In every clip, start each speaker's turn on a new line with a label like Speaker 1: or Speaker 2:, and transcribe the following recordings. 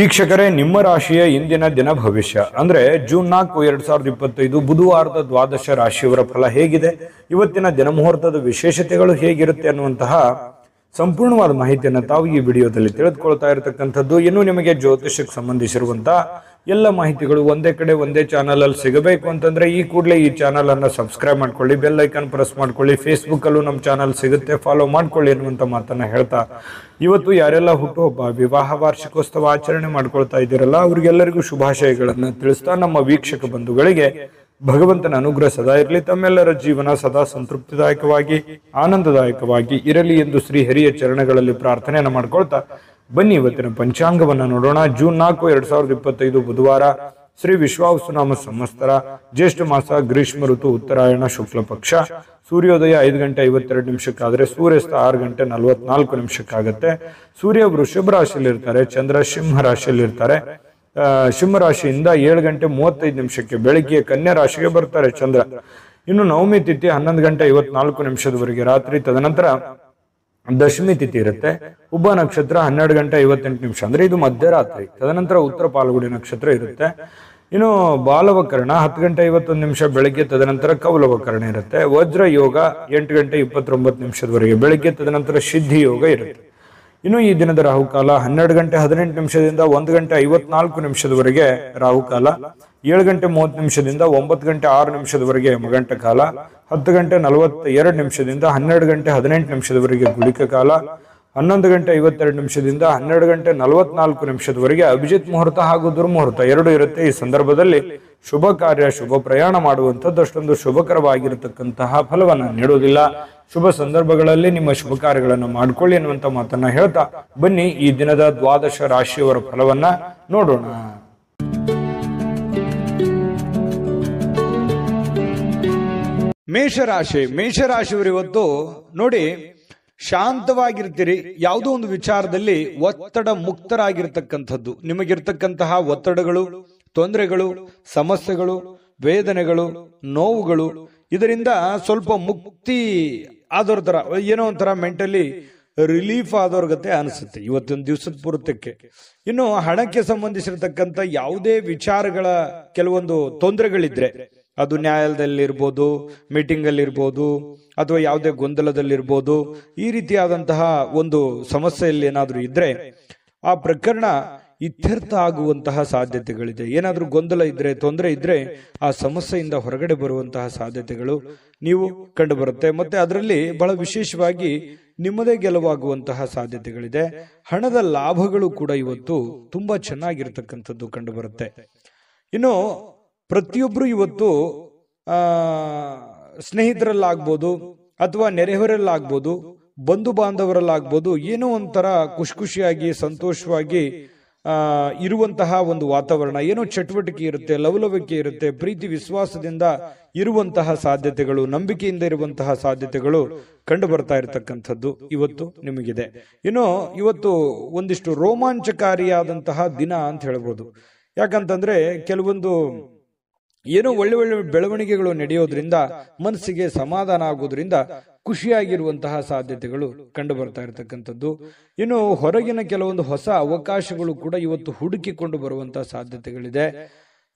Speaker 1: ವೀಕ್ಷಕರೇ, ನಿಮ್ಮ ರಾಶಿಯ ಇಂದಿನ ದಿನ ಭವಿಷ್ಯ ಅಂದ್ರೆ ಜೂನ್ 4, 2025 ಬುಧವಾರದ ದ್ವಾದಶ ರಾಶಿಯವರ ಫಲ ಹೇಗಿದೆ, ಇವತ್ತಿನ ದಿನ ಮುಹೂರ್ತದ ವಿಶೇಷತೆಗಳು ಹೇಗಿರುತ್ತೆ ಅನ್ನುವಂತಹ ಸಂಪೂರ್ಣವಾದ ಮಾಹಿತಿಯನ್ನು ತಾವು ಈ ವಿಡಿಯೋದಲ್ಲಿ ತಿಳಿದುಕೊಳ್ತಾ ಇರತಕ್ಕಂಥದ್ದು. ಇನ್ನು ನಿಮಗೆ ಜ್ಯೋತಿಷಕ್ಕೆ ಸಂಬಂಧಿಸಿರುವಂತಹ ಎಲ್ಲ ಮಾಹಿತಿಗಳು ಒಂದೇ ಕಡೆ ಒಂದೇ ಚಾನಲ್ ಅಲ್ಲಿ ಸಿಗಬೇಕು ಅಂತಂದ್ರೆ ಈ ಕೂಡಲೇ ಈ ಚಾನಲ್ ಅನ್ನ ಸಬ್ಸ್ಕ್ರೈಬ್ ಮಾಡ್ಕೊಳ್ಳಿ, ಬೆಲ್ ಐಕಾನ್ ಪ್ರೆಸ್ ಮಾಡ್ಕೊಳ್ಳಿ, ಫೇಸ್ಬುಕ್ ಅಲ್ಲೂ ನಮ್ಮ ಚಾನಲ್ ಸಿಗುತ್ತೆ, ಫಾಲೋ ಮಾಡ್ಕೊಳ್ಳಿ ಅನ್ನುವಂತ ಮಾತನ್ನ ಹೇಳ್ತಾ ಇವತ್ತು ಯಾರೆಲ್ಲ ಹುಟ್ಟುಹಬ್ಬ, ವಿವಾಹ ವಾರ್ಷಿಕೋತ್ಸವ ಆಚರಣೆ ಮಾಡ್ಕೊಳ್ತಾ ಇದ್ದೀರಲ್ಲ ಅವ್ರಿಗೆಲ್ಲರಿಗೂ ಶುಭಾಶಯಗಳನ್ನ ತಿಳಿಸ್ತಾ ನಮ್ಮ ವೀಕ್ಷಕ ಬಂಧುಗಳಿಗೆ ಭಗವಂತನ ಅನುಗ್ರಹ ಸದಾ ಇರಲಿ, ತಮ್ಮೆಲ್ಲರ ಜೀವನ ಸದಾ ಸಂತೃಪ್ತಿದಾಯಕವಾಗಿ ಆನಂದದಾಯಕವಾಗಿ ಇರಲಿ ಎಂದು ಶ್ರೀ ಹರಿಯ ಚರಣಗಳಲ್ಲಿ ಪ್ರಾರ್ಥನೆಯನ್ನು ಮಾಡ್ಕೊಳ್ತಾ ಬನ್ನಿ ಇವತ್ತಿನ ಪಂಚಾಂಗವನ್ನ ನೋಡೋಣ. ಜೂನ್ 4, 2025 ಬುಧವಾರ, ಶ್ರೀ ವಿಶ್ವಾವಸುನಾಮ ಸಂವತ್ಸರ, ಜ್ಯೇಷ್ಠ ಮಾಸ, ಗ್ರೀಷ್ಮ ಋತು, ಉತ್ತರಾಯಣ, ಶುಕ್ಲ ಪಕ್ಷ. ಸೂರ್ಯೋದಯ 5 ಗಂಟೆ 52 ನಿಮಿಷಕ್ಕಾದ್ರೆ ಸೂರ್ಯಾಸ್ತ 6 ಗಂಟೆ 44 ನಿಮಿಷಕ್ಕಾಗತ್ತೆ. ಸೂರ್ಯ ವೃಷಭ ರಾಶಿಯಲ್ಲಿ ಇರ್ತಾರೆ, ಚಂದ್ರ ಸಿಂಹ ರಾಶಿಯಲ್ಲಿ ಇರ್ತಾರೆ. ಸಿಂಹ ರಾಶಿಯಿಂದ 7 ಗಂಟೆ 35 ನಿಮಿಷಕ್ಕೆ ಬೆಳಿಗ್ಗೆ ಕನ್ಯಾ ರಾಶಿಗೆ ಬರ್ತಾರೆ ಚಂದ್ರ. ಇನ್ನು ನವಮಿ ತಿಥಿ 11 ಗಂಟೆ 54 ನಿಮಿಷದವರೆಗೆ ರಾತ್ರಿ, ತದನಂತರ ದಶಮಿ ತಿಥಿ ಇರುತ್ತೆ. ಉಬ್ಬ ನಕ್ಷತ್ರ 12 ಗಂಟೆ 58 ನಿಮಿಷ ಅಂದ್ರೆ ಇದು ಮಧ್ಯರಾತ್ರಿ, ತದನಂತರ ಉತ್ತರ ಪಾಲ್ಗುಡಿ ನಕ್ಷತ್ರ ಇರುತ್ತೆ. ಇನ್ನು ಬಾಲವಕರಣ 10 ಗಂಟೆ 51 ನಿಮಿಷ ಬೆಳಗ್ಗೆ, ತದನಂತರ ಕೌಲವಕರಣ ಇರುತ್ತೆ. ವಜ್ರ ಯೋಗ 8 ಗಂಟೆ 29 ನಿಮಿಷದವರೆಗೆ ಬೆಳಗ್ಗೆ, ತದನಂತರ ಸಿದ್ಧಿ ಯೋಗ ಇರುತ್ತೆ. ಇನ್ನು ಈ ದಿನದ ರಾಹುಕಾಲ 12 ಗಂಟೆ 18 ನಿಮಿಷದಿಂದ 1 ಗಂಟೆ 54 ನಿಮಿಷದವರೆಗೆ ರಾಹುಕಾಲ, 7 ಗಂಟೆ 30 ನಿಮಿಷದಿಂದ 9 ಗಂಟೆ 6 ನಿಮಿಷದವರೆಗೆ ಯಮಗಂಟ ಕಾಲ, 10 ಗಂಟೆ 42 ನಿಮಿಷದಿಂದ 12 ಗಂಟೆ 18 ನಿಮಿಷದವರೆಗೆ ಗುಳಿಕ ಕಾಲ, 11 ಗಂಟೆ 52 ನಿಮಿಷದಿಂದ 12 ಗಂಟೆ 44 ನಿಮಿಷದವರೆಗೆ ಅಭಿಜಿತ್ ಮುಹೂರ್ತ ಹಾಗೂ ದುರ್ಮುಹೂರ್ತ ಎರಡು ಇರುತ್ತೆ. ಈ ಸಂದರ್ಭದಲ್ಲಿ ಶುಭ ಕಾರ್ಯ, ಶುಭ ಪ್ರಯಾಣ ಮಾಡುವಂಥದ್ದು ಅಷ್ಟೊಂದು ಶುಭಕರವಾಗಿರತಕ್ಕಂತಹ ಫಲವನ್ನ ನೀಡುವುದಿಲ್ಲ. ಶುಭ ಸಂದರ್ಭಗಳಲ್ಲಿ ನಿಮ್ಮ ಶುಭ ಕಾರ್ಯಗಳನ್ನು ಮಾಡಿಕೊಳ್ಳಿ ಅನ್ನುವಂತ ಮಾತನ್ನ ಹೇಳ್ತಾ ಬನ್ನಿ ಈ ದಿನದ ದ್ವಾದಶ ರಾಶಿಯವರ ಫಲವನ್ನ ನೋಡೋಣ. ಮೇಷರಾಶಿಯವರು ಇವತ್ತು ನೋಡಿ ಶಾಂತವಾಗಿರ್ತೀರಿ. ಯಾವುದೋ ಒಂದು ವಿಚಾರದಲ್ಲಿ ಒತ್ತಡ ಮುಕ್ತರಾಗಿರ್ತಕ್ಕಂಥದ್ದು, ನಿಮಗಿರ್ತಕ್ಕಂತಹ ಒತ್ತಡಗಳು, ತೊಂದರೆಗಳು, ಸಮಸ್ಯೆಗಳು, ವೇದನೆಗಳು, ನೋವುಗಳು ಇದರಿಂದ ಸ್ವಲ್ಪ ಮುಕ್ತಿ ಆದವ್ರ ತರ, ಏನೋ ಒಂಥರ ಮೆಂಟಲಿ ರಿಲೀಫ್ ಆದವ್ರ ಗತೆ ಅನಿಸುತ್ತೆ ಇವತ್ತೊಂದು ದಿವಸದ ಪೂರ್ತಕ್ಕೆ. ಇನ್ನು ಹಣಕ್ಕೆ ಸಂಬಂಧಿಸಿರ್ತಕ್ಕಂಥ ಯಾವುದೇ ವಿಚಾರಗಳ ಕೆಲವೊಂದು ತೊಂದರೆಗಳಿದ್ರೆ, ಅದು ನ್ಯಾಯಾಲಯದಲ್ಲಿರ್ಬೋದು, ಮೀಟಿಂಗ್ ಅಲ್ಲಿ ಇರ್ಬೋದು, ಅಥವಾ ಯಾವುದೇ ಗೊಂದಲದಲ್ಲಿರ್ಬೋದು, ಈ ರೀತಿಯಾದಂತಹ ಒಂದು ಸಮಸ್ಯೆಯಲ್ಲಿ ಏನಾದ್ರೂ ಇದ್ರೆ ಆ ಪ್ರಕರಣ ಇತ್ಯರ್ಥ ಆಗುವಂತಹ ಸಾಧ್ಯತೆಗಳಿದೆ. ಏನಾದ್ರೂ ಗೊಂದಲ ಇದ್ರೆ, ತೊಂದರೆ ಇದ್ರೆ ಆ ಸಮಸ್ಯೆಯಿಂದ ಹೊರಗಡೆ ಬರುವಂತಹ ಸಾಧ್ಯತೆಗಳು ನೀವು ಕಂಡು ಬರುತ್ತೆ. ಮತ್ತೆ ಅದರಲ್ಲಿ ಬಹಳ ವಿಶೇಷವಾಗಿ ನಿಮ್ಮದೇ ಗೆಲುವಾಗುವಂತಹ ಸಾಧ್ಯತೆಗಳಿದೆ. ಹಣದ ಲಾಭಗಳು ಕೂಡ ಇವತ್ತು ತುಂಬಾ ಚೆನ್ನಾಗಿರ್ತಕ್ಕಂಥದ್ದು ಕಂಡು ಬರುತ್ತೆ. ಇನ್ನು ಪ್ರತಿಯೊಬ್ರು ಇವತ್ತು ಸ್ನೇಹಿತರಲ್ಲಾಗ್ಬೋದು ಅಥವಾ ನೆರೆಹೊರಲ್ಲಾಗ್ಬೋದು, ಬಂಧು ಬಾಂಧವರಲ್ಲಾಗ್ಬೋದು, ಏನೋ ಒಂಥರ ಖುಷಿಯಾಗಿ ಸಂತೋಷವಾಗಿ ಇರುವಂತಹ ಒಂದು ವಾತಾವರಣ, ಏನೋ ಚಟುವಟಿಕೆ ಇರುತ್ತೆ, ಲವಲವಿಕೆ ಇರುತ್ತೆ, ಪ್ರೀತಿ ವಿಶ್ವಾಸದಿಂದ ಇರುವಂತಹ ಸಾಧ್ಯತೆಗಳು, ನಂಬಿಕೆಯಿಂದ ಇರುವಂತಹ ಸಾಧ್ಯತೆಗಳು ಕಂಡು ಬರ್ತಾ ಇರತಕ್ಕಂಥದ್ದು ಇವತ್ತು ನಿಮಗಿದೆ. ಇನ್ನು ಇವತ್ತು ಒಂದಿಷ್ಟು ರೋಮಾಂಚಕಾರಿಯಾದಂತಹ ದಿನ ಅಂತ ಹೇಳ್ಬೋದು. ಯಾಕಂತಂದ್ರೆ ಕೆಲವೊಂದು ಏನೋ ಒಳ್ಳೆ ಒಳ್ಳೆ ಬೆಳವಣಿಗೆಗಳು ನಡೆಯೋದ್ರಿಂದ ಮನಸ್ಸಿಗೆ ಸಮಾಧಾನ ಆಗೋದ್ರಿಂದ ಖುಷಿಯಾಗಿರುವಂತಹ ಸಾಧ್ಯತೆಗಳು ಕಂಡು ಬರ್ತಾ ಇರತಕ್ಕಂಥದ್ದು. ಇನ್ನು ಹೊರಗಿನ ಕೆಲವೊಂದು ಹೊಸ ಅವಕಾಶಗಳು ಕೂಡ ಇವತ್ತು ಹುಡುಕಿಕೊಂಡು ಬರುವಂತಹ ಸಾಧ್ಯತೆಗಳಿದೆ.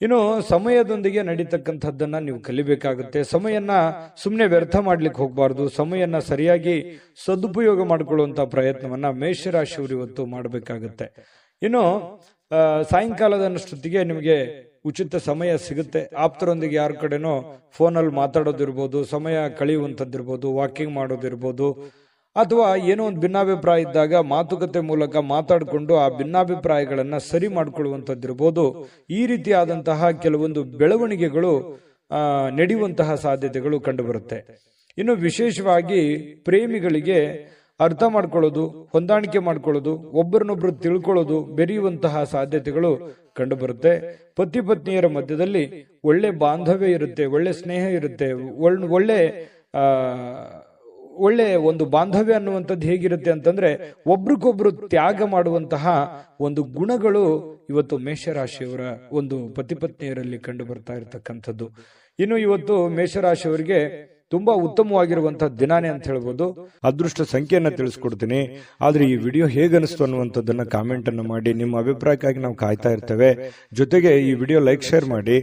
Speaker 1: ಇನ್ನು ಸಮಯದೊಂದಿಗೆ ನಡೀತಕ್ಕಂಥದ್ದನ್ನ ನೀವು ಕಲಿಬೇಕಾಗುತ್ತೆ. ಸಮಯನ್ನ ಸುಮ್ಮನೆ ವ್ಯರ್ಥ ಮಾಡ್ಲಿಕ್ಕೆ ಹೋಗ್ಬಾರ್ದು. ಸಮಯನ್ನ ಸರಿಯಾಗಿ ಸದುಪಯೋಗ ಮಾಡಿಕೊಳ್ಳುವಂತಹ ಪ್ರಯತ್ನವನ್ನ ಮೇಷರಾಶಿಯವರು ಇವತ್ತು ಮಾಡಬೇಕಾಗುತ್ತೆ. ಇನ್ನು ಸಾಯಂಕಾಲದಷ್ಟೊತ್ತಿಗೆ ನಿಮಗೆ ಉಚಿತ ಸಮಯ ಸಿಗುತ್ತೆ. ಆಪ್ತರೊಂದಿಗೆ ಯಾರ ಕಡೆನೋ ಫೋನಲ್ಲಿ ಮಾತಾಡೋದಿರ್ಬೋದು, ಸಮಯ ಕಳೆಯುವಂಥದ್ದಿರ್ಬೋದು, ವಾಕಿಂಗ್ ಮಾಡೋದಿರ್ಬೋದು, ಅಥವಾ ಏನೋ ಒಂದು ಭಿನ್ನಾಭಿಪ್ರಾಯ ಇದ್ದಾಗ ಮಾತುಕತೆ ಮೂಲಕ ಮಾತಾಡಿಕೊಂಡು ಆ ಭಿನ್ನಾಭಿಪ್ರಾಯಗಳನ್ನ ಸರಿ ಮಾಡ್ಕೊಳ್ಳುವಂಥದ್ದಿರ್ಬೋದು. ಈ ರೀತಿಯಾದಂತಹ ಕೆಲವೊಂದು ಬೆಳವಣಿಗೆಗಳು ನಡೆಯುವಂತಹ ಸಾಧ್ಯತೆಗಳು ಕಂಡುಬರುತ್ತೆ. ಇನ್ನು ವಿಶೇಷವಾಗಿ ಪ್ರೇಮಿಗಳಿಗೆ ಅರ್ಥ ಮಾಡ್ಕೊಳ್ಳೋದು, ಹೊಂದಾಣಿಕೆ ಮಾಡ್ಕೊಳ್ಳೋದು, ಒಬ್ಬರನ್ನೊಬ್ರು ತಿಳ್ಕೊಳ್ಳೋದು, ಬೆರೆಯುವಂತಹ ಸಾಧ್ಯತೆಗಳು ಕಂಡು ಬರುತ್ತೆ. ಪತಿ ಪತ್ನಿಯರ ಮಧ್ಯದಲ್ಲಿ ಒಳ್ಳೆ ಬಾಂಧವ್ಯ ಇರುತ್ತೆ, ಒಳ್ಳೆ ಸ್ನೇಹ ಇರುತ್ತೆ, ಒಳ್ಳೆ ಒಂದು ಬಾಂಧವ್ಯ ಅನ್ನುವಂಥದ್ದು ಹೇಗಿರುತ್ತೆ ಅಂತಂದ್ರೆ ಒಬ್ರಿಗೊಬ್ರು ತ್ಯಾಗ ಮಾಡುವಂತಹ ಒಂದು ಗುಣಗಳು ಇವತ್ತು ಮೇಷರಾಶಿಯವರ ಒಂದು ಪತಿ ಪತ್ನಿಯರಲ್ಲಿ ಕಂಡು ಬರ್ತಾ ಇರತಕ್ಕಂಥದ್ದು. ಇನ್ನು ಇವತ್ತು ಮೇಷರಾಶಿಯವರಿಗೆ ತುಂಬಾ ಉತ್ತಮವಾಗಿರುವಂತಹ ದಿನಾನೇ ಅಂತ ಹೇಳ್ಬೋದು. ಅದೃಷ್ಟ ಸಂಖ್ಯೆಯನ್ನ ತಿಳಿಸ್ಕೊಡ್ತೀನಿ. ಆದ್ರೆ ಈ ವಿಡಿಯೋ ಹೇಗನಿಸ್ತು ಅನ್ನುವಂಥದ್ದನ್ನ ಕಾಮೆಂಟ್ ಅನ್ನು ಮಾಡಿ. ನಿಮ್ಮ ಅಭಿಪ್ರಾಯಕ್ಕಾಗಿ ನಾವು ಕಾಯ್ತಾ ಇರ್ತೇವೆ. ಜೊತೆಗೆ ಈ ವಿಡಿಯೋ ಲೈಕ್ ಶೇರ್ ಮಾಡಿ.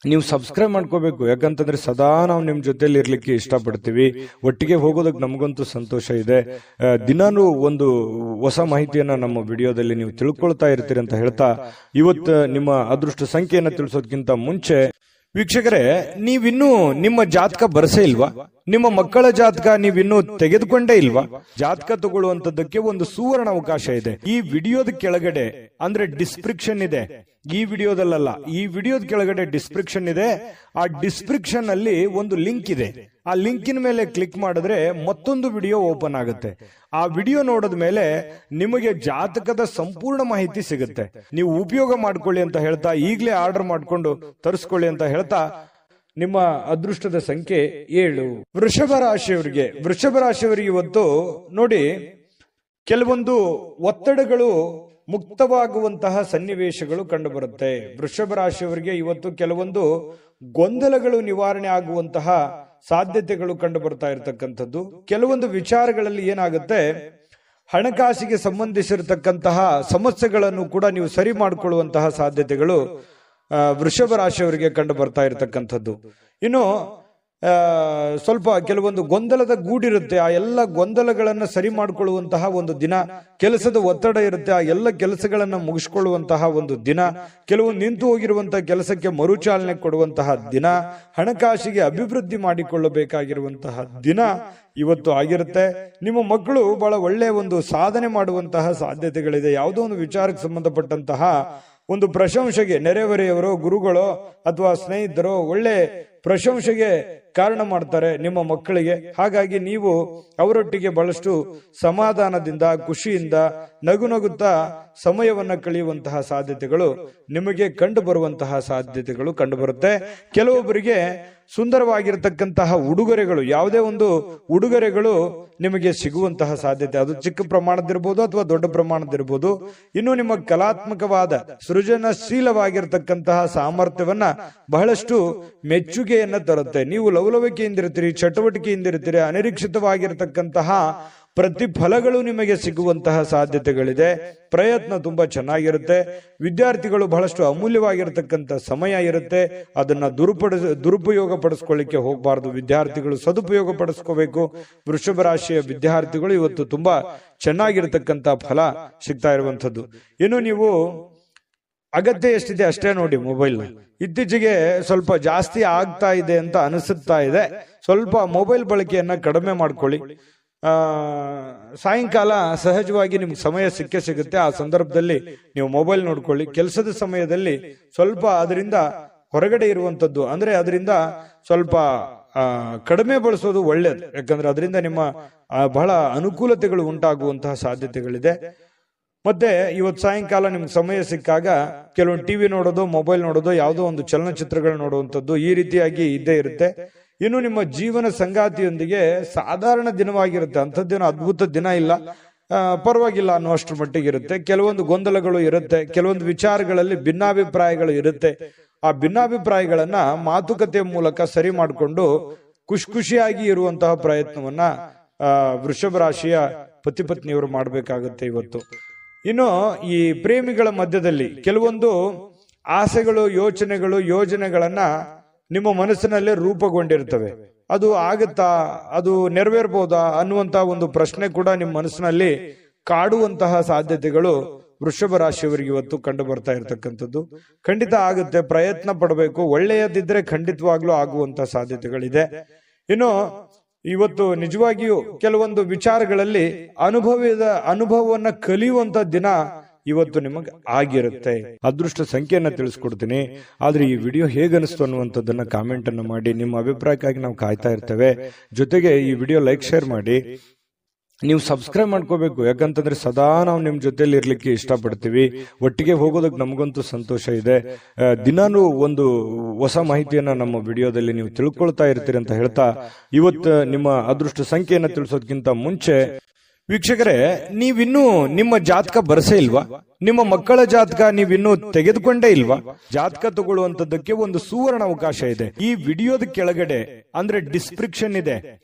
Speaker 1: ನೀವು ಸಬ್ಸ್ಕ್ರೈಬ್ ಮಾಡ್ಕೋಬೇಕು, ಯಾಕಂತಂದ್ರೆ ಸದಾ ನಾವು ನಿಮ್ ಜೊತೆಲಿ ಇರ್ಲಿಕ್ಕೆ ಇಷ್ಟಪಡ್ತೀವಿ. ಒಟ್ಟಿಗೆ ಹೋಗೋದಕ್ಕೆ ನಮಗಂತೂ ಸಂತೋಷ ಇದೆ. ದಿನಾನು ಒಂದು ಹೊಸ ಮಾಹಿತಿಯನ್ನ ನಮ್ಮ ವಿಡಿಯೋದಲ್ಲಿ ನೀವು ತಿಳ್ಕೊಳ್ತಾ ಇರ್ತೀರಿ ಅಂತ ಹೇಳ್ತಾ, ಇವತ್ತು ನಿಮ್ಮ ಅದೃಷ್ಟ ಸಂಖ್ಯೆಯನ್ನ ತಿಳಿಸೋದಕ್ಕಿಂತ ಮುಂಚೆ ವೀಕ್ಷಕರೇ, ನೀವಿನ್ನೂ ನಿಮ್ಮ ಜಾತಕ ಬರಸೇ ಇಲ್ವಾ? ನಿಮ್ಮ ಮಕ್ಕಳ ಜಾತಕ ನೀವಿನ್ನೂ ತೆಗೆದುಕೊಂಡೇ ಇಲ್ವಾ? ಜಾತಕ ತಗೊಳ್ಳುವಂತದ್ದಕ್ಕೆ ಒಂದು ಸುವರ್ಣ ಅವಕಾಶ ಇದೆ. ಈ ವಿಡಿಯೋದ ಕೆಳಗಡೆ ಅಂದ್ರೆ ಡಿಸ್ಕ್ರಿಪ್ಷನ್ ಇದೆ. ಈ ವಿಡಿಯೋದಲ್ಲ, ಈ ವಿಡಿಯೋದ ಕೆಳಗಡೆ ಡಿಸ್ಕ್ರಿಪ್ಷನ್ ಇದೆ. ಆ ಡಿಸ್ಕ್ರಿಪ್ಷನ್ ಅಲ್ಲಿ ಒಂದು ಲಿಂಕ್ ಇದೆ. ಆ ಲಿಂಕಿನ ಮೇಲೆ ಕ್ಲಿಕ್ ಮಾಡಿದ್ರೆ ಮತ್ತೊಂದು ವಿಡಿಯೋ ಓಪನ್ ಆಗುತ್ತೆ. ಆ ವಿಡಿಯೋ ನೋಡಿದ ಮೇಲೆ ನಿಮಗೆ ಜಾತಕದ ಸಂಪೂರ್ಣ ಮಾಹಿತಿ ಸಿಗುತ್ತೆ. ನೀವು ಉಪಯೋಗ ಮಾಡ್ಕೊಳ್ಳಿ ಅಂತ ಹೇಳ್ತಾ, ಈಗಲೇ ಆರ್ಡರ್ ಮಾಡ್ಕೊಂಡು ತರಿಸ್ಕೊಳ್ಳಿ ಅಂತ ಹೇಳ್ತಾ, ನಿಮ್ಮ ಅದೃಷ್ಟದ ಸಂಖ್ಯೆ 7. ವೃಷಭ ರಾಶಿಯವರಿಗೆ ಇವತ್ತು ನೋಡಿ, ಕೆಲವೊಂದು ಒತ್ತಡಗಳು ಮುಕ್ತವಾಗುವಂತಹ ಸನ್ನಿವೇಶಗಳು ಕಂಡು ಬರುತ್ತೆ. ವೃಷಭ ರಾಶಿಯವರಿಗೆ ಇವತ್ತು ಕೆಲವೊಂದು ಗೊಂದಲಗಳು ನಿವಾರಣೆ ಆಗುವಂತಹ ಸಾಧ್ಯತೆಗಳು ಕಂಡು ಬರ್ತಾ ಇರತಕ್ಕಂಥದ್ದು. ಕೆಲವೊಂದು ವಿಚಾರಗಳಲ್ಲಿ ಏನಾಗುತ್ತೆ, ಹಣಕಾಸಿಗೆ ಸಂಬಂಧಿಸಿರತಕ್ಕಂತಹ ಸಮಸ್ಯೆಗಳನ್ನು ಕೂಡ ನೀವು ಸರಿ ಮಾಡಿಕೊಳ್ಳುವಂತಹ ಸಾಧ್ಯತೆಗಳು ವೃಷಭ ರಾಶಿಯವರಿಗೆ ಕಂಡು ಬರ್ತಾ ಇರತಕ್ಕಂಥದ್ದು. ಇನ್ನು ಸ್ವಲ್ಪ ಕೆಲವೊಂದು ಗೊಂದಲದ ಗೂಡಿರುತ್ತೆ. ಆ ಎಲ್ಲ ಗೊಂದಲಗಳನ್ನ ಸರಿ ಮಾಡಿಕೊಳ್ಳುವಂತಹ ಒಂದು ದಿನ. ಕೆಲಸದ ಒತ್ತಡ ಇರುತ್ತೆ, ಆ ಎಲ್ಲ ಕೆಲಸಗಳನ್ನ ಮುಗಿಸ್ಕೊಳ್ಳುವಂತಹ ಒಂದು ದಿನ. ಕೆಲವೊಂದು ನಿಂತು ಹೋಗಿರುವಂತಹ ಕೆಲಸಕ್ಕೆ ಮರುಚಾಲನೆ ಕೊಡುವಂತಹ ದಿನ. ಹಣಕಾಸಿಗೆ ಅಭಿವೃದ್ಧಿ ಮಾಡಿಕೊಳ್ಳಬೇಕಾಗಿರುವಂತಹ ದಿನ ಇವತ್ತು ಆಗಿರುತ್ತೆ. ನಿಮ್ಮ ಮಕ್ಕಳು ಬಹಳ ಒಳ್ಳೆಯ ಒಂದು ಸಾಧನೆ ಮಾಡುವಂತಹ ಸಾಧ್ಯತೆಗಳಿದೆ. ಯಾವುದೋ ಒಂದು ವಿಚಾರಕ್ಕೆ ಸಂಬಂಧಪಟ್ಟಂತಹ ಒಂದು ಪ್ರಶಂಸೆಗೆ ನೆರೆಹೊರೆಯವರೋ ಗುರುಗಳೋ ಅಥವಾ ಸ್ನೇಹಿತರೋ ಒಳ್ಳೆ ಪ್ರಶಂಸೆಗೆ ಕಾರಣ ಮಾಡ್ತಾರೆ ನಿಮ್ಮ ಮಕ್ಕಳಿಗೆ. ಹಾಗಾಗಿ ನೀವು ಅವರೊಟ್ಟಿಗೆ ಬಹಳಷ್ಟು ಸಮಾಧಾನದಿಂದ, ಖುಷಿಯಿಂದ, ನಗುತ್ತಾ ಸಮಯವನ್ನ ಕಳೆಯುವಂತಹ ಸಾಧ್ಯತೆಗಳು ನಿಮಗೆ ಕಂಡು ಬರುವಂತಹ ಸಾಧ್ಯತೆಗಳು ಕಂಡು ಬರುತ್ತೆ. ಕೆಲವೊಬ್ಬರಿಗೆ ಸುಂದರವಾಗಿರತಕ್ಕಂತಹ ಉಡುಗೊರೆಗಳು, ಯಾವುದೇ ಒಂದು ಉಡುಗೊರೆಗಳು ನಿಮಗೆ ಸಿಗುವಂತಹ ಸಾಧ್ಯತೆ, ಅದು ಚಿಕ್ಕ ಪ್ರಮಾಣದಿರ್ಬೋದು ಅಥವಾ ದೊಡ್ಡ ಪ್ರಮಾಣದಿರ್ಬೋದು. ಇನ್ನು ನಿಮ್ಮ ಕಲಾತ್ಮಕವಾದ ಸೃಜನಶೀಲವಾಗಿರತಕ್ಕಂತಹ ಸಾಮರ್ಥ್ಯವನ್ನ ಬಹಳಷ್ಟು ಮೆಚ್ಚುಗೆಯನ್ನ ತರುತ್ತೆ. ನೀವು ಲವಲವಿಕೆಯಿಂದಿರ್ತೀರಿ, ಚಟುವಟಿಕೆಯಿಂದಿರ್ತೀರಿ. ಅನಿರೀಕ್ಷಿತವಾಗಿರತಕ್ಕಂತಹ ಪ್ರತಿಫಲಗಳು ನಿಮಗೆ ಸಿಗುವಂತಹ ಸಾಧ್ಯತೆಗಳಿದೆ. ಪ್ರಯತ್ನ ತುಂಬಾ ಚೆನ್ನಾಗಿರುತ್ತೆ. ವಿದ್ಯಾರ್ಥಿಗಳು ಬಹಳಷ್ಟು ಅಮೂಲ್ಯವಾಗಿರತಕ್ಕಂಥ ಸಮಯ ಇರುತ್ತೆ. ಅದನ್ನ ದುರುಪಯೋಗ ಪಡಿಸ್ಕೊಳ್ಳಿಕ್ಕೆ ಹೋಗಬಾರದು. ವಿದ್ಯಾರ್ಥಿಗಳು ಸದುಪಯೋಗ ಪಡಿಸ್ಕೋಬೇಕು. ವೃಷಭ ರಾಶಿಯ ವಿದ್ಯಾರ್ಥಿಗಳು ಇವತ್ತು ತುಂಬಾ ಚೆನ್ನಾಗಿರತಕ್ಕಂಥ ಫಲ ಸಿಗ್ತಾ ಇರುವಂತದ್ದು. ಇನ್ನು ನೀವು ಅಗತ್ಯ ಎಷ್ಟಿದೆ ಅಷ್ಟೇ ನೋಡಿ. ಮೊಬೈಲ್ ಇತ್ತೀಚೆಗೆ ಸ್ವಲ್ಪ ಜಾಸ್ತಿ ಆಗ್ತಾ ಇದೆ ಅಂತ ಅನಿಸುತ್ತಾ ಇದೆ. ಸ್ವಲ್ಪ ಮೊಬೈಲ್ ಬಳಕೆಯನ್ನ ಕಡಿಮೆ ಮಾಡ್ಕೊಳ್ಳಿ. ಸಾಯಂಕಾಲ ಸಹಜವಾಗಿ ನಿಮ್ಗೆ ಸಮಯ ಸಿಗುತ್ತೆ. ಆ ಸಂದರ್ಭದಲ್ಲಿ ನೀವು ಮೊಬೈಲ್ ನೋಡ್ಕೊಳ್ಳಿ. ಕೆಲಸದ ಸಮಯದಲ್ಲಿ ಸ್ವಲ್ಪ ಅದರಿಂದ ಹೊರಗಡೆ ಇರುವಂತದ್ದು, ಅಂದ್ರೆ ಅದರಿಂದ ಸ್ವಲ್ಪ ಕಡಿಮೆ ಬಳಸೋದು ಒಳ್ಳೇದು. ಯಾಕಂದ್ರೆ ಅದರಿಂದ ನಿಮ್ಮ ಬಹಳ ಅನುಕೂಲತೆಗಳು ಉಂಟಾಗುವಂತಹ ಸಾಧ್ಯತೆಗಳಿದೆ. ಮತ್ತೆ ಇವತ್ತು ಸಾಯಂಕಾಲ ನಿಮ್ಗೆ ಸಮಯ ಸಿಕ್ಕಾಗ ಕೆಲವೊಂದು ಟಿವಿ ನೋಡೋದು, ಮೊಬೈಲ್ ನೋಡೋದು, ಯಾವುದೋ ಒಂದು ಚಲನಚಿತ್ರಗಳು ನೋಡುವಂಥದ್ದು, ಈ ರೀತಿಯಾಗಿ ಇದ್ದೇ ಇರುತ್ತೆ. ಇನ್ನು ನಿಮ್ಮ ಜೀವನ ಸಂಗಾತಿಯೊಂದಿಗೆ ಸಾಧಾರಣ ದಿನವಾಗಿರುತ್ತೆ. ಅಂಥದ್ದೇನೋ ಅದ್ಭುತ ದಿನ ಇಲ್ಲ, ಪರವಾಗಿಲ್ಲ ಅನ್ನುವಷ್ಟರ ಮಟ್ಟಿಗೆ ಇರುತ್ತೆ. ಕೆಲವೊಂದು ಗೊಂದಲಗಳು ಇರುತ್ತೆ, ಕೆಲವೊಂದು ವಿಚಾರಗಳಲ್ಲಿ ಭಿನ್ನಾಭಿಪ್ರಾಯಗಳು ಇರುತ್ತೆ. ಆ ಭಿನ್ನಾಭಿಪ್ರಾಯಗಳನ್ನ ಮಾತುಕತೆಯ ಮೂಲಕ ಸರಿ ಮಾಡಿಕೊಂಡು ಖುಷಿಯಾಗಿ ಇರುವಂತಹ ಪ್ರಯತ್ನವನ್ನ ವೃಷಭ ರಾಶಿಯ ಪತಿ ಪತ್ನಿಯವರು ಮಾಡಬೇಕಾಗುತ್ತೆ ಇವತ್ತು. ಇನ್ನು ಈ ಪ್ರೇಮಿಗಳ ಮಧ್ಯದಲ್ಲಿ ಕೆಲವೊಂದು ಆಸೆಗಳು, ಯೋಚನೆಗಳು, ಯೋಜನೆಗಳನ್ನ ನಿಮ್ಮ ಮನಸ್ಸಿನಲ್ಲೇ ರೂಪುಗೊಂಡಿರ್ತವೆ. ಅದು ಆಗುತ್ತಾ, ಅದು ನೆರವೇರ್ಬೋದಾ ಅನ್ನುವಂತ ಒಂದು ಪ್ರಶ್ನೆ ಕೂಡ ನಿಮ್ಮ ಮನಸ್ಸಿನಲ್ಲಿ ಕಾಡುವಂತಹ ಸಾಧ್ಯತೆಗಳು ವೃಷಭ ರಾಶಿಯವರಿಗೆ ಇವತ್ತು ಕಂಡು ಬರ್ತಾ ಇರತಕ್ಕಂಥದ್ದು. ಖಂಡಿತ ಆಗುತ್ತೆ, ಪ್ರಯತ್ನ ಪಡಬೇಕು. ಒಳ್ಳೆಯದಿದ್ರೆ ಖಂಡಿತವಾಗ್ಲೂ ಆಗುವಂತಹ ಸಾಧ್ಯತೆಗಳಿದೆ. ಇನ್ನು ಇವತ್ತು ನಿಜವಾಗಿಯೂ ಕೆಲವೊಂದು ವಿಚಾರಗಳಲ್ಲಿ ಅನುಭವವನ್ನ ಕಲಿಯುವಂತ ದಿನ ಇವತ್ತು ನಿಮಗೆ ಆಗಿರುತ್ತೆ. ಅದೃಷ್ಟ ಸಂಖ್ಯೆಯನ್ನ ತಿಳಿಸ್ಕೊಡ್ತೀನಿ. ಆದ್ರೆ ಈ ವಿಡಿಯೋ ಹೇಗನಿಸ್ತು ಅನ್ನುವಂಥದ್ದನ್ನ ಕಾಮೆಂಟ್ ಅನ್ನು ಮಾಡಿ. ನಿಮ್ಮ ಅಭಿಪ್ರಾಯಕ್ಕಾಗಿ ನಾವು ಕಾಯ್ತಾ ಇರ್ತೇವೆ. ಜೊತೆಗೆ ಈ ವಿಡಿಯೋ ಲೈಕ್ ಶೇರ್ ಮಾಡಿ. ನೀವು ಸಬ್ಸ್ಕ್ರೈಬ್ ಮಾಡ್ಕೋಬೇಕು, ಯಾಕಂತಂದ್ರೆ ಸದಾ ನಾವು ನಿಮ್ ಜೊತೆಲಿ ಇರ್ಲಿಕ್ಕೆ ಇಷ್ಟಪಡ್ತೀವಿ. ಒಟ್ಟಿಗೆ ಹೋಗೋದಕ್ಕೆ ನಮಗಂತೂ ಸಂತೋಷ ಇದೆ. ದಿನಾನು ಒಂದು ಹೊಸ ಮಾಹಿತಿಯನ್ನ ನಮ್ಮ ವಿಡಿಯೋದಲ್ಲಿ ನೀವು ತಿಳ್ಕೊಳ್ತಾ ಇರ್ತೀರಿ ಅಂತ ಹೇಳ್ತಾ, ಇವತ್ತು ನಿಮ್ಮ ಅದೃಷ್ಟ ಸಂಖ್ಯೆಯನ್ನ ತಿಳಿಸೋದಕ್ಕಿಂತ ಮುಂಚೆ ವೀಕ್ಷಕರೇ, ನೀವಿನ್ನೂ ನಿಮ್ಮ ಜಾತಕ ಬರಸೇ ಇಲ್ವಾ? ನಿಮ್ಮ ಮಕ್ಕಳ ಜಾತಕ ನೀವಿನ್ನೂ ತೆಗೆದುಕೊಂಡೇ ಇಲ್ವಾ? ಜಾತಕ ತಗೊಳ್ಳುವಂತದ್ದಕ್ಕೆ ಒಂದು ಸುವರ್ಣ ಅವಕಾಶ ಇದೆ. ಈ ವಿಡಿಯೋದ ಕೆಳಗಡೆ ಅಂದ್ರೆ ಡಿಸ್ಕ್ರಿಪ್ಷನ್ ಇದೆ,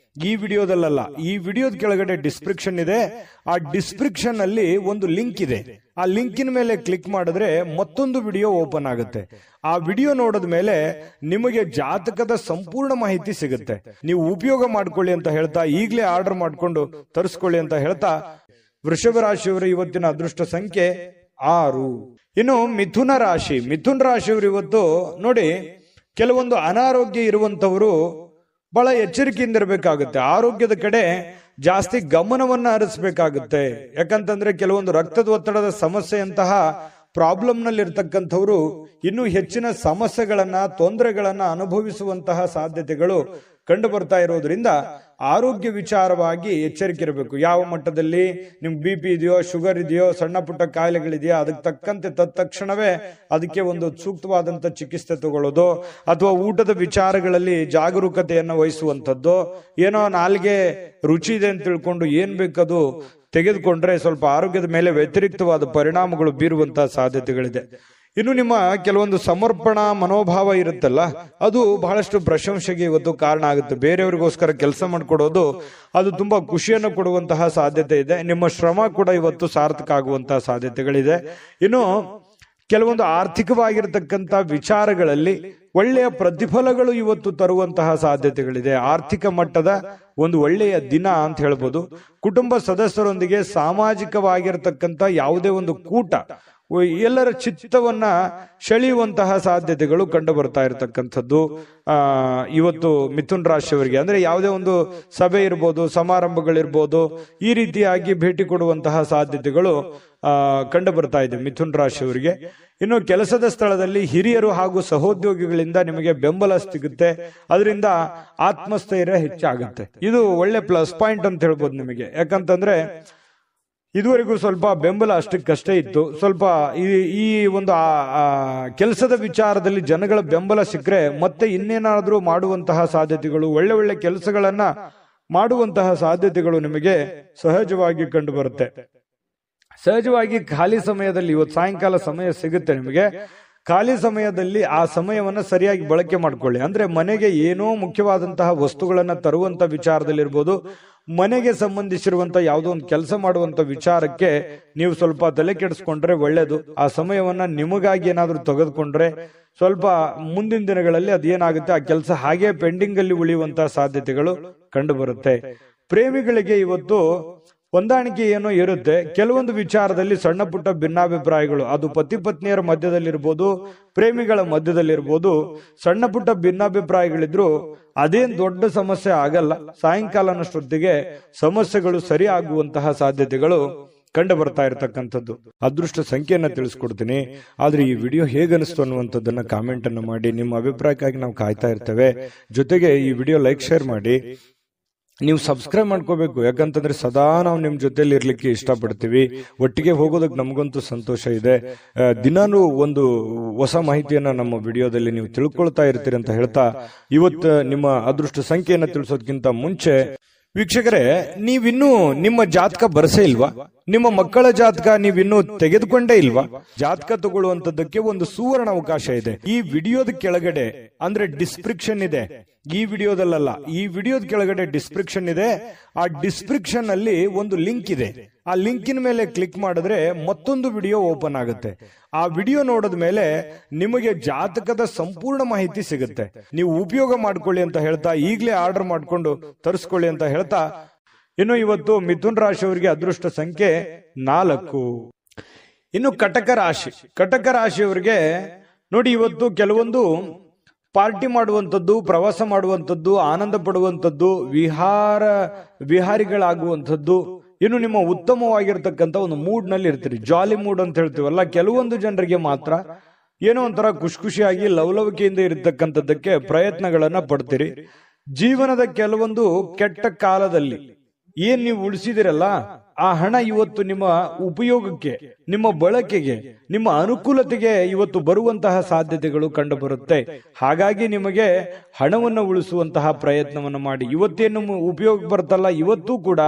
Speaker 1: ಈ ವಿಡಿಯೋದಲ್ಲ, ಈ ವಿಡಿಯೋದ ಕೆಳಗಡೆ ಡಿಸ್ಕ್ರಿಪ್ಷನ್ ಇದೆ. ಆ ಡಿಸ್ಕ್ರಿಪ್ಷನ್ ಅಲ್ಲಿ ಒಂದು ಲಿಂಕ್ ಇದೆ. ಆ ಲಿಂಕಿನ ಮೇಲೆ ಕ್ಲಿಕ್ ಮಾಡಿದ್ರೆ ಮತ್ತೊಂದು ವಿಡಿಯೋ ಓಪನ್ ಆಗುತ್ತೆ. ಆ ವಿಡಿಯೋ ನೋಡಿದ ಮೇಲೆ ನಿಮಗೆ ಜಾತಕದ ಸಂಪೂರ್ಣ ಮಾಹಿತಿ ಸಿಗುತ್ತೆ. ನೀವು ಉಪಯೋಗ ಮಾಡ್ಕೊಳ್ಳಿ ಅಂತ ಹೇಳ್ತಾ, ಈಗಲೇ ಆರ್ಡರ್ ಮಾಡ್ಕೊಂಡು ತರಿಸ್ಕೊಳ್ಳಿ ಅಂತ ಹೇಳ್ತಾ, ವೃಷಭ ರಾಶಿಯವರ ಇವತ್ತಿನ ಅದೃಷ್ಟ ಸಂಖ್ಯೆ 6. ಇನ್ನು ಮಿಥುನ ರಾಶಿಯವರು ಇವತ್ತು ನೋಡಿ, ಕೆಲವೊಂದು ಅನಾರೋಗ್ಯ ಇರುವಂತವರು ಬಹಳ ಎಚ್ಚರಿಕೆಯಿಂದ ಇರಬೇಕಾಗುತ್ತೆ. ಆರೋಗ್ಯದ ಕಡೆ ಜಾಸ್ತಿ ಗಮನವನ್ನ ಹರಿಸಬೇಕಾಗುತ್ತೆ. ಯಾಕಂತಂದ್ರೆ ಕೆಲವೊಂದು ರಕ್ತದ ಒತ್ತಡದ ಸಮಸ್ಯೆಯಂತಹ ಪ್ರಾಬ್ಲಮ್ ನಲ್ಲಿ ಇರ್ತಕ್ಕಂಥವ್ರು ಇನ್ನೂ ಹೆಚ್ಚಿನ ಸಮಸ್ಯೆಗಳನ್ನ, ತೊಂದರೆಗಳನ್ನ ಅನುಭವಿಸುವಂತಹ ಸಾಧ್ಯತೆಗಳು ಕಂಡು ಬರ್ತಾ ಇರೋದ್ರಿಂದ ಆರೋಗ್ಯ ವಿಚಾರವಾಗಿ ಎಚ್ಚರಿಕೆ ಇರಬೇಕು. ಯಾವ ಮಟ್ಟದಲ್ಲಿ ನಿಮ್ಗೆ BP ಇದೆಯೋ, ಶುಗರ್ ಇದೆಯೋ, ಸಣ್ಣ ಪುಟ್ಟ ಕಾಯಿಲೆಗಳಿದೆಯೋ, ಅದಕ್ಕೆ ತಕ್ಕಂತೆ ತಕ್ಷಣವೇ ಅದಕ್ಕೆ ಒಂದು ಸೂಕ್ತವಾದಂತ ಚಿಕಿತ್ಸೆ ತಗೊಳ್ಳೋದು, ಅಥವಾ ಊಟದ ವಿಚಾರಗಳಲ್ಲಿ ಜಾಗರೂಕತೆಯನ್ನು ವಹಿಸುವಂಥದ್ದು. ಏನೋ ನಾಲ್ಗೆ ರುಚಿ ಇದೆ ಅಂತ ತಿಳ್ಕೊಂಡು ಏನ್ ಬೇಕದು ತೆಗೆದುಕೊಂಡ್ರೆ ಸ್ವಲ್ಪ ಆರೋಗ್ಯದ ಮೇಲೆ ವ್ಯತಿರಿಕ್ತವಾದ ಪರಿಣಾಮಗಳು ಬೀರುವಂತಹ ಸಾಧ್ಯತೆಗಳಿದೆ. ಇನ್ನು ನಿಮ್ಮ ಕೆಲವೊಂದು ಸಮರ್ಪಣಾ ಮನೋಭಾವ ಇರುತ್ತಲ್ಲ, ಅದು ಬಹಳಷ್ಟು ಪ್ರಶಂಸೆಗೆ ಇವತ್ತು ಕಾರಣ ಆಗುತ್ತೆ. ಬೇರೆಯವರಿಗೋಸ್ಕರ ಕೆಲಸ ಮಾಡಿಕೊಡೋದು ಅದು ತುಂಬಾ ಖುಷಿಯನ್ನು ಕೊಡುವಂತಹ ಸಾಧ್ಯತೆ ಇದೆ. ನಿಮ್ಮ ಶ್ರಮ ಕೂಡ ಇವತ್ತು ಸಾರ್ಥಕ ಆಗುವಂತಹ ಸಾಧ್ಯತೆಗಳಿದೆ. ಇನ್ನು ಕೆಲವೊಂದು ಆರ್ಥಿಕವಾಗಿರತಕ್ಕಂತ ವಿಚಾರಗಳಲ್ಲಿ ಒಳ್ಳೆಯ ಪ್ರತಿಫಲಗಳು ಇವತ್ತು ತರುವಂತಹ ಸಾಧ್ಯತೆಗಳಿದೆ. ಆರ್ಥಿಕ ಮಟ್ಟದ ಒಂದು ಒಳ್ಳೆಯ ದಿನ ಅಂತ ಹೇಳ್ಬೋದು. ಕುಟುಂಬ ಸದಸ್ಯರೊಂದಿಗೆ ಸಾಮಾಜಿಕವಾಗಿರತಕ್ಕಂತ ಯಾವುದೇ ಒಂದು ಕೂಟ ಎಲ್ಲರ ಚಿತ್ತವನ್ನ ಸೆಳೆಯುವಂತಹ ಸಾಧ್ಯತೆಗಳು ಕಂಡು ಬರ್ತಾ ಇರತಕ್ಕಂಥದ್ದು ಇವತ್ತು ಮಿಥುನ್ ರಾಶಿಯವರಿಗೆ. ಅಂದ್ರೆ ಯಾವುದೇ ಒಂದು ಸಭೆ ಇರ್ಬೋದು, ಸಮಾರಂಭಗಳಿರ್ಬೋದು, ಈ ರೀತಿಯಾಗಿ ಭೇಟಿ ಕೊಡುವಂತಹ ಸಾಧ್ಯತೆಗಳು ಕಂಡು ಬರ್ತಾ ಇದೆ ಮಿಥುನ್ ರಾಶಿಯವರಿಗೆ. ಇನ್ನು ಕೆಲಸದ ಸ್ಥಳದಲ್ಲಿ ಹಿರಿಯರು ಹಾಗೂ ಸಹೋದ್ಯೋಗಿಗಳಿಂದ ನಿಮಗೆ ಬೆಂಬಲ ಸಿಗುತ್ತೆ. ಅದರಿಂದ ಆತ್ಮಸ್ಥೈರ್ಯ ಹೆಚ್ಚಾಗುತ್ತೆ. ಇದು ಒಳ್ಳೆ ಪ್ಲಸ್ ಪಾಯಿಂಟ್ ಅಂತ ಹೇಳ್ಬೋದು ನಿಮಗೆ. ಯಾಕಂತಂದ್ರೆ ಇದುವರೆಗೂ ಸ್ವಲ್ಪ ಬೆಂಬಲ ಅಷ್ಟಕ್ಕಷ್ಟೇ ಇತ್ತು. ಸ್ವಲ್ಪ ಈ ಒಂದು ಕೆಲಸದ ವಿಚಾರದಲ್ಲಿ ಜನಗಳ ಬೆಂಬಲ ಸಿಕ್ಕರೆ ಮತ್ತೆ ಇನ್ನೇನಾದ್ರೂ ಮಾಡುವಂತಹ ಸಾಧ್ಯತೆಗಳು, ಒಳ್ಳೆ ಒಳ್ಳೆ ಕೆಲಸಗಳನ್ನ ಮಾಡುವಂತಹ ಸಾಧ್ಯತೆಗಳು ನಿಮಗೆ ಸಹಜವಾಗಿ ಕಂಡು ಬರುತ್ತೆ. ಸಹಜವಾಗಿ ಖಾಲಿ ಸಮಯದಲ್ಲಿ ಇವತ್ತು ಸಾಯಂಕಾಲ ಸಮಯ ಸಿಗುತ್ತೆ ನಿಮಗೆ. ಖಾಲಿ ಸಮಯದಲ್ಲಿ ಆ ಸಮಯವನ್ನ ಸರಿಯಾಗಿ ಬಳಕೆ ಮಾಡ್ಕೊಳ್ಳಿ. ಅಂದ್ರೆ ಮನೆಗೆ ಏನೋ ಮುಖ್ಯವಾದಂತಹ ವಸ್ತುಗಳನ್ನ ತರುವಂತ ವಿಚಾರದಲ್ಲಿರ್ಬೋದು, ಮನೆಗೆ ಸಂಬಂಧಿಸಿರುವಂತ ಯಾವುದೋ ಒಂದು ಕೆಲಸ ಮಾಡುವಂತ ವಿಚಾರಕ್ಕೆ ನೀವು ಸ್ವಲ್ಪ ತಲೆ ಕೆಡಿಸ್ಕೊಂಡ್ರೆ ಒಳ್ಳೇದು. ಆ ಸಮಯವನ್ನ ನಿಮಗಾಗಿ ಏನಾದ್ರೂ ತೆಗೆದುಕೊಂಡ್ರೆ ಸ್ವಲ್ಪ ಮುಂದಿನ ದಿನಗಳಲ್ಲಿ ಅದೇನಾಗುತ್ತೆ, ಆ ಕೆಲಸ ಹಾಗೆ ಪೆಂಡಿಂಗ್ ಅಲ್ಲಿ ಉಳಿಯುವಂತಹ ಸಾಧ್ಯತೆಗಳು ಕಂಡು ಬರುತ್ತೆ. ಪ್ರೇಮಿಗಳಿಗೆ ಇವತ್ತು ಹೊಂದಾಣಿಕೆ ಏನೋ ಇರುತ್ತೆ. ಕೆಲವೊಂದು ವಿಚಾರದಲ್ಲಿ ಸಣ್ಣ ಪುಟ್ಟ ಭಿನ್ನಾಭಿಪ್ರಾಯಗಳು, ಅದು ಪತಿ ಪತ್ನಿಯರ ಮಧ್ಯದಲ್ಲಿರ್ಬೋದು, ಪ್ರೇಮಿಗಳ ಮಧ್ಯದಲ್ಲಿರ್ಬೋದು, ಸಣ್ಣ ಪುಟ್ಟ ಭಿನ್ನಾಭಿಪ್ರಾಯಗಳಿದ್ರು ಅದೇನ್ ದೊಡ್ಡ ಸಮಸ್ಯೆ ಆಗಲ್ಲ. ಸಾಯಂಕಾಲನಷ್ಟೊತ್ತಿಗೆ ಸಮಸ್ಯೆಗಳು ಸರಿ ಆಗುವಂತಹ ಸಾಧ್ಯತೆಗಳು ಕಂಡು ಬರ್ತಾ ಇರತಕ್ಕಂಥದ್ದು. ಅದೃಷ್ಟ ಸಂಖ್ಯೆಯನ್ನ ತಿಳಿಸ್ಕೊಡ್ತೀನಿ. ಆದ್ರೆ ಈ ವಿಡಿಯೋ ಹೇಗನಿಸ್ತು ಅನ್ನುವಂಥದ್ದನ್ನ ಕಾಮೆಂಟ್ ಅನ್ನು ಮಾಡಿ. ನಿಮ್ಮ ಅಭಿಪ್ರಾಯಕ್ಕಾಗಿ ನಾವು ಕಾಯ್ತಾ ಇರ್ತೇವೆ. ಜೊತೆಗೆ ಈ ವಿಡಿಯೋ ಲೈಕ್, ಶೇರ್ ಮಾಡಿ. ನೀವು ಸಬ್ಸ್ಕ್ರೈಬ್ ಮಾಡ್ಕೋಬೇಕು. ಯಾಕಂತಂದ್ರೆ ಸದಾ ನಾವು ನಿಮ್ ಜೊತೆಲಿ ಇರ್ಲಿಕ್ಕೆ ಇಷ್ಟಪಡ್ತೀವಿ. ಒಟ್ಟಿಗೆ ಹೋಗೋದಕ್ಕೆ ನಮಗಂತೂ ಸಂತೋಷ ಇದೆ. ದಿನಾನು ಒಂದು ಹೊಸ ಮಾಹಿತಿಯನ್ನ ನಮ್ಮ ವಿಡಿಯೋದಲ್ಲಿ ನೀವು ತಿಳ್ಕೊಳ್ತಾ ಇರ್ತೀರಿ ಅಂತ ಹೇಳ್ತಾ, ಇವತ್ತು ನಿಮ್ಮ ಅದೃಷ್ಟ ಸಂಖ್ಯೆಯನ್ನ ತಿಳಿಸೋದಕ್ಕಿಂತ ಮುಂಚೆ ವೀಕ್ಷಕರೇ, ನೀವಿನ್ನೂ ನಿಮ್ಮ ಜಾತಕ ಬರಸೇ ಇಲ್ವಾ? ನಿಮ್ಮ ಮಕ್ಕಳ ಜಾತಕ ನೀವಿನ್ನೂ ತೆಗೆದುಕೊಂಡೇ ಇಲ್ವಾ? ಜಾತಕ ತಗೊಳ್ಳುವಂತದ್ದಕ್ಕೆ ಒಂದು ಸುವರ್ಣ ಅವಕಾಶ ಇದೆ. ಈ ವಿಡಿಯೋದ ಕೆಳಗಡೆ ಅಂದ್ರೆ ಡಿಸ್ಕ್ರಿಪ್ಷನ್ ಇದೆ, ಈ ವಿಡಿಯೋದಲ್ಲ, ಈ ವಿಡಿಯೋದ ಕೆಳಗಡೆ ಡಿಸ್ಕ್ರಿಪ್ಷನ್ ಇದೆ. ಆ ಡಿಸ್ಕ್ರಿಪ್ಷನ್ ಅಲ್ಲಿ ಒಂದು ಲಿಂಕ್ ಇದೆ. ಆ ಲಿಂಕಿನ ಮೇಲೆ ಕ್ಲಿಕ್ ಮಾಡಿದ್ರೆ ಮತ್ತೊಂದು ವಿಡಿಯೋ ಓಪನ್ ಆಗುತ್ತೆ. ಆ ವಿಡಿಯೋ ನೋಡಿದ ಮೇಲೆ ನಿಮಗೆ ಜಾತಕದ ಸಂಪೂರ್ಣ ಮಾಹಿತಿ ಸಿಗುತ್ತೆ. ನೀವು ಉಪಯೋಗ ಮಾಡ್ಕೊಳ್ಳಿ ಅಂತ ಹೇಳ್ತಾ, ಈಗಲೇ ಆರ್ಡರ್ ಮಾಡ್ಕೊಂಡು ತರಿಸ್ಕೊಳ್ಳಿ ಅಂತ ಹೇಳ್ತಾ, ಇನ್ನು ಇವತ್ತು ಮಿಥುನ್ ರಾಶಿಯವರಿಗೆ ಅದೃಷ್ಟ ಸಂಖ್ಯೆ 4. ಇನ್ನು ಕಟಕ ರಾಶಿಯವರಿಗೆ ನೋಡಿ, ಇವತ್ತು ಕೆಲವೊಂದು ಪಾರ್ಟಿ ಮಾಡುವಂಥದ್ದು, ಪ್ರವಾಸ ಮಾಡುವಂಥದ್ದು, ಆನಂದ ಪಡುವಂಥದ್ದು, ವಿಹಾರಿಗಳಾಗುವಂಥದ್ದು, ಇನ್ನು ನಿಮ್ಮ ಉತ್ತಮವಾಗಿರ್ತಕ್ಕಂಥ ಒಂದು ಮೂಡ್ ನಲ್ಲಿ ಇರ್ತೀರಿ. ಜಾಲಿ ಮೂಡ್ ಅಂತ ಹೇಳ್ತೀವಲ್ಲ, ಕೆಲವೊಂದು ಜನರಿಗೆ ಮಾತ್ರ ಏನೋ ಒಂಥರ ಖುಷಿಯಾಗಿ ಲವಲವಿಕೆಯಿಂದ ಇರತಕ್ಕಂಥದ್ದಕ್ಕೆ ಪ್ರಯತ್ನಗಳನ್ನ ಪಡ್ತೀರಿ. ಜೀವನದ ಕೆಲವೊಂದು ಕೆಟ್ಟ ಕಾಲದಲ್ಲಿ ಏನ್ ನೀವು ಉಳಿಸಿದಿರಲ್ಲ, ಆ ಹಣ ಇವತ್ತು ನಿಮ್ಮ ಉಪಯೋಗಕ್ಕೆ, ನಿಮ್ಮ ಬಳಕೆಗೆ, ನಿಮ್ಮ ಅನುಕೂಲತೆಗೆ ಇವತ್ತು ಬರುವಂತಹ ಸಾಧ್ಯತೆಗಳು ಕಂಡು ಬರುತ್ತೆ. ಹಾಗಾಗಿ ನಿಮಗೆ ಹಣವನ್ನು ಉಳಿಸುವಂತಹ ಪ್ರಯತ್ನವನ್ನು ಮಾಡಿ. ಇವತ್ತೇನು ಉಪಯೋಗ ಬರ್ತಲ್ಲ, ಇವತ್ತು ಕೂಡ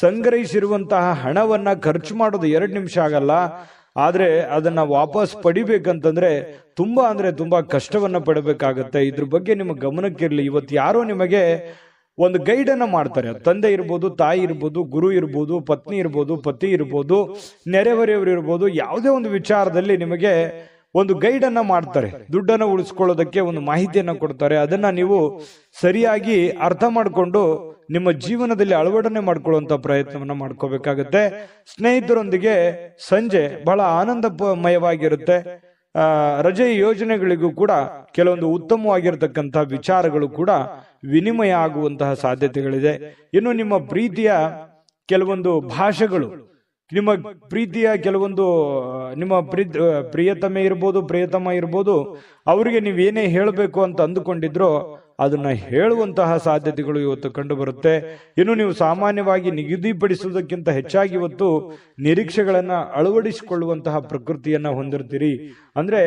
Speaker 1: ಸಂಗ್ರಹಿಸಿರುವಂತಹ ಹಣವನ್ನ ಖರ್ಚು ಮಾಡೋದು 2 ನಿಮಿಷ ಆಗಲ್ಲ. ಆದ್ರೆ ಅದನ್ನ ವಾಪಸ್ ಪಡಿಬೇಕಂತಂದ್ರೆ ತುಂಬಾ ಕಷ್ಟವನ್ನ ಪಡಬೇಕಾಗತ್ತೆ. ಇದ್ರ ಬಗ್ಗೆ ನಿಮ್ಮ ಗಮನಕ್ಕಿರ್ಲಿ. ಇವತ್ತು ಯಾರೋ ನಿಮಗೆ ಒಂದು ಗೈಡ್ ಅನ್ನ ಮಾಡ್ತಾರೆ. ತಂದೆ ಇರ್ಬೋದು, ತಾಯಿ ಇರ್ಬೋದು, ಗುರು ಇರ್ಬೋದು, ಪತ್ನಿ ಇರ್ಬೋದು, ಪತಿ ಇರ್ಬೋದು, ನೆರೆಹೊರೆಯವರು ಇರ್ಬೋದು, ಯಾವುದೇ ಒಂದು ವಿಚಾರದಲ್ಲಿ ನಿಮಗೆ ಒಂದು ಗೈಡ್ ಅನ್ನ ಮಾಡ್ತಾರೆ. ದುಡ್ಡನ್ನು ಉಳಿಸ್ಕೊಳ್ಳೋದಕ್ಕೆ ಒಂದು ಮಾಹಿತಿಯನ್ನ ಕೊಡ್ತಾರೆ. ಅದನ್ನ ನೀವು ಸರಿಯಾಗಿ ಅರ್ಥ ಮಾಡಿಕೊಂಡು ನಿಮ್ಮ ಜೀವನದಲ್ಲಿ ಅಳವಡನೆ ಮಾಡ್ಕೊಳ್ಳುವಂತ ಪ್ರಯತ್ನವನ್ನ ಮಾಡ್ಕೋಬೇಕಾಗತ್ತೆ. ಸ್ನೇಹಿತರೊಂದಿಗೆ ಸಂಜೆ ಬಹಳ ಆನಂದಮಯವಾಗಿರುತ್ತೆ. ರಜೆ ಯೋಜನೆಗಳಿಗೂ ಕೂಡ ಕೆಲವೊಂದು ಉತ್ತಮವಾಗಿರತಕ್ಕಂತಹ ವಿಚಾರಗಳು ಕೂಡ ವಿನಿಮಯ ಆಗುವಂತಹ ಸಾಧ್ಯತೆಗಳಿದೆ. ಇನ್ನು ನಿಮ್ಮ ಪ್ರೀತಿಯ ಕೆಲವೊಂದು ಭಾಷೆಗಳು, ನಿಮ್ಮ ಪ್ರೀತಿಯ ಕೆಲವೊಂದು ನಿಮ್ಮ ಪ್ರಿಯತಮೆ ಇರ್ಬೋದು, ಪ್ರಿಯತಮ ಇರ್ಬೋದು, ಅವರಿಗೆ ನೀವೇನೇ ಹೇಳಬೇಕು ಅಂತ ಅಂದುಕೊಂಡಿದ್ರೋ ಅದನ್ನ ಹೇಳುವಂತಹ ಸಾಧ್ಯತೆಗಳು ಇವತ್ತು ಕಂಡು ಬರುತ್ತೆ. ಇನ್ನು ನೀವು ಸಾಮಾನ್ಯವಾಗಿ ನಿಗದಿಪಡಿಸುವುದಕ್ಕಿಂತ ಹೆಚ್ಚಾಗಿ ಇವತ್ತು ನಿರೀಕ್ಷೆಗಳನ್ನ ಅಳವಡಿಸಿಕೊಳ್ಳುವಂತಹ ಪ್ರಕೃತಿಯನ್ನ ಹೊಂದಿರ್ತೀರಿ. ಅಂದ್ರೆ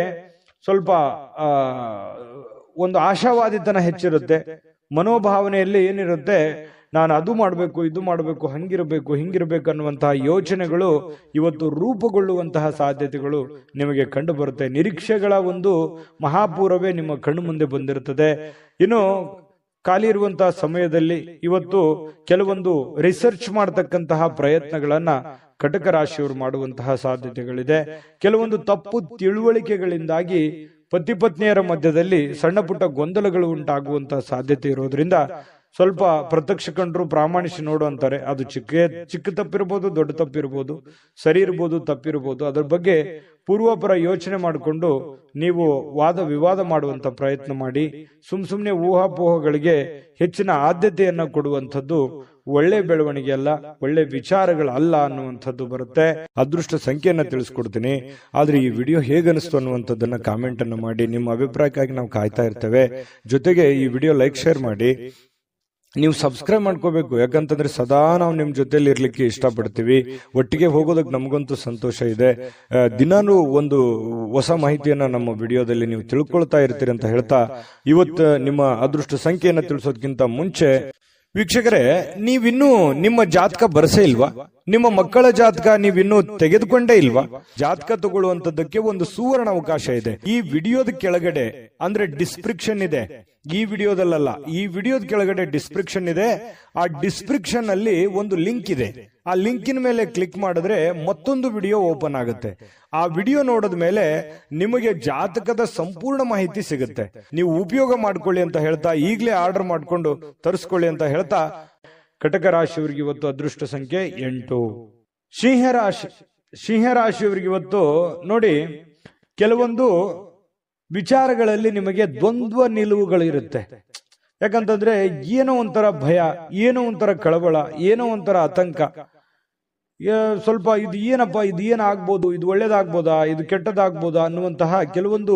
Speaker 1: ಸ್ವಲ್ಪ ಒಂದು ಆಶಾವಾದಿತನ ಹೆಚ್ಚಿರುತ್ತೆ. ಮನೋಭಾವನೆಯಲ್ಲಿ ಏನಿರುತ್ತೆ, ನಾನು ಅದು ಮಾಡಬೇಕು, ಇದು ಮಾಡಬೇಕು, ಹಂಗಿರಬೇಕು, ಹಿಂಗಿರಬೇಕು ಅನ್ನುವಂತಹ ಯೋಚನೆಗಳು ಇವತ್ತು ರೂಪುಗೊಳ್ಳುವಂತಹ ಸಾಧ್ಯತೆಗಳು ನಿಮಗೆ ಕಂಡು ಬರುತ್ತೆ. ನಿರೀಕ್ಷೆಗಳ ಒಂದು ಮಹಾಪೂರವೇ ನಿಮ್ಮ ಕಣ್ಣು ಮುಂದೆ ಬಂದಿರುತ್ತದೆ. ಇನ್ನು ಖಾಲಿ ಇರುವಂತಹ ಸಮಯದಲ್ಲಿ ಇವತ್ತು ಕೆಲವೊಂದು ರಿಸರ್ಚ್ ಮಾಡತಕ್ಕಂತಹ ಪ್ರಯತ್ನಗಳನ್ನ ಕಟಕ ರಾಶಿಯವರು ಮಾಡುವಂತಹ ಸಾಧ್ಯತೆಗಳಿದೆ. ಕೆಲವೊಂದು ತಪ್ಪು ತಿಳುವಳಿಕೆಗಳಿಂದಾಗಿ ಪತಿ ಪತ್ನಿಯರ ಮಧ್ಯದಲ್ಲಿ ಸಣ್ಣ ಪುಟ್ಟ ಗೊಂದಲಗಳು ಉಂಟಾಗುವಂತಹ ಸಾಧ್ಯತೆ ಇರೋದ್ರಿಂದ ಸ್ವಲ್ಪ ಪ್ರತ್ಯಕ್ಷ ಕಂಡ್ರು ಪ್ರಾಮಾಣಿಸಿ ನೋಡು ಅಂತಾರೆ. ಅದು ಚಿಕ್ಕ ತಪ್ಪಿರ್ಬೋದು, ದೊಡ್ಡ ತಪ್ಪಿರ್ಬೋದು, ಸರಿ ಇರ್ಬೋದು, ತಪ್ಪಿರ್ಬೋದು. ಅದ್ರ ಬಗ್ಗೆ ಪೂರ್ವಪರ ಯೋಚನೆ ಮಾಡಿಕೊಂಡು ನೀವು ವಾದ ವಿವಾದ ಮಾಡುವಂತ ಪ್ರಯತ್ನ ಮಾಡಿ. ಸುಮ್ನೆ ಊಹಾಪೋಹಗಳಿಗೆ ಹೆಚ್ಚಿನ ಆದ್ಯತೆಯನ್ನ ಕೊಡುವಂಥದ್ದು ಒಳ್ಳೆ ಬೆಳವಣಿಗೆ ಅಲ್ಲ, ಒಳ್ಳೆ ವಿಚಾರಗಳಲ್ಲ ಅನ್ನುವಂಥದ್ದು ಬರುತ್ತೆ. ಅದೃಷ್ಟ ಸಂಖ್ಯೆಯನ್ನ ತಿಳಿಸ್ಕೊಡ್ತೀನಿ. ಆದ್ರೆ ಈ ವಿಡಿಯೋ ಹೇಗನಿಸ್ತು ಅನ್ನುವಂಥದ್ದನ್ನ ಕಾಮೆಂಟ್ ಅನ್ನ ಮಾಡಿ. ನಿಮ್ಮ ಅಭಿಪ್ರಾಯಕ್ಕಾಗಿ ನಾವು ಕಾಯ್ತಾ ಇರ್ತೇವೆ. ಜೊತೆಗೆ ಈ ವಿಡಿಯೋ ಲೈಕ್, ಶೇರ್ ಮಾಡಿ. ನೀವು ಸಬ್ಸ್ಕ್ರೈಬ್ ಮಾಡ್ಕೋಬೇಕು. ಯಾಕಂತಂದ್ರೆ ಸದಾ ನಾವು ನಿಮ್ ಜೊತೆಲಿ ಇರ್ಲಿಕ್ಕೆ ಇಷ್ಟಪಡ್ತೀವಿ. ಒಟ್ಟಿಗೆ ಹೋಗೋದಕ್ಕೆ ನಮಗಂತೂ ಸಂತೋಷ ಇದೆ. ದಿನಾನು ಒಂದು ಹೊಸ ಮಾಹಿತಿಯನ್ನ ನಮ್ಮ ವಿಡಿಯೋದಲ್ಲಿ ನೀವು ತಿಳ್ಕೊಳ್ತಾ ಇರ್ತೀರಿ ಅಂತ ಹೇಳ್ತಾ, ಇವತ್ತು ನಿಮ್ಮ ಅದೃಷ್ಟ ಸಂಖ್ಯೆಯನ್ನ ತಿಳಿಸೋದಕ್ಕಿಂತ ಮುಂಚೆ ವೀಕ್ಷಕರೇ, ನೀವಿನ್ನೂ ನಿಮ್ಮ ಜಾತಕ ಬರಸೇ ಇಲ್ವಾ? ನಿಮ್ಮ ಮಕ್ಕಳ ಜಾತಕ ನೀವಿನ್ನೂ ತೆಗೆದುಕೊಂಡೇ ಇಲ್ವಾ? ಜಾತಕ ತಗೊಳ್ಳುವಂತದ್ದಕ್ಕೆ ಒಂದು ಸುವರ್ಣ ಅವಕಾಶ ಇದೆ. ಈ ವಿಡಿಯೋದ ಕೆಳಗಡೆ ಅಂದ್ರೆ ಡಿಸ್ಕ್ರಿಪ್ಷನ್ ಇದೆ. ಈ ವಿಡಿಯೋದಲ್ಲ, ಈ ವಿಡಿಯೋದ ಕೆಳಗಡೆ ಡಿಸ್ಕ್ರಿಪ್ಷನ್ ಇದೆ. ಆ ಡಿಸ್ಕ್ರಿಪ್ಷನ್ ಅಲ್ಲಿ ಒಂದು ಲಿಂಕ್ ಇದೆ. ಆ ಲಿಂಕಿನ ಮೇಲೆ ಕ್ಲಿಕ್ ಮಾಡಿದ್ರೆ ಮತ್ತೊಂದು ವಿಡಿಯೋ ಓಪನ್ ಆಗುತ್ತೆ. ಆ ವಿಡಿಯೋ ನೋಡಿದ ಮೇಲೆ ನಿಮಗೆ ಜಾತಕದ ಸಂಪೂರ್ಣ ಮಾಹಿತಿ ಸಿಗುತ್ತೆ. ನೀವು ಉಪಯೋಗ ಮಾಡ್ಕೊಳ್ಳಿ ಅಂತ ಹೇಳ್ತಾ, ಈಗಲೇ ಆರ್ಡರ್ ಮಾಡ್ಕೊಂಡು ತರಿಸ್ಕೊಳ್ಳಿ ಅಂತ ಹೇಳ್ತಾ, ಕಟಕ ರಾಶಿಯವರಿಗೆ ಇವತ್ತು ಅದೃಷ್ಟ ಸಂಖ್ಯೆ 8. ಸಿಂಹರಾಶಿಯವರಿಗೆ ಇವತ್ತು ನೋಡಿ, ಕೆಲವೊಂದು ವಿಚಾರಗಳಲ್ಲಿ ನಿಮಗೆ ದ್ವಂದ್ವ ನಿಲುವುಗಳಿರುತ್ತೆ. ಯಾಕಂತಂದ್ರೆ ಏನೋ ಒಂಥರ ಭಯ, ಏನೋ ಒಂಥರ ಕಳವಳ, ಏನೋ ಒಂಥರ ಆತಂಕ. ಸ್ವಲ್ಪ ಇದು ಏನಪ್ಪ, ಇದು ಏನಾಗ್ಬೋದು, ಇದು ಒಳ್ಳೇದಾಗ್ಬೋದಾ, ಇದು ಕೆಟ್ಟದಾಗ್ಬೋದಾ ಅನ್ನುವಂತಹ ಕೆಲವೊಂದು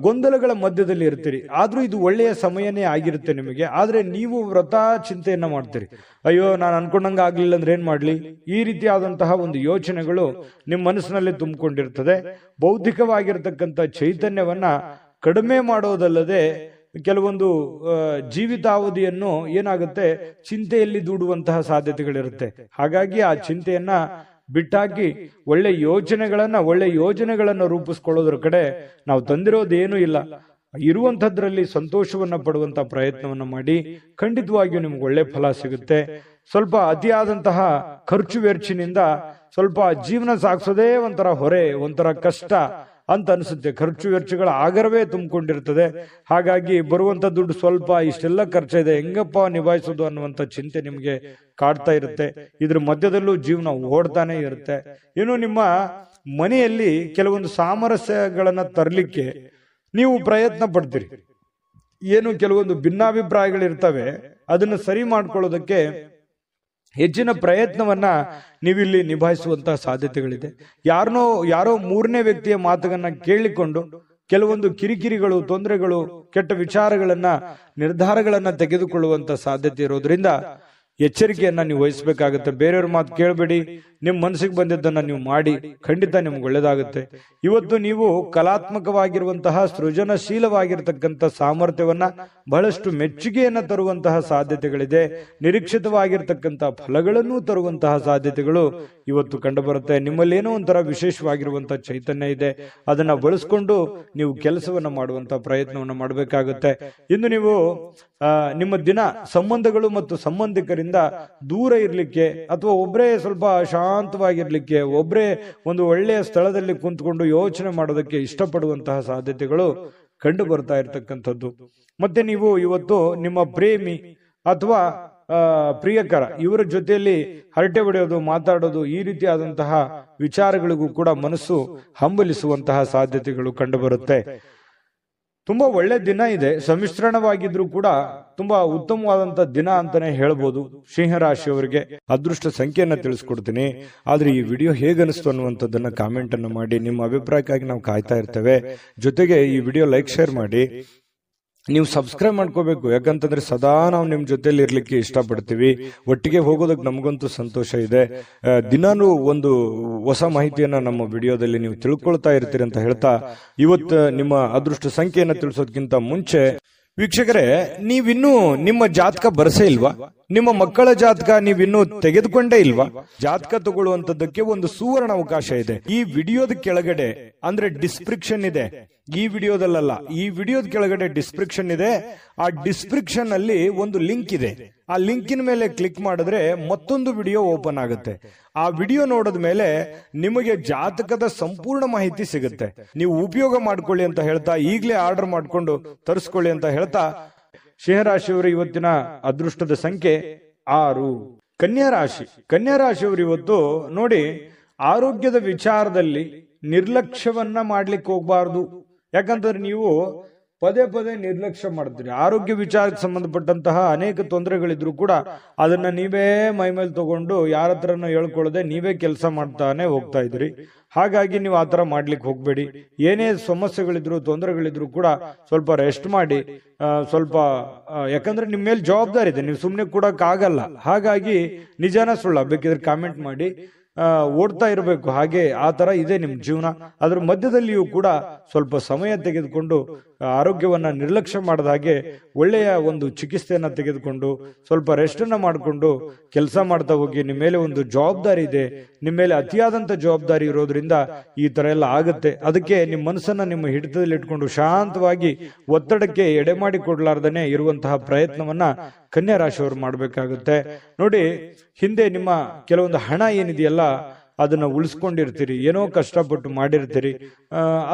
Speaker 1: ಗೊಂದಲಗಳ ಮಧ್ಯದಲ್ಲಿ ಇರ್ತೀರಿ. ಆದ್ರೂ ಇದು ಒಳ್ಳೆಯ ಸಮಯನೇ ಆಗಿರುತ್ತೆ ನಿಮಗೆ. ಆದ್ರೆ ನೀವು ವ್ರತ ಚಿಂತೆಯನ್ನ ಮಾಡ್ತೀರಿ. ಅಯ್ಯೋ, ನಾನು ಅನ್ಕೊಂಡಂಗ ಆಗ್ಲಿಲ್ಲ ಅಂದ್ರೆ ಏನ್ ಮಾಡ್ಲಿ, ಈ ರೀತಿಯಾದಂತಹ ಒಂದು ಯೋಚನೆಗಳು ನಿಮ್ಮ ಮನಸ್ಸಿನಲ್ಲಿ ತುಂಬಿಕೊಂಡಿರ್ತದೆ. ಬೌದ್ಧಿಕವಾಗಿರ್ತಕ್ಕಂಥ ಚೈತನ್ಯವನ್ನ ಕಡಿಮೆ ಮಾಡೋದಲ್ಲದೆ ಕೆಲವೊಂದು ಜೀವಿತಾವಧಿಯನ್ನು ಏನಾಗುತ್ತೆ, ಚಿಂತೆಯಲ್ಲಿ ದೂಡುವಂತಹ ಸಾಧ್ಯತೆಗಳಿರುತ್ತೆ. ಹಾಗಾಗಿ ಆ ಚಿಂತೆಯನ್ನ ಬಿಟ್ಟಾಕಿ ಒಳ್ಳೆ ಯೋಜನೆಗಳನ್ನ ರೂಪಿಸ್ಕೊಳ್ಳೋದ್ರ ಕಡೆ ನಾವು ತಂದಿರೋದೇನೂ ಇಲ್ಲ. ಇರುವಂತದ್ರಲ್ಲಿ ಸಂತೋಷವನ್ನ ಪಡುವಂತ ಪ್ರಯತ್ನವನ್ನ ಮಾಡಿ. ಖಂಡಿತವಾಗಿಯೂ ನಿಮ್ಗೆ ಒಳ್ಳೆ ಫಲ ಸಿಗುತ್ತೆ. ಸ್ವಲ್ಪ ಅತಿಯಾದಂತಹ ಖರ್ಚು ವೆರ್ಚಿನಿಂದ ಸ್ವಲ್ಪ ಜೀವನ ಸಾಗಿಸೋದೇ ಒಂಥರ ಹೊರೆ, ಒಂಥರ ಕಷ್ಟ ಅಂತ ಅನಿಸುತ್ತೆ. ಖರ್ಚು ವೆಚ್ಚಗಳ ಆಗರವೇ ತುಂಬಿಕೊಂಡಿರ್ತದೆ. ಹಾಗಾಗಿ ಬರುವಂತ ದುಡ್ಡು ಸ್ವಲ್ಪ, ಇಷ್ಟೆಲ್ಲ ಖರ್ಚಿದೆ, ಹೆಂಗಪ್ಪ ನಿಭಾಯಿಸೋದು ಅನ್ನುವಂತ ಚಿಂತೆ ನಿಮ್ಗೆ ಕಾಡ್ತಾ ಇರುತ್ತೆ. ಇದ್ರ ಮಧ್ಯದಲ್ಲೂ ಜೀವನ ಓಡ್ತಾನೆ ಇರುತ್ತೆ. ಇನ್ನು ನಿಮ್ಮ ಮನೆಯಲ್ಲಿ ಕೆಲವೊಂದು ಸಾಮರಸ್ಯಗಳನ್ನ ತರಲಿಕ್ಕೆ ನೀವು ಪ್ರಯತ್ನ ಪಡ್ತೀರಿ. ಏನು ಕೆಲವೊಂದು ಭಿನ್ನಾಭಿಪ್ರಾಯಗಳಿರ್ತವೆ, ಅದನ್ನು ಸರಿ ಮಾಡ್ಕೊಳ್ಳೋದಕ್ಕೆ ಹೆಚ್ಚಿನ ಪ್ರಯತ್ನವನ್ನ ನೀವಿಲ್ಲಿ ನಿಭಾಯಿಸುವಂತಹ ಸಾಧ್ಯತೆಗಳಿದೆ. ಯಾರೋ ಮೂರನೇ ವ್ಯಕ್ತಿಯ ಮಾತುಗಳನ್ನ ಕೇಳಿಕೊಂಡು ಕೆಲವೊಂದು ಕಿರಿಕಿರಿಗಳು, ತೊಂದರೆಗಳು, ಕೆಟ್ಟ ವಿಚಾರಗಳನ್ನ, ನಿರ್ಧಾರಗಳನ್ನ ತೆಗೆದುಕೊಳ್ಳುವಂತ ಸಾಧ್ಯತೆ ಇರೋದ್ರಿಂದ ಎಚ್ಚರಿಕೆಯನ್ನ ನೀವು ವಹಿಸಬೇಕಾಗುತ್ತೆ. ಬೇರೆಯವ್ರ ಮಾತು ಕೇಳಬೇಡಿ, ನಿಮ್ಮ ಮನಸ್ಸಿಗೆ ಬಂದಿದ್ದನ್ನ ನೀವು ಮಾಡಿ, ಖಂಡಿತ ನಿಮ್ಗೆ ಒಳ್ಳೇದಾಗುತ್ತೆ. ಇವತ್ತು ನೀವು ಕಲಾತ್ಮಕವಾಗಿರುವಂತಹ ಸೃಜನಶೀಲವಾಗಿರ್ತಕ್ಕಂಥ ಸಾಮರ್ಥ್ಯವನ್ನ ಬಹಳಷ್ಟು ಮೆಚ್ಚುಗೆಯನ್ನ ತರುವಂತಹ ಸಾಧ್ಯತೆಗಳಿದೆ. ನಿರೀಕ್ಷಿತವಾಗಿರ್ತಕ್ಕಂಥ ಫಲಗಳನ್ನು ತರುವಂತಹ ಸಾಧ್ಯತೆಗಳು ಇವತ್ತು ಕಂಡುಬರುತ್ತೆ. ನಿಮ್ಮಲ್ಲಿ ಏನೋ ಒಂಥರ ವಿಶೇಷವಾಗಿರುವಂತಹ ಚೈತನ್ಯ ಇದೆ, ಅದನ್ನ ಬಳಸ್ಕೊಂಡು ನೀವು ಕೆಲಸವನ್ನ ಮಾಡುವಂತಹ ಪ್ರಯತ್ನವನ್ನ ಮಾಡಬೇಕಾಗುತ್ತೆ. ಇನ್ನು ನೀವು ನಿಮ್ಮ ದಿನ ಸಂಬಂಧಗಳು ಮತ್ತು ಸಂಬಂಧಿಕರಿಂದ ದೂರ ಇರ್ಲಿಕ್ಕೆ ಅಥವಾ ಒಬ್ಬರೇ ಸ್ವಲ್ಪ ಶಾಂತವಾಗಿರ್ಲಿಕ್ಕೆ, ಒಬ್ಬರೇ ಒಂದು ಒಳ್ಳೆಯ ಸ್ಥಳದಲ್ಲಿ ಕುಂತ್ಕೊಂಡು ಯೋಚನೆ ಮಾಡೋದಕ್ಕೆ ಇಷ್ಟಪಡುವಂತಹ ಸಾಧ್ಯತೆಗಳು ಕಂಡು ಬರ್ತಾ ಇರತಕ್ಕಂಥದ್ದು. ಮತ್ತೆ ನೀವು ಇವತ್ತು ನಿಮ್ಮ ಪ್ರೇಮಿ ಅಥವಾ ಪ್ರಿಯಕರ ಇವರ ಜೊತೆಯಲ್ಲಿ ಹರಟೆ ಹೊಡೆಯೋದು, ಮಾತಾಡೋದು, ಈ ರೀತಿಯಾದಂತಹ ವಿಚಾರಗಳಿಗೂ ಕೂಡ ಮನಸ್ಸು ಹಂಬಲಿಸುವಂತಹ ಸಾಧ್ಯತೆಗಳು ಕಂಡು ಬರುತ್ತೆ. ತುಂಬಾ ಒಳ್ಳೆ ದಿನ ಇದೆ, ಸಮ್ಮಿಶ್ರಣವಾಗಿದ್ರು ಕೂಡ ತುಂಬಾ ಉತ್ತಮವಾದಂತಹ ದಿನ ಅಂತಾನೆ ಹೇಳ್ಬೋದು. ಸಿಂಹರಾಶಿಯವರಿಗೆ ಅದೃಷ್ಟ ಸಂಖ್ಯೆಯನ್ನ ತಿಳಿಸ್ಕೊಡ್ತೀನಿ. ಆದ್ರೆ ಈ ವಿಡಿಯೋ ಹೇಗನಿಸ್ತು ಅನ್ನುವಂಥದ್ದನ್ನ ಕಾಮೆಂಟ್ ಅನ್ನು ಮಾಡಿ. ನಿಮ್ಮ ಅಭಿಪ್ರಾಯಕ್ಕಾಗಿ ನಾವು ಕಾಯ್ತಾ ಇರ್ತೇವೆ. ಜೊತೆಗೆ ಈ ವಿಡಿಯೋ ಲೈಕ್, ಶೇರ್ ಮಾಡಿ. ನೀವು ಸಬ್ಸ್ಕ್ರೈಬ್ ಮಾಡ್ಕೋಬೇಕು, ಯಾಕಂತಂದ್ರೆ ಸದಾ ನಾವು ನಿಮ್ ಜೊತೆಲಿ ಇರ್ಲಿಕ್ಕೆ ಇಷ್ಟಪಡ್ತೀವಿ. ಒಟ್ಟಿಗೆ ಹೋಗೋದಕ್ಕೆ ನಮಗಂತೂ ಸಂತೋಷ ಇದೆ. ದಿನಾನು ಒಂದು ಹೊಸ ಮಾಹಿತಿಯನ್ನ ನಮ್ಮ ವಿಡಿಯೋದಲ್ಲಿ ನೀವು ತಿಳ್ಕೊಳ್ತಾ ಇರ್ತೀರಿ ಅಂತ ಹೇಳ್ತಾ, ಇವತ್ತು ನಿಮ್ಮ ಅದೃಷ್ಟ ಸಂಖ್ಯೆಯನ್ನ ತಿಳಿಸೋದಕ್ಕಿಂತ ಮುಂಚೆ ವೀಕ್ಷಕರೇ, ನೀವಿನ್ನೂ ನಿಮ್ಮ ಜಾತಕ ಬರಸೇ ಇಲ್ವಾ? ನಿಮ್ಮ ಮಕ್ಕಳ ಜಾತಕ ನೀವಿನ್ನೂ ತೆಗೆದುಕೊಂಡೇ ಇಲ್ವಾ? ಜಾತಕ ತಗೊಳ್ಳುವಂತದ್ದಕ್ಕೆ ಒಂದು ಸುವರ್ಣ ಅವಕಾಶ ಇದೆ. ಈ ವಿಡಿಯೋದ ಕೆಳಗಡೆ ಅಂದ್ರೆ ಡಿಸ್ಕ್ರಿಪ್ಷನ್ ಇದೆ, ಈ ವಿಡಿಯೋದಲ್ಲ, ಈ ವಿಡಿಯೋದ ಕೆಳಗಡೆ ಡಿಸ್ಕ್ರಿಪ್ಷನ್ ಇದೆ. ಆ ಡಿಸ್ಕ್ರಿಪ್ಷನ್ ಅಲ್ಲಿ ಒಂದು ಲಿಂಕ್ ಇದೆ. ಆ ಲಿಂಕಿನ ಮೇಲೆ ಕ್ಲಿಕ್ ಮಾಡಿದ್ರೆ ಮತ್ತೊಂದು ವಿಡಿಯೋ ಓಪನ್ ಆಗುತ್ತೆ. ಆ ವಿಡಿಯೋ ನೋಡಿದ ಮೇಲೆ ನಿಮಗೆ ಜಾತಕದ ಸಂಪೂರ್ಣ ಮಾಹಿತಿ ಸಿಗುತ್ತೆ. ನೀವು ಉಪಯೋಗ ಮಾಡ್ಕೊಳ್ಳಿ ಅಂತ ಹೇಳ್ತಾ, ಈಗಲೇ ಆರ್ಡರ್ ಮಾಡ್ಕೊಂಡು ತರಿಸ್ಕೊಳ್ಳಿ ಅಂತ ಹೇಳ್ತಾ, ಸಿಂಹರಾಶಿಯವರು ಇವತ್ತಿನ ಅದೃಷ್ಟದ ಸಂಖ್ಯೆ 6. ಕನ್ಯಾ ರಾಶಿ. ಕನ್ಯಾ ರಾಶಿಯವರು ಇವತ್ತು ನೋಡಿ, ಆರೋಗ್ಯದ ವಿಚಾರದಲ್ಲಿ ನಿರ್ಲಕ್ಷ್ಯವನ್ನ ಮಾಡ್ಲಿಕ್ಕೆ ಹೋಗ್ಬಾರ್ದು. ಯಾಕಂತಂದ್ರೆ ನೀವು ಪದೇ ಪದೇ ನಿರ್ಲಕ್ಷ್ಯ ಮಾಡ್ತೀರಿ. ಆರೋಗ್ಯ ವಿಚಾರಕ್ಕೆ ಸಂಬಂಧಪಟ್ಟಂತಹ ಅನೇಕ ತೊಂದರೆಗಳಿದ್ರು ಕೂಡ ಅದನ್ನ ನೀವೇ ಮೈಮೇಲೆ ತಗೊಂಡು ಯಾರ ಹತ್ರನೂ ಹೇಳ್ಕೊಳ್ಳದೆ ನೀವೇ ಕೆಲಸ ಮಾಡ್ತಾನೆ ಹೋಗ್ತಾ ಇದ್ರಿ. ಹಾಗಾಗಿ ನೀವು ಆತರ ಮಾಡ್ಲಿಕ್ಕೆ ಹೋಗ್ಬೇಡಿ. ಏನೇ ಸಮಸ್ಯೆಗಳಿದ್ರು, ತೊಂದರೆಗಳಿದ್ರು ಕೂಡ ಸ್ವಲ್ಪ ರೆಸ್ಟ್ ಮಾಡಿ, ಸ್ವಲ್ಪ ಯಾಕಂದ್ರೆ ನಿಮ್ಮ ಮೇಲೆ ಜವಾಬ್ದಾರಿ ಇದೆ, ನೀವು ಸುಮ್ಮನೆ ಕೊಡಕ್ ಆಗಲ್ಲ. ಹಾಗಾಗಿ ನಿಜಾನ ಸುಳ್ಳ ಬೇಕಿದ್ರೆ ಕಾಮೆಂಟ್ ಮಾಡಿ. ಓಡ್ತಾ ಇರಬೇಕು, ಹಾಗೆ ಆ ತರ ಇದೆ ನಿಮ್ ಜೀವನ. ಅದ್ರ ಮಧ್ಯದಲ್ಲಿಯೂ ಕೂಡ ಸ್ವಲ್ಪ ಸಮಯ ತೆಗೆದುಕೊಂಡು ಆರೋಗ್ಯವನ್ನ ನಿರ್ಲಕ್ಷ್ಯ ಮಾಡದ ಹಾಗೆ ಒಳ್ಳೆಯ ಒಂದು ಚಿಕಿತ್ಸೆಯನ್ನ ತೆಗೆದುಕೊಂಡು ಸ್ವಲ್ಪ ರೆಸ್ಟ್ ಅನ್ನ ಮಾಡಿಕೊಂಡು ಕೆಲಸ ಮಾಡ್ತಾ ಹೋಗಿ. ನಿಮ್ಮ ಮೇಲೆ ಒಂದು ಜವಾಬ್ದಾರಿ ಇದೆ, ನಿಮ್ಮ ಮೇಲೆ ಅತಿಯಾದಂತ ಜವಾಬ್ದಾರಿ ಇರೋದ್ರಿಂದ ಈ ತರ ಎಲ್ಲ ಆಗುತ್ತೆ. ಅದಕ್ಕೆ ನಿಮ್ಮ ಮನಸ್ಸನ್ನ ನಿಮ್ಮ ಹಿಡಿತದಲ್ಲಿ ಇಟ್ಕೊಂಡು ಶಾಂತವಾಗಿ ಒತ್ತಡಕ್ಕೆ ಎಡೆ ಮಾಡಿ ಕೊಡ್ಲಾರ್ದನೆ ಇರುವಂತಹ ಪ್ರಯತ್ನವನ್ನ ಕನ್ಯಾ ರಾಶಿಯವರು ಮಾಡ್ಬೇಕಾಗುತ್ತೆ. ನೋಡಿ, ಹಿಂದೆ ನಿಮ್ಮ ಕೆಲವೊಂದು ಹಣ ಏನಿದೆಯಲ್ಲ ಅದನ್ನ ಉಳಿಸ್ಕೊಂಡಿರ್ತೀರಿ, ಏನೋ ಕಷ್ಟಪಟ್ಟು ಮಾಡಿರ್ತೀರಿ.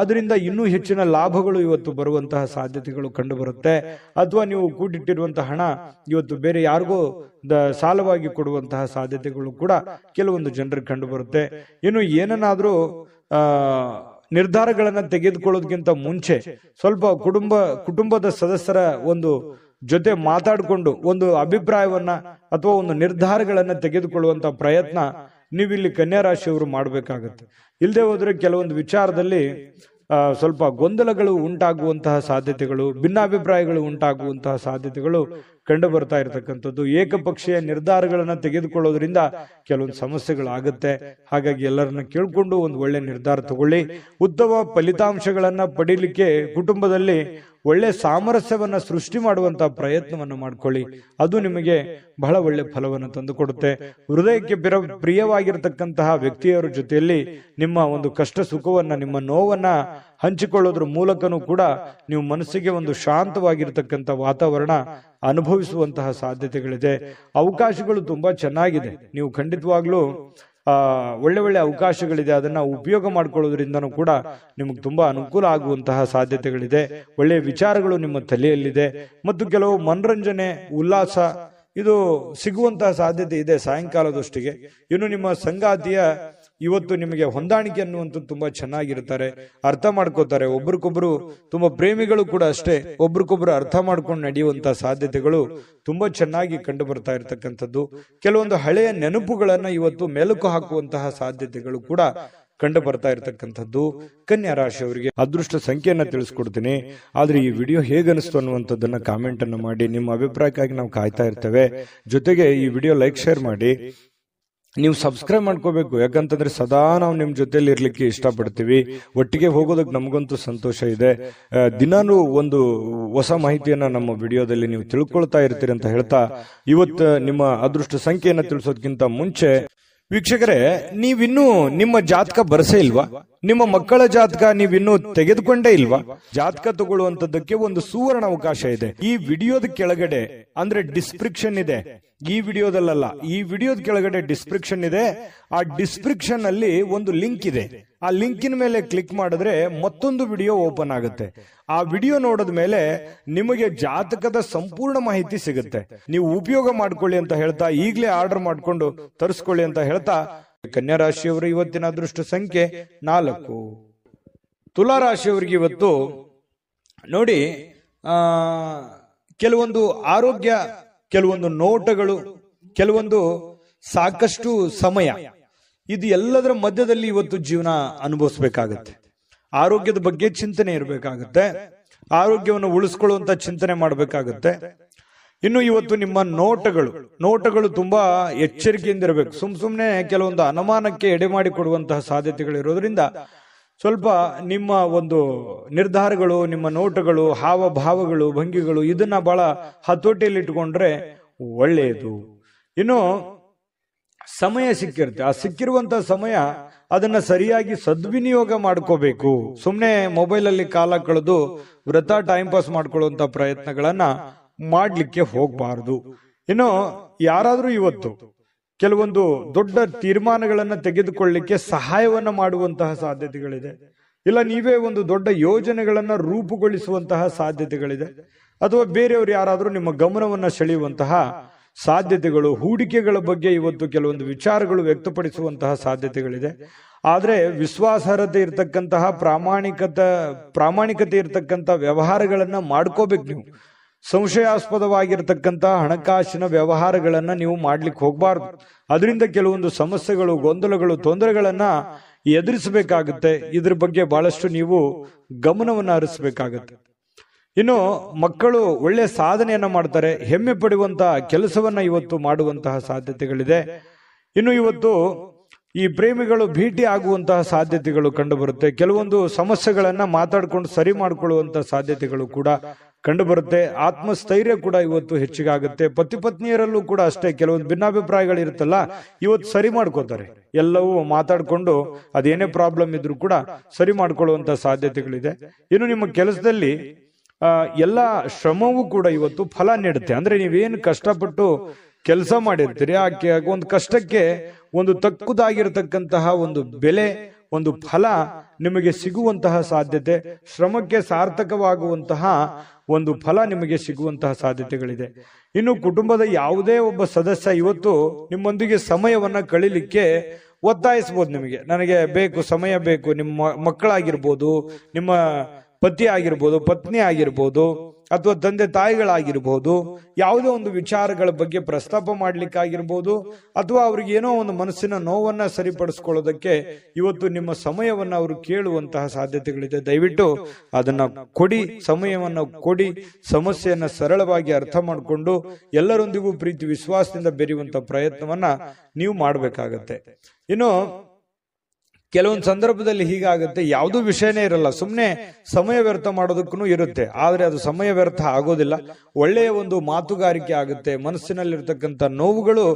Speaker 1: ಅದರಿಂದ ಇನ್ನೂ ಹೆಚ್ಚಿನ ಲಾಭಗಳು ಇವತ್ತು ಬರುವಂತಹ ಸಾಧ್ಯತೆಗಳು ಕಂಡು ಬರುತ್ತೆ. ಅಥವಾ ನೀವು ಕೂಡಿಟ್ಟಿರುವಂತಹ ಹಣ ಇವತ್ತು ಬೇರೆ ಯಾರಿಗೋ ಸಾಲವಾಗಿ ಕೊಡುವಂತಹ ಸಾಧ್ಯತೆಗಳು ಕೂಡ ಕೆಲವೊಂದು ಜನರಿಗೆ ಕಂಡು ಬರುತ್ತೆ. ಇನ್ನು ಏನನ್ನಾದ್ರೂ ನಿರ್ಧಾರಗಳನ್ನ ತೆಗೆದುಕೊಳ್ಳೋದಕ್ಕಿಂತ ಮುಂಚೆ ಸ್ವಲ್ಪ ಕುಟುಂಬದ ಸದಸ್ಯರ ಒಂದು ಜೊತೆ ಮಾತಾಡಿಕೊಂಡು ಒಂದು ಅಭಿಪ್ರಾಯವನ್ನ ಅಥವಾ ಒಂದು ನಿರ್ಧಾರಗಳನ್ನ ತೆಗೆದುಕೊಳ್ಳುವಂತ ಪ್ರಯತ್ನ ನೀವಿಲ್ಲಿ ಕನ್ಯಾ ರಾಶಿಯವರು ಮಾಡಬೇಕಾಗತ್ತೆ. ಇಲ್ಲದೆ ಹೋದ್ರೆ ಕೆಲವೊಂದು ವಿಚಾರದಲ್ಲಿ ಸ್ವಲ್ಪ ಗೊಂದಲಗಳು ಉಂಟಾಗುವಂತಹ ಸಾಧ್ಯತೆಗಳು, ಭಿನ್ನಾಭಿಪ್ರಾಯಗಳು ಉಂಟಾಗುವಂತಹ ಸಾಧ್ಯತೆಗಳು ಕಂಡು ಬರ್ತಾ ಇರತಕ್ಕಂಥದ್ದು. ಏಕಪಕ್ಷೀಯ ನಿರ್ಧಾರಗಳನ್ನ ತೆಗೆದುಕೊಳ್ಳೋದ್ರಿಂದ ಕೆಲವೊಂದು ಸಮಸ್ಯೆಗಳಾಗುತ್ತೆ. ಹಾಗಾಗಿ ಎಲ್ಲರನ್ನ ಕೇಳ್ಕೊಂಡು ಒಂದು ಒಳ್ಳೆ ನಿರ್ಧಾರ ತಗೊಳ್ಳಿ. ಉತ್ತಮ ಫಲಿತಾಂಶಗಳನ್ನ ಪಡೀಲಿಕ್ಕೆ ಕುಟುಂಬದಲ್ಲಿ ಒಳ್ಳೆ ಸಾಮರಸ್ಯವನ್ನ ಸೃಷ್ಟಿ ಮಾಡುವಂತಹ ಪ್ರಯತ್ನವನ್ನು ಮಾಡ್ಕೊಳ್ಳಿ. ಅದು ನಿಮಗೆ ಬಹಳ ಒಳ್ಳೆ ಫಲವನ್ನು ತಂದು ಕೊಡುತ್ತೆ. ಹೃದಯಕ್ಕೆ ಪ್ರಿಯವಾಗಿರತಕ್ಕಂತಹ ವ್ಯಕ್ತಿಯವರ ಜೊತೆಯಲ್ಲಿ ನಿಮ್ಮ ಒಂದು ಕಷ್ಟ ಸುಖವನ್ನ, ನಿಮ್ಮ ನೋವನ್ನ ಹಂಚಿಕೊಳ್ಳೋದ್ರ ಮೂಲಕನೂ ಕೂಡ ನೀವು ಮನಸ್ಸಿಗೆ ಒಂದು ಶಾಂತವಾಗಿರ್ತಕ್ಕಂಥ ವಾತಾವರಣ ಅನುಭವಿಸುವಂತಹ ಸಾಧ್ಯತೆಗಳಿದೆ. ಅವಕಾಶಗಳು ತುಂಬಾ ಚೆನ್ನಾಗಿದೆ. ನೀವು ಖಂಡಿತವಾಗ್ಲೂ ಒಳ್ಳೆ ಒಳ್ಳೆ ಅವಕಾಶಗಳಿದೆ. ಅದನ್ನ ಉಪಯೋಗ ಮಾಡ್ಕೊಳ್ಳೋದ್ರಿಂದನೂ ಕೂಡ ನಿಮಗೆ ತುಂಬಾ ಅನುಕೂಲ ಆಗುವಂತಹ ಸಾಧ್ಯತೆಗಳಿದೆ. ಒಳ್ಳೆಯ ವಿಚಾರಗಳು ನಿಮ್ಮ ತಲೆಯಲ್ಲಿದೆ ಮತ್ತು ಕೆಲವು ಮನರಂಜನೆ, ಉಲ್ಲಾಸ ಇದು ಸಿಗುವಂತಹ ಸಾಧ್ಯತೆ ಇದೆ ಸಾಯಂಕಾಲದೊಷ್ಟಿಗೆ. ಇನ್ನು ನಿಮ್ಮ ಸಂಗಾತಿಯ ಇವತ್ತು ನಿಮಗೆ ಹೊಂದಾಣಿಕೆ ಅನ್ನುವಂಥದ್ದು ತುಂಬಾ ಚೆನ್ನಾಗಿರ್ತಾರೆ, ಅರ್ಥ ಮಾಡ್ಕೋತಾರೆ. ಒಬ್ರಿಗೊಬ್ರು ತುಂಬಾ ಪ್ರೇಮಿಗಳು ಕೂಡ ಅಷ್ಟೇ, ಒಬ್ರಿಗೊಬ್ರು ಅರ್ಥ ಮಾಡ್ಕೊಂಡು ನಡೆಯುವಂತಹ ಸಾಧ್ಯತೆಗಳು ತುಂಬಾ ಚೆನ್ನಾಗಿ ಕಂಡು ಬರ್ತಾ ಇರತಕ್ಕಂಥದ್ದು. ಕೆಲವೊಂದು ಹಳೆಯ ನೆನಪುಗಳನ್ನ ಇವತ್ತು ಮೆಲುಕು ಹಾಕುವಂತಹ ಸಾಧ್ಯತೆಗಳು ಕೂಡ ಕಂಡು ಬರ್ತಾ ಇರತಕ್ಕಂಥದ್ದು. ಕನ್ಯಾ ರಾಶಿಯವರಿಗೆ ಅದೃಷ್ಟ ಸಂಖ್ಯೆಯನ್ನ ತಿಳಿಸ್ಕೊಡ್ತೀನಿ. ಆದ್ರೆ ಈ ವಿಡಿಯೋ ಹೇಗನಿಸ್ತು ಅನ್ನುವಂಥದ್ದನ್ನ ಕಾಮೆಂಟ್ ಅನ್ನು ಮಾಡಿ. ನಿಮ್ಮ ಅಭಿಪ್ರಾಯಕ್ಕಾಗಿ ನಾವು ಕಾಯ್ತಾ ಇರ್ತೇವೆ. ಜೊತೆಗೆ ಈ ವಿಡಿಯೋ ಲೈಕ್ ಶೇರ್ ಮಾಡಿ. ನೀವು ಸಬ್ಸ್ಕ್ರೈಬ್ ಮಾಡ್ಕೋಬೇಕು, ಯಾಕಂತಂದ್ರೆ ಸದಾ ನಾವು ನಿಮ್ ಜೊತೆಲಿ ಇರ್ಲಿಕ್ಕೆ ಇಷ್ಟಪಡ್ತೀವಿ. ಒಟ್ಟಿಗೆ ಹೋಗೋದಕ್ಕೆ ನಮಗಂತೂ ಸಂತೋಷ ಇದೆ. ದಿನಾನು ಒಂದು ಹೊಸ ಮಾಹಿತಿಯನ್ನ ನಮ್ಮ ವಿಡಿಯೋದಲ್ಲಿ ನೀವು ತಿಳ್ಕೊಳ್ತಾ ಇರ್ತೀರಿ ಅಂತ ಹೇಳ್ತಾ, ಇವತ್ತು ನಿಮ್ಮ ಅದೃಷ್ಟ ಸಂಖ್ಯೆಯನ್ನ ತಿಳಿಸೋದಕ್ಕಿಂತ ಮುಂಚೆ ವೀಕ್ಷಕರೇ, ನೀವಿನ್ನೂ ನಿಮ್ಮ ಜಾತಕ ಬರಸೇ ಇಲ್ವಾ? ನಿಮ್ಮ ಮಕ್ಕಳ ಜಾತಕ ನೀವಿನ್ನೂ ತೆಗೆದುಕೊಂಡೇ ಇಲ್ವಾ? ಜಾತಕ ತಗೊಳ್ಳುವಂತದ್ದಕ್ಕೆ ಒಂದು ಸುವರ್ಣ ಅವಕಾಶ ಇದೆ. ಈ ವಿಡಿಯೋದ ಕೆಳಗಡೆ ಅಂದ್ರೆ ಡಿಸ್ಕ್ರಿಪ್ಷನ್ ಇದೆ. ಈ ವಿಡಿಯೋದಲ್ಲ, ಈ ವಿಡಿಯೋದ ಕೆಳಗಡೆ ಡಿಸ್ಕ್ರಿಪ್ಷನ್ ಇದೆ. ಆ ಡಿಸ್ಕ್ರಿಪ್ಷನ್ ಅಲ್ಲಿ ಒಂದು ಲಿಂಕ್ ಇದೆ. ಆ ಲಿಂಕಿನ ಮೇಲೆ ಕ್ಲಿಕ್ ಮಾಡಿದ್ರೆ ಮತ್ತೊಂದು ವಿಡಿಯೋ ಓಪನ್ ಆಗುತ್ತೆ. ಆ ವಿಡಿಯೋ ನೋಡಿದ ಮೇಲೆ ನಿಮಗೆ ಜಾತಕದ ಸಂಪೂರ್ಣ ಮಾಹಿತಿ ಸಿಗುತ್ತೆ. ನೀವು ಉಪಯೋಗ ಮಾಡ್ಕೊಳ್ಳಿ ಅಂತ ಹೇಳ್ತಾ, ಈಗಲೇ ಆರ್ಡರ್ ಮಾಡ್ಕೊಂಡು ತರಿಸ್ಕೊಳ್ಳಿ ಅಂತ ಹೇಳ್ತಾ, ಕನ್ಯಾ ರಾಶಿಯವರು ಇವತ್ತಿನ ಅದೃಷ್ಟ ಸಂಖ್ಯೆ 4. ತುಲಾ ರಾಶಿಯವರಿಗೆ ಇವತ್ತು ನೋಡಿ, ಕೆಲವೊಂದು ಆರೋಗ್ಯ, ಕೆಲವೊಂದು ನೋಟಗಳು, ಕೆಲವೊಂದು ಸಾಕಷ್ಟು ಸಮಯ, ಇದು ಎಲ್ಲದರ ಮಧ್ಯದಲ್ಲಿ ಇವತ್ತು ಜೀವನ ಅನುಭವಿಸಬೇಕಾಗತ್ತೆ. ಆರೋಗ್ಯದ ಬಗ್ಗೆ ಚಿಂತನೆ ಇರಬೇಕಾಗತ್ತೆ. ಆರೋಗ್ಯವನ್ನು ಉಳಿಸ್ಕೊಳ್ಳುವಂತ ಚಿಂತನೆ ಮಾಡಬೇಕಾಗತ್ತೆ. ಇನ್ನು ಇವತ್ತು ನಿಮ್ಮ ನೋಟಗಳು ತುಂಬಾ ಎಚ್ಚರಿಕೆಯಿಂದ ಇರಬೇಕು. ಸುಮ್ನೆ ಕೆಲವೊಂದು ಅನುಮಾನಕ್ಕೆ ಎಡೆ ಮಾಡಿಕೊಡುವಂತಹ ಸಾಧ್ಯತೆಗಳಿರೋದ್ರಿಂದ ಸ್ವಲ್ಪ ನಿಮ್ಮ ಒಂದು ನಿರ್ಧಾರಗಳು, ನಿಮ್ಮ ನೋಟಗಳು, ಹಾವಭಾವಗಳು, ಭಂಗಿಗಳು, ಇದನ್ನ ಬಹಳ ಹತೋಟಿಯಲ್ಲಿ ಇಟ್ಟುಕೊಂಡ್ರೆ ಒಳ್ಳೆಯದು. ಇನ್ನು ಸಮಯ ಸಿಕ್ಕಿರುತ್ತೆ. ಆ ಸಿಕ್ಕಿರುವಂತಹ ಸಮಯ ಅದನ್ನ ಸರಿಯಾಗಿ ಸದ್ವಿನಿಯೋಗ ಮಾಡ್ಕೋಬೇಕು. ಸುಮ್ನೆ ಮೊಬೈಲ್ ಅಲ್ಲಿ ಕಾಲ ಕಳೆದು ವೃಥಾ ಟೈಮ್ ಪಾಸ್ ಮಾಡ್ಕೊಳ್ಳುವಂತ ಪ್ರಯತ್ನಗಳನ್ನ ಮಾಡ್ಲಿಕ್ಕೆ ಹೋಗಬಾರದು. ಇನ್ನು ಯಾರಾದ್ರೂ ಇವತ್ತು ಕೆಲವೊಂದು ದೊಡ್ಡ ತೀರ್ಮಾನಗಳನ್ನ ತೆಗೆದುಕೊಳ್ಳಲಿಕ್ಕೆ ಸಹಾಯವನ್ನ ಮಾಡುವಂತಹ ಸಾಧ್ಯತೆಗಳಿದೆ. ಇಲ್ಲ ನೀವೇ ಒಂದು ದೊಡ್ಡ ಯೋಜನೆಗಳನ್ನ ರೂಪುಗೊಳಿಸುವಂತಹ ಸಾಧ್ಯತೆಗಳಿದೆ. ಅಥವಾ ಬೇರೆಯವರು ಯಾರಾದ್ರೂ ನಿಮ್ಮ ಗಮನವನ್ನ ಸೆಳೆಯುವಂತಹ ಸಾಧ್ಯತೆಗಳು, ಹೂಡಿಕೆಗಳ ಬಗ್ಗೆ ಇವತ್ತು ಕೆಲವೊಂದು ವಿಚಾರಗಳು ವ್ಯಕ್ತಪಡಿಸುವಂತಹ ಸಾಧ್ಯತೆಗಳಿದೆ. ಆದ್ರೆ ವಿಶ್ವಾಸಾರ್ಹತೆ ಇರತಕ್ಕಂತಹ ಪ್ರಾಮಾಣಿಕತೆ ಇರತಕ್ಕಂತ ವ್ಯವಹಾರಗಳನ್ನ ಮಾಡ್ಕೋಬೇಕು. ನೀವು ಸಂಶಯಾಸ್ಪದವಾಗಿರ್ತಕ್ಕಂತಹ ಹಣಕಾಸಿನ ವ್ಯವಹಾರಗಳನ್ನ ನೀವು ಮಾಡ್ಲಿಕ್ಕೆ ಹೋಗಬಾರ್ದು. ಅದರಿಂದ ಕೆಲವೊಂದು ಸಮಸ್ಯೆಗಳು, ಗೊಂದಲಗಳು, ತೊಂದರೆಗಳನ್ನ ಎದುರಿಸಬೇಕಾಗುತ್ತೆ. ಇದ್ರ ಬಗ್ಗೆ ಬಹಳಷ್ಟು ನೀವು ಗಮನವನ್ನ ಹರಿಸಬೇಕಾಗತ್ತೆ. ಇನ್ನು ಮಕ್ಕಳು ಒಳ್ಳೆ ಸಾಧನೆಯನ್ನ ಮಾಡ್ತಾರೆ. ಹೆಮ್ಮೆ ಪಡುವಂತಹ ಕೆಲಸವನ್ನ ಇವತ್ತು ಮಾಡುವಂತಹ ಸಾಧ್ಯತೆಗಳಿದೆ. ಇನ್ನು ಇವತ್ತು ಈ ಪ್ರೇಮಿಗಳು ಭೇಟಿ ಆಗುವಂತಹ ಸಾಧ್ಯತೆಗಳು ಕಂಡು ಬರುತ್ತೆ. ಕೆಲವೊಂದು ಸಮಸ್ಯೆಗಳನ್ನ ಮಾತಾಡ್ಕೊಂಡು ಸರಿ ಮಾಡಿಕೊಳ್ಳುವಂತಹ ಸಾಧ್ಯತೆಗಳು ಕೂಡ ಕಂಡು ಬರುತ್ತೆ. ಆತ್ಮಸ್ಥೈರ್ಯ ಕೂಡ ಇವತ್ತು ಹೆಚ್ಚಿಗಾಗುತ್ತೆ. ಪತಿ ಪತ್ನಿಯರಲ್ಲೂ ಕೂಡ ಅಷ್ಟೇ, ಕೆಲವೊಂದು ಭಿನ್ನಾಭಿಪ್ರಾಯಗಳು ಇರುತ್ತಲ್ಲ, ಇವತ್ತು ಸರಿ ಮಾಡ್ಕೋತಾರೆ. ಎಲ್ಲವೂ ಮಾತಾಡ್ಕೊಂಡು ಅದೇನೇ ಪ್ರಾಬ್ಲಮ್ ಇದ್ರೂ ಕೂಡ ಸರಿ ಮಾಡ್ಕೊಳ್ಳುವಂತ ಸಾಧ್ಯತೆಗಳಿದೆ. ಇನ್ನು ನಿಮ್ಮ ಕೆಲಸದಲ್ಲಿ ಎಲ್ಲ ಶ್ರಮವೂ ಕೂಡ ಇವತ್ತು ಫಲ ನೀಡುತ್ತೆ. ಅಂದ್ರೆ ನೀವೇನು ಕಷ್ಟಪಟ್ಟು ಕೆಲಸ ಮಾಡಿರ್ತೀರಿ, ಆ ಒಂದು ಕಷ್ಟಕ್ಕೆ ಒಂದು ತಕ್ಕುದಾಗಿರತಕ್ಕಂತಹ ಒಂದು ಬೆಲೆ, ಒಂದು ಫಲ ನಿಮಗೆ ಸಿಗುವಂತಹ ಸಾಧ್ಯತೆ, ಶ್ರಮಕ್ಕೆ ಸಾರ್ಥಕವಾಗುವಂತಹ ಒಂದು ಫಲ ನಿಮಗೆ ಸಿಗುವಂತಹ ಸಾಧ್ಯತೆಗಳಿದೆ. ಇನ್ನು ಕುಟುಂಬದ ಯಾವುದೇ ಒಬ್ಬ ಸದಸ್ಯ ಇವತ್ತು ನಿಮ್ಮೊಂದಿಗೆ ಸಮಯವನ್ನ ಕಳೀಲಿಕ್ಕೆ ಒತ್ತಾಯಿಸಬಹುದು. ನಿಮಗೆ ನನಗೆ ಬೇಕು, ಸಮಯ ಬೇಕು. ನಿಮ್ಮ ಮಕ್ಕಳಾಗಿರ್ಬೋದು, ನಿಮ್ಮ ಪತಿ ಆಗಿರ್ಬೋದು, ಪತ್ನಿ ಆಗಿರ್ಬೋದು, ಅಥವಾ ತಂದೆ ತಾಯಿಗಳಾಗಿರ್ಬೋದು, ಯಾವುದೇ ಒಂದು ವಿಚಾರಗಳ ಬಗ್ಗೆ ಪ್ರಸ್ತಾಪ ಮಾಡ್ಲಿಕ್ಕಾಗಿರ್ಬೋದು, ಅಥವಾ ಅವ್ರಿಗೆ ಏನೋ ಒಂದು ಮನಸ್ಸಿನ ನೋವನ್ನ ಸರಿಪಡಿಸ್ಕೊಳ್ಳೋದಕ್ಕೆ ಇವತ್ತು ನಿಮ್ಮ ಸಮಯವನ್ನ ಅವರು ಕೇಳುವಂತಹ ಸಾಧ್ಯತೆಗಳಿದೆ. ದಯವಿಟ್ಟು ಅದನ್ನ ಕೊಡಿ, ಸಮಯವನ್ನ ಕೊಡಿ. ಸಮಸ್ಯೆಯನ್ನ ಸರಳವಾಗಿ ಅರ್ಥ ಮಾಡಿಕೊಂಡು ಎಲ್ಲರೊಂದಿಗೂ ಪ್ರೀತಿ ವಿಶ್ವಾಸದಿಂದ ಬೆರೆಯುವಂತ ಪ್ರಯತ್ನವನ್ನ ನೀವು ಮಾಡಬೇಕಾಗತ್ತೆ. ಇನ್ನು ಕೆಲವೊಂದು ಸಂದರ್ಭದಲ್ಲಿ ಹೀಗಾಗುತ್ತೆ, ಯಾವುದೂ ವಿಷಯನೇ ಇರಲ್ಲ, ಸುಮ್ಮನೆ ಸಮಯ ವ್ಯರ್ಥ ಮಾಡೋದಕ್ಕೂ ಇರುತ್ತೆ. ಆದ್ರೆ ಅದು ಸಮಯ ವ್ಯರ್ಥ ಆಗೋದಿಲ್ಲ, ಒಳ್ಳೆಯ ಒಂದು ಮಾತುಗಾರಿಕೆ ಆಗುತ್ತೆ. ಮನಸ್ಸಿನಲ್ಲಿರ್ತಕ್ಕಂಥ ನೋವುಗಳು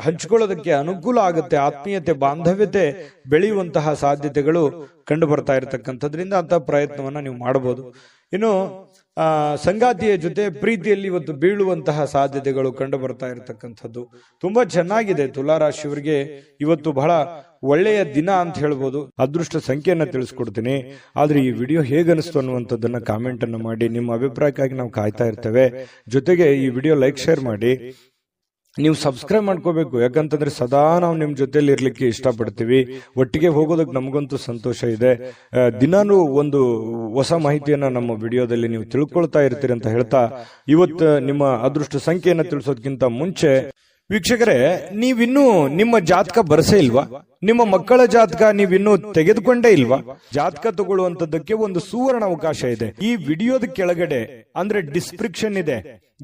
Speaker 1: ಹಂಚಿಕೊಳ್ಳೋದಕ್ಕೆ ಅನುಕೂಲ ಆಗುತ್ತೆ. ಆತ್ಮೀಯತೆ, ಬಾಂಧವ್ಯತೆ ಬೆಳೆಯುವಂತಹ ಸಾಧ್ಯತೆಗಳು ಕಂಡು ಬರ್ತಾ ಇರತಕ್ಕಂಥದ್ರಿಂದ ಅಂತ ಪ್ರಯತ್ನವನ್ನ ನೀವು ಮಾಡಬಹುದು. ಇನ್ನು ಸಂಗಾತಿಯ ಜೊತೆ ಪ್ರೀತಿಯಲ್ಲಿ ಇವತ್ತು ಬೀಳುವಂತಹ ಸಾಧ್ಯತೆಗಳು ಕಂಡು ಬರ್ತಾ ಇರತಕ್ಕಂಥದ್ದು ತುಂಬಾ ಚೆನ್ನಾಗಿದೆ. ತುಲಾರಾಶಿಯವರಿಗೆ ಇವತ್ತು ಬಹಳ ಒಳ್ಳೆಯ ದಿನ ಅಂತ ಹೇಳ್ಬೋದು. ಅದೃಷ್ಟ ಸಂಖ್ಯೆಯನ್ನ ತಿಳಿಸ್ಕೊಡ್ತೀನಿ. ಆದ್ರೆ ಈ ವಿಡಿಯೋ ಹೇಗನಿಸ್ತು ಅನ್ನುವಂಥದ್ದನ್ನ ಕಾಮೆಂಟ್ ಅನ್ನು ಮಾಡಿ. ನಿಮ್ಮ ಅಭಿಪ್ರಾಯಕ್ಕಾಗಿ ನಾವು ಕಾಯ್ತಾ ಇರ್ತೇವೆ. ಜೊತೆಗೆ ಈ ವಿಡಿಯೋ ಲೈಕ್ ಶೇರ್ ಮಾಡಿ. ನೀವು ಸಬ್ಸ್ಕ್ರೈಬ್ ಮಾಡ್ಕೋಬೇಕು, ಯಾಕಂತಂದ್ರೆ ಸದಾ ನಾವು ನಿಮ್ ಜೊತೆಲಿ ಇರ್ಲಿಕ್ಕೆ ಇಷ್ಟಪಡ್ತೀವಿ. ಒಟ್ಟಿಗೆ ಹೋಗೋದಕ್ಕೆ ನಮಗಂತೂ ಸಂತೋಷ ಇದೆ. ದಿನಾನು ಒಂದು ಹೊಸ ಮಾಹಿತಿಯನ್ನ ನಮ್ಮ ವಿಡಿಯೋದಲ್ಲಿ ನೀವು ತಿಳ್ಕೊಳ್ತಾ ಇರ್ತೀರಿ ಅಂತ ಹೇಳ್ತಾ, ಇವತ್ತು ನಿಮ್ಮ ಅದೃಷ್ಟ ಸಂಖ್ಯೆಯನ್ನ ತಿಳಿಸೋದಕ್ಕಿಂತ ಮುಂಚೆ ವೀಕ್ಷಕರೇ, ನೀವಿನ್ನೂ ನಿಮ್ಮ ಜಾತಕ ಬರಸೇ ಇಲ್ವಾ? ನಿಮ್ಮ ಮಕ್ಕಳ ಜಾತಕ ನೀವಿನ್ನೂ ತೆಗೆದುಕೊಂಡೇ ಇಲ್ವಾ? ಜಾತಕ ತಗೊಳ್ಳುವಂತದ್ದಕ್ಕೆ ಒಂದು ಸುವರ್ಣ ಅವಕಾಶ ಇದೆ. ಈ ವಿಡಿಯೋದ ಕೆಳಗಡೆ ಅಂದ್ರೆ ಡಿಸ್ಕ್ರಿಪ್ಷನ್ ಇದೆ,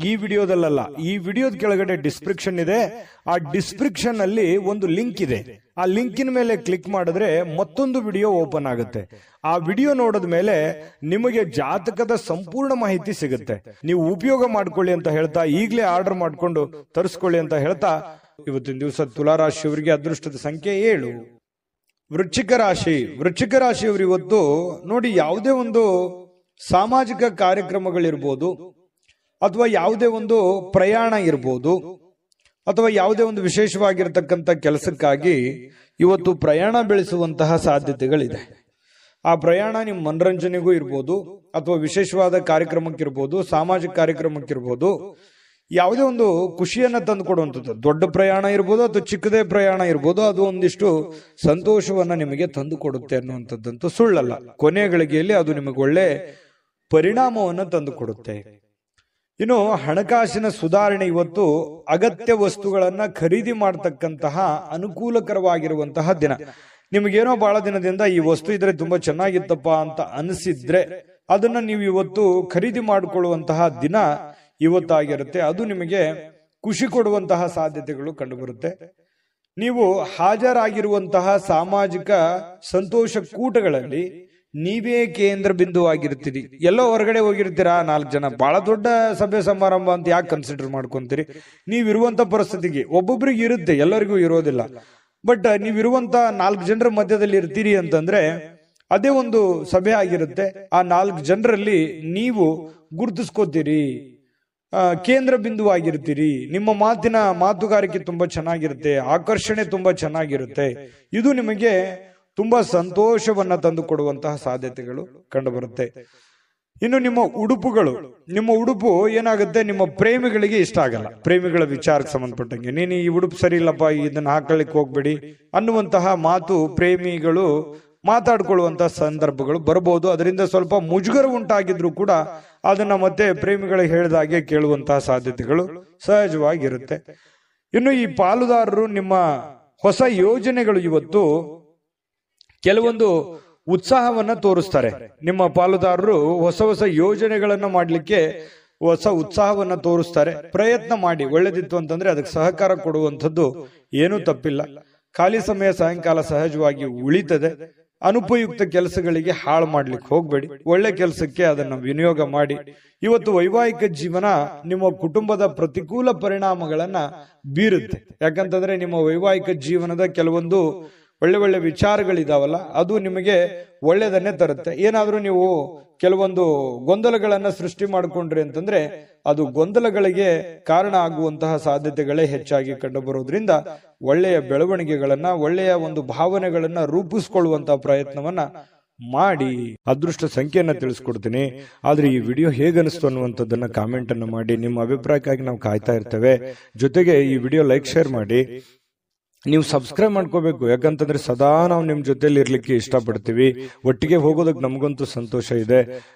Speaker 1: ಈ ವಿಡಿಯೋದಲ್ಲ, ಈ ವಿಡಿಯೋದ ಕೆಳಗಡೆ ಡಿಸ್ಕ್ರಿಪ್ಷನ್ ಇದೆ. ಆ ಡಿಸ್ಕ್ರಿಪ್ಷನ್ ಅಲ್ಲಿ ಒಂದು ಲಿಂಕ್ ಇದೆ. ಆ ಲಿಂಕಿನ ಮೇಲೆ ಕ್ಲಿಕ್ ಮಾಡಿದ್ರೆ ಮತ್ತೊಂದು ವಿಡಿಯೋ ಓಪನ್ ಆಗುತ್ತೆ. ಆ ವಿಡಿಯೋ ನೋಡಿದ ಮೇಲೆ ನಿಮಗೆ ಜಾತಕದ ಸಂಪೂರ್ಣ ಮಾಹಿತಿ ಸಿಗುತ್ತೆ. ನೀವು ಉಪಯೋಗ ಮಾಡ್ಕೊಳ್ಳಿ ಅಂತ ಹೇಳ್ತಾ, ಈಗಲೇ ಆರ್ಡರ್ ಮಾಡ್ಕೊಂಡು ತರಿಸ್ಕೊಳ್ಳಿ ಅಂತ ಹೇಳ್ತಾ, ಇವತ್ತಿನ ದಿವಸ ತುಲಾರಾಶಿಯವರಿಗೆ ಅದೃಷ್ಟದ ಸಂಖ್ಯೆ 7. ವೃಶ್ಚಿಕ ರಾಶಿಯವರು ಇವತ್ತು ನೋಡಿ, ಯಾವುದೇ ಒಂದು ಸಾಮಾಜಿಕ ಕಾರ್ಯಕ್ರಮಗಳಿರ್ಬೋದು, ಅಥವಾ ಯಾವುದೇ ಒಂದು ಪ್ರಯಾಣ ಇರ್ಬೋದು, ಅಥವಾ ಯಾವುದೇ ಒಂದು ವಿಶೇಷವಾಗಿರತಕ್ಕಂಥ ಕೆಲಸಕ್ಕಾಗಿ ಇವತ್ತು ಪ್ರಯಾಣ ಬೆಳೆಸುವಂತಹ ಸಾಧ್ಯತೆಗಳಿದೆ. ಆ ಪ್ರಯಾಣ ನಿಮ್ಮ ಮನರಂಜನೆಗೂ ಇರ್ಬೋದು, ಅಥವಾ ವಿಶೇಷವಾದ ಕಾರ್ಯಕ್ರಮಕ್ಕಿರ್ಬೋದು, ಸಾಮಾಜಿಕ ಕಾರ್ಯಕ್ರಮಕ್ಕಿರ್ಬೋದು, ಯಾವುದೇ ಒಂದು ಖುಷಿಯನ್ನ ತಂದು ಕೊಡುವಂಥದ್ದು. ದೊಡ್ಡ ಪ್ರಯಾಣ ಇರ್ಬೋದು ಅಥವಾ ಚಿಕ್ಕದೇ ಪ್ರಯಾಣ ಇರ್ಬೋದು, ಅದು ಒಂದಿಷ್ಟು ಸಂತೋಷವನ್ನ ನಿಮಗೆ ತಂದು ಕೊಡುತ್ತೆ ಅನ್ನುವಂಥದ್ದಂತೂ ಸುಳ್ಳಲ್ಲ. ಕೊನೆಯ ಗಳಿಗೆಯಲ್ಲಿ ಅದು ನಿಮಗೆ ಒಳ್ಳೆ ಪರಿಣಾಮವನ್ನು ತಂದು ಕೊಡುತ್ತೆ. ಇನ್ನು ಹಣಕಾಸಿನ ಸುಧಾರಣೆ, ಇವತ್ತು ಅಗತ್ಯ ವಸ್ತುಗಳನ್ನ ಖರೀದಿ ಮಾಡತಕ್ಕಂತಹ ಅನುಕೂಲಕರವಾಗಿರುವಂತಹ ದಿನ. ನಿಮಗೇನೋ ಬಹಳ ದಿನದಿಂದ ಈ ವಸ್ತು ಇದ್ರೆ ತುಂಬಾ ಚೆನ್ನಾಗಿತ್ತಪ್ಪ ಅಂತ ಅನಿಸಿದ್ರೆ ಅದನ್ನ ನೀವು ಇವತ್ತು ಖರೀದಿ ಮಾಡಿಕೊಳ್ಳುವಂತಹ ದಿನ ಇವತ್ತಾಗಿರುತ್ತೆ. ಅದು ನಿಮಗೆ ಖುಷಿ ಕೊಡುವಂತಹ ಸಾಧ್ಯತೆಗಳು ಕಂಡುಬರುತ್ತೆ. ನೀವು ಹಾಜರಾಗಿರುವಂತಹ ಸಾಮಾಜಿಕ ಸಂತೋಷ ಕೂಟಗಳಲ್ಲಿ ನೀವೇ ಕೇಂದ್ರ ಬಿಂದುವಾಗಿರ್ತೀರಿ. ಎಲ್ಲೋ ಹೊರಗಡೆ ಹೋಗಿರ್ತೀರಾ 4 ಜನ, ಬಹಳ ದೊಡ್ಡ ಸಭೆ ಸಮಾರಂಭ ಅಂತ ಯಾಕೆ ಕನ್ಸಿಡರ್ ಮಾಡ್ಕೊಂತೀರಿ? ನೀವಿರುವಂತ ಪರಿಸ್ಥಿತಿಗೆ ಒಬ್ಬೊಬ್ರಿಗೆ ಇರುತ್ತೆ, ಎಲ್ಲರಿಗೂ ಇರೋದಿಲ್ಲ. ಬಟ್ ನೀವಿರುವಂತ 4 ಜನರ ಮಧ್ಯದಲ್ಲಿ ಇರ್ತೀರಿ ಅಂತಂದ್ರೆ ಅದೇ ಒಂದು ಸಭೆ ಆಗಿರುತ್ತೆ. ಆ 4 ಜನರಲ್ಲಿ ನೀವು ಗುರುತಿಸ್ಕೋತೀರಿ, ಕೇಂದ್ರ ಬಿಂದುವಾಗಿರ್ತೀರಿ. ನಿಮ್ಮ ಮಾತುಗಾರಿಕೆ ತುಂಬಾ ಚೆನ್ನಾಗಿರುತ್ತೆ, ಆಕರ್ಷಣೆ ತುಂಬಾ ಚೆನ್ನಾಗಿರುತ್ತೆ. ಇದು ನಿಮಗೆ ತುಂಬಾ ಸಂತೋಷವನ್ನ ತಂದು ಕೊಡುವಂತಹ ಸಾಧ್ಯತೆಗಳು ಕಂಡುಬರುತ್ತೆ. ಇನ್ನು ನಿಮ್ಮ ಉಡುಪು ಏನಾಗುತ್ತೆ, ನಿಮ್ಮ ಪ್ರೇಮಿಗಳಿಗೆ ಇಷ್ಟ ಆಗಲ್ಲ. ಪ್ರೇಮಿಗಳ ವಿಚಾರಕ್ಕೆ ಸಂಬಂಧಪಟ್ಟಂಗೆ, ನೀನು ಈ ಉಡುಪು ಸರಿ ಇಲ್ಲಪ್ಪ, ಇದನ್ನ ಹಾಕೊಳ್ಳಿಕ್ಕೆ ಹೋಗ್ಬೇಡಿ ಅನ್ನುವಂತಹ ಮಾತು ಪ್ರೇಮಿಗಳು ಮಾತಾಡ್ಕೊಳ್ಳುವಂತಹ ಸಂದರ್ಭಗಳು ಬರಬಹುದು. ಅದರಿಂದ ಸ್ವಲ್ಪ ಮುಜುಗರ ಉಂಟಾಗಿದ್ರು ಕೂಡ ಅದನ್ನ ಮತ್ತೆ ಪ್ರೇಮಿಗಳಿಗೆ ಹೇಳಿದಾಗೆ ಕೇಳುವಂತಹ ಸಾಧ್ಯತೆಗಳು ಸಹಜವಾಗಿರುತ್ತೆ. ಇನ್ನು ಈ ಪಾಲುದಾರರು ನಿಮ್ಮ ಹೊಸ ಯೋಜನೆಗಳು ಇವತ್ತು ಕೆಲವೊಂದು ಉತ್ಸಾಹವನ್ನ ತೋರಿಸ್ತಾರೆ. ನಿಮ್ಮ ಪಾಲುದಾರರು ಹೊಸ ಯೋಜನೆಗಳನ್ನ ಮಾಡ್ಲಿಕ್ಕೆ ಹೊಸ ಉತ್ಸಾಹವನ್ನ ತೋರಿಸ್ತಾರೆ. ಪ್ರಯತ್ನ ಮಾಡಿ, ಒಳ್ಳೇದಿತ್ತು ಅಂತಂದ್ರೆ ಅದಕ್ಕೆ ಸಹಕಾರ ಕೊಡುವಂಥದ್ದು ಏನೂ ತಪ್ಪಿಲ್ಲ. ಖಾಲಿ ಸಮಯ ಸಾಯಂಕಾಲ ಸಹಜವಾಗಿ ಉಳಿತದೆ. ಅನುಪಯುಕ್ತ ಕೆಲಸಗಳಿಗೆ ಹಾಳು ಮಾಡ್ಲಿಕ್ಕೆ ಹೋಗ್ಬೇಡಿ, ಒಳ್ಳೆ ಕೆಲಸಕ್ಕೆ ಅದನ್ನ ವಿನಿಯೋಗ ಮಾಡಿ. ಇವತ್ತು ವೈವಾಹಿಕ ಜೀವನ ನಿಮ್ಮ ಕುಟುಂಬದ ಪ್ರತಿಕೂಲ ಪರಿಣಾಮಗಳನ್ನ ಬೀರುತ್ತೆ. ಯಾಕಂತಂದ್ರೆ ನಿಮ್ಮ ವೈವಾಹಿಕ ಜೀವನದ ಕೆಲವೊಂದು ಒಳ್ಳೆ ವಿಚಾರಗಳಿದಾವಲ್ಲ, ಅದು ನಿಮಗೆ ಒಳ್ಳೆದನ್ನೇ ತರುತ್ತೆ. ಏನಾದ್ರೂ ನೀವು ಕೆಲವೊಂದು ಗೊಂದಲಗಳನ್ನ ಸೃಷ್ಟಿ ಮಾಡಿಕೊಂಡ್ರಿ ಅಂತಂದ್ರೆ ಅದು ಗೊಂದಲಗಳಿಗೆ ಕಾರಣ ಆಗುವಂತಹ ಸಾಧ್ಯತೆಗಳೇ ಹೆಚ್ಚಾಗಿ ಕಂಡುಬರೋದ್ರಿಂದ ಒಳ್ಳೆಯ ಬೆಳವಣಿಗೆಗಳನ್ನ, ಒಳ್ಳೆಯ ಒಂದು ಭಾವನೆಗಳನ್ನ ರೂಪಿಸ್ಕೊಳ್ಳುವಂತಹ ಪ್ರಯತ್ನವನ್ನ ಮಾಡಿ. ಅದೃಷ್ಟ ಸಂಖ್ಯೆಯನ್ನ ತಿಳಿಸ್ಕೊಡ್ತೀನಿ. ಆದ್ರೆ ಈ ವಿಡಿಯೋ ಹೇಗನಿಸ್ತು ಅನ್ನುವಂಥದ್ದನ್ನ ಕಾಮೆಂಟ್ ಅನ್ನು ಮಾಡಿ. ನಿಮ್ಮ ಅಭಿಪ್ರಾಯಕ್ಕಾಗಿ ನಾವು ಕಾಯ್ತಾ ಇರ್ತೇವೆ. ಜೊತೆಗೆ ಈ ವಿಡಿಯೋ ಲೈಕ್, ಶೇರ್ ಮಾಡಿ. ನೀವು ಸಬ್ಸ್ಕ್ರೈಬ್ ಮಾಡ್ಕೋಬೇಕು, ಯಾಕಂತಂದ್ರೆ ಸದಾ ನಾವು ನಿಮ್ ಜೊತೆಲಿ ಇರ್ಲಿಕ್ಕೆ ಇಷ್ಟಪಡ್ತೀವಿ. ಒಟ್ಟಿಗೆ ಹೋಗೋದಕ್ಕೆ ನಮಗಂತೂ ಸಂತೋಷ ಇದೆ.